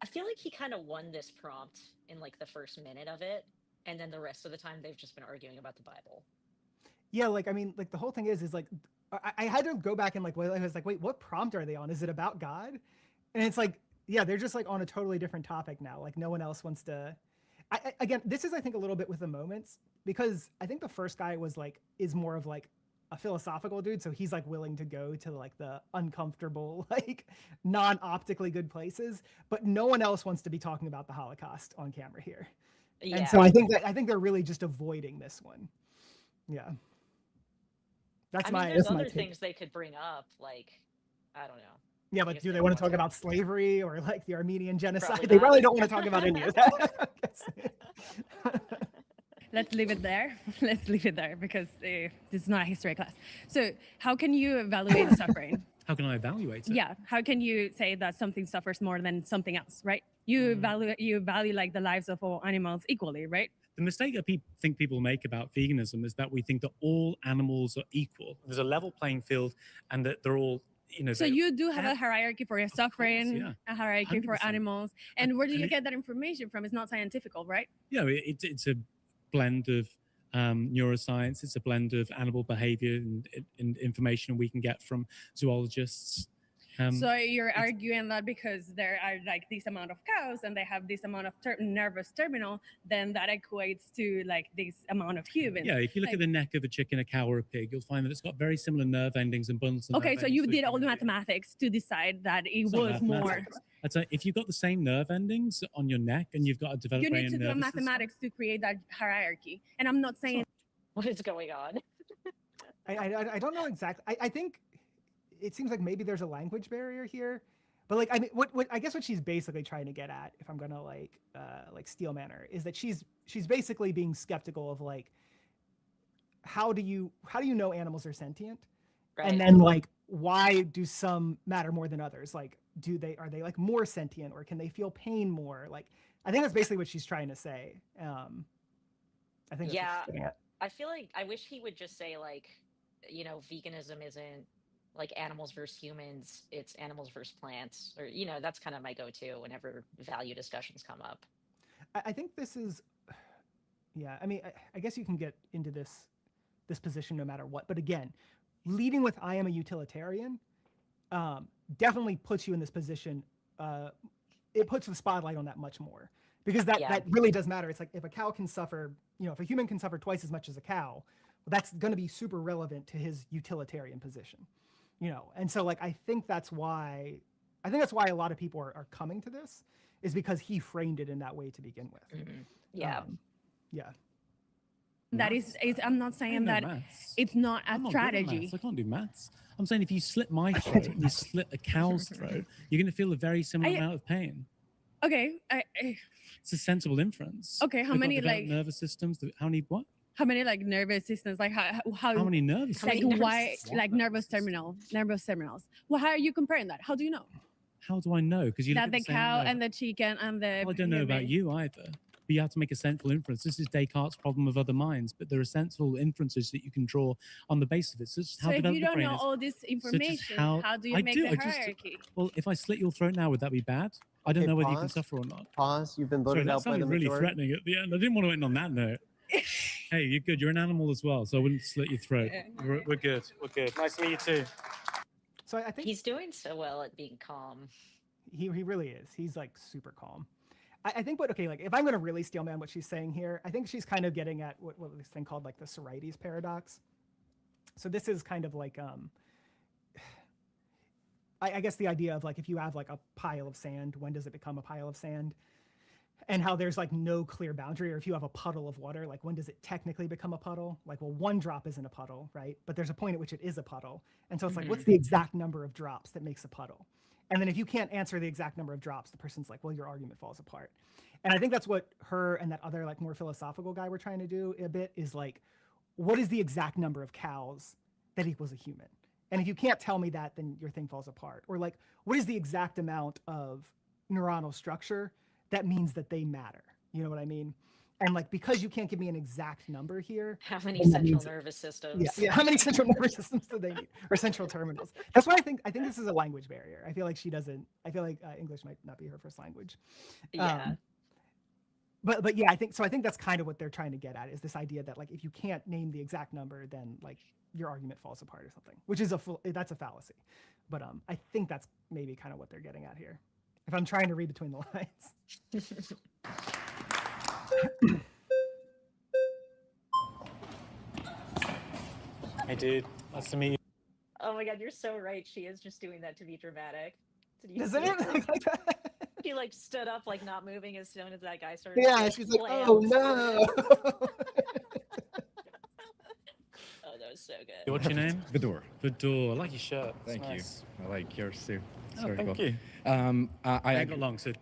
I feel like he kind of won this prompt in like the first minute of it, and then the rest of the time they've just been arguing about the Bible. Yeah, like I mean, like the whole thing is like I had to go back and like I was like, wait, what prompt are they on? Is it about God? And it's like, yeah, they're just like on a totally different topic now. Like no one else wants to. Again, this is I think a little bit with the moments, because I think the first guy is more of like a philosophical dude, so he's like willing to go to like the uncomfortable, like non-optically good places, but no one else wants to be talking about the Holocaust on camera here. Yeah. And so I think they're really just avoiding this one. Yeah. There's other things they could bring up, like I don't know. Yeah, but do they want to talk about slavery or like the Armenian genocide? They probably don't want to talk about any of that. Let's leave it there. Let's leave it there because this is not a history class. So how can you evaluate suffering? how can I evaluate it? Yeah, how can you say that something suffers more than something else, right? You value like the lives of all animals equally, right? The mistake that think people make about veganism is that we think that all animals are equal. There's a level playing field, and that they're all, So you do have a hierarchy for suffering, yeah. a hierarchy 100%. for animals, and where do you get that information from? It's not scientific, right? Yeah, it's a blend of neuroscience. It's a blend of animal behavior and information we can get from zoologists. So you're arguing that because there are like this amount of cows and they have this amount of nervous terminal, then that equates to like this amount of humans. Yeah, if you look at the neck of a chicken, a cow, or a pig, you'll find that it's got very similar nerve endings and bundles. Okay, so you did all the mathematics to decide that it was more. That's if you've got the same nerve endings on your neck and you've got a developed you brain need to do mathematics to create that hierarchy. And I'm not saying what is going on. I don't know exactly. I think it seems like maybe there's a language barrier here, but like I mean, what I guess what she's basically trying to get at, if I'm gonna like steelman her, is that she's basically being skeptical of like how do you know animals are sentient, right. And then like why do some matter more than others? Like are they like more sentient, or can they feel pain more? Like I think that's basically what she's trying to say. I think that's I feel like I wish he would just say like, veganism isn't like animals versus humans, it's animals versus plants, or that's kind of my go-to whenever value discussions come up. I think this is I mean, I guess you can get into this position no matter what, but again, leading with I am a utilitarian definitely puts you in this position. It puts the spotlight on that much more, because that really does matter. It's like if a cow can suffer, if a human can suffer twice as much as a cow, well, that's going to be super relevant to his utilitarian position. And so like I think that's why a lot of people are coming to this, is because he framed it in that way to begin with. Mm-hmm. Yeah. That is I'm not saying that it's not a strategy. I can't do maths. I'm saying if you slit my throat and you slit a cow's throat, you're going to feel a very similar amount of pain. Okay. It's a sensible inference. Okay, how many like nervous systems? How many what? How many like nervous systems? Like how many nervous? Like why like nervous terminals? Well, how are you comparing that? How do you know? How do I know? Because you that the cow and the chicken and the. Well, I don't know about you either. But you have to make a sensible inference. This is Descartes' problem of other minds, but there are sensible inferences that you can draw on the basis of it. So if you don't know all this information, how do you make the hierarchy? Well, if I slit your throat now, would that be bad? I don't know whether you can suffer or not. Pause. You've been voted out by the majority. Really threatening at the end. I didn't want to end on that note. Hey, you're good. You're an animal as well, so I wouldn't slit your throat. We're good. We're good. Nice to meet you too. So I think he's doing so well at being calm. He really is. He's like super calm. I think like if I'm going to really steelman what she's saying here, I think she's kind of getting at what this thing called like the Sorites paradox. So this is kind of like I guess the idea of like if you have like a pile of sand, when does it become a pile of sand? And how there's like no clear boundary, or if you have a puddle of water, like when does it technically become a puddle? Like, well, one drop isn't a puddle, right? But there's a point at which it is a puddle. And so it's like, what's the exact number of drops that makes a puddle? And then if you can't answer the exact number of drops, the person's like, well, your argument falls apart. And I think that's what her and that other like more philosophical guy were trying to do a bit, is like, what is the exact number of cows that equals a human? And if you can't tell me that, then your thing falls apart. Or like, what is the exact amount of neuronal structure that means that they matter? You know what I mean? And like, because you can't give me an exact number here. How many central nervous systems? Yeah, how many central nervous systems do they need? Or central terminals? That's why I think this is a language barrier. I feel like I feel like English might not be her first language. Yeah. But yeah, I think that's kind of what they're trying to get at, is this idea that like, if you can't name the exact number, then like your argument falls apart or something, which is that's a fallacy. But I think that's maybe kind of what they're getting at here, if I'm trying to read between the lines. Hey, dude. Nice to meet you. Oh my God, you're so right. She is just doing that to be dramatic. Doesn't it look like that? She like stood up, like not moving as soon as that guy started. Yeah, she's like, oh no. Oh, that was so good. What's your name? Vidor. Vidor. I like your shirt. Thank you. I like yours too. Oh, thank you. I got long, so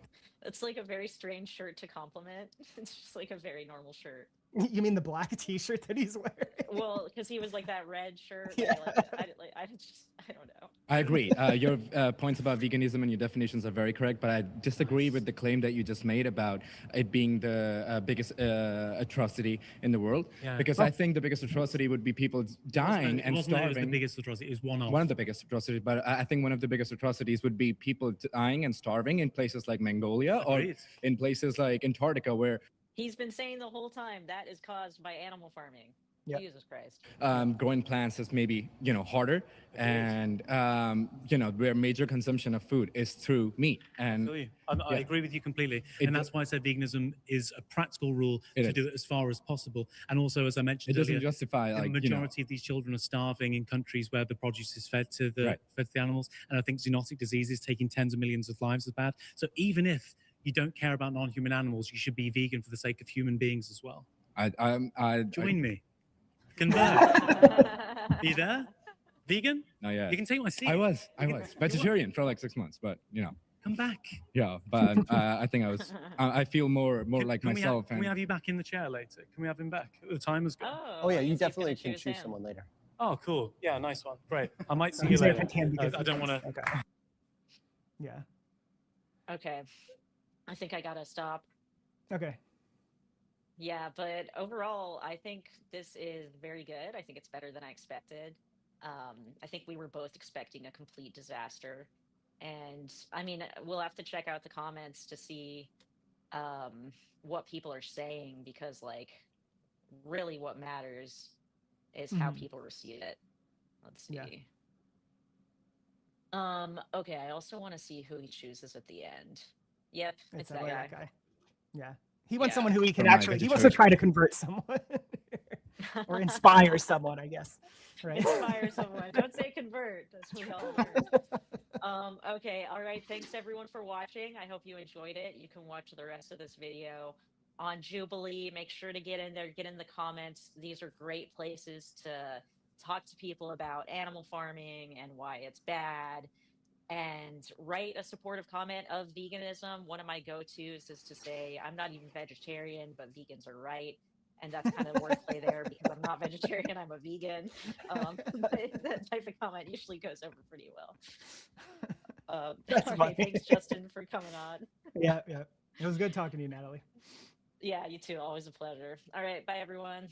It's like a very strange shirt to compliment. It's just like a very normal shirt. You mean the black T-shirt that he's wearing? Well, because he was like that red shirt. Yeah. I don't know. I agree. Your points about veganism and your definitions are very correct, but I disagree with the claim that you just made about it being the biggest atrocity in the world. Yeah. Because I think the biggest atrocity would be people dying and starving. It was the biggest atrocity. It was one of. One of the biggest atrocities, but I think one of the biggest atrocities would be people dying and starving in places like Mongolia or in places like Antarctica, where He's been saying the whole time that is caused by animal farming. Yep. Jesus Christ. Growing plants is maybe, harder, and, where major consumption of food is through meat. And I agree with you completely. And that's why I said veganism is a practical rule to do it as far as possible. And also, as I mentioned it doesn't earlier, justify, the majority of these children are starving in countries where the produce is fed to the animals. And I think zoonotic diseases taking tens of millions of lives is bad. So even if you don't care about non-human animals, you should be vegan for the sake of human beings as well. Join me. Convert. Are you there? Vegan? No, yeah. You can take my seat. I was vegetarian for like 6 months, but come back. Yeah, but I think I feel more like myself. Can we have you back in the chair later? Can we have him back? The time has gone. Oh yeah, you definitely can choose someone later. Oh, cool. Yeah, nice one. Great. I might see you later. I don't want to. Okay. Yeah. Okay. I think I gotta stop. Okay. Yeah, but overall, I think this is very good. I think it's better than I expected. I think we were both expecting a complete disaster. And I mean, we'll have to check out the comments to see what people are saying, because like really what matters is how people receive it. Let's see. Yeah. Okay, I also want to see who he chooses at the end. Yep, it's that guy. Yeah. He wants someone who he can he wants to try to convert someone or inspire someone, I guess. Right? Inspire someone. Don't say convert. That's what we all learned. Okay. All right. Thanks everyone for watching. I hope you enjoyed it. You can watch the rest of this video on Jubilee. Make sure to get in there, get in the comments. These are great places to talk to people about animal farming and why it's bad. And write a supportive comment of veganism. One of my go-tos is to say, I'm not even vegetarian, but vegans are right. And that's kind of wordplay there, because I'm not vegetarian, I'm a vegan. That type of comment usually goes over pretty well. That's funny. Thanks, Justin, for coming on. Yeah. It was good talking to you, Natalie. Yeah, you too. Always a pleasure. All right. Bye, everyone.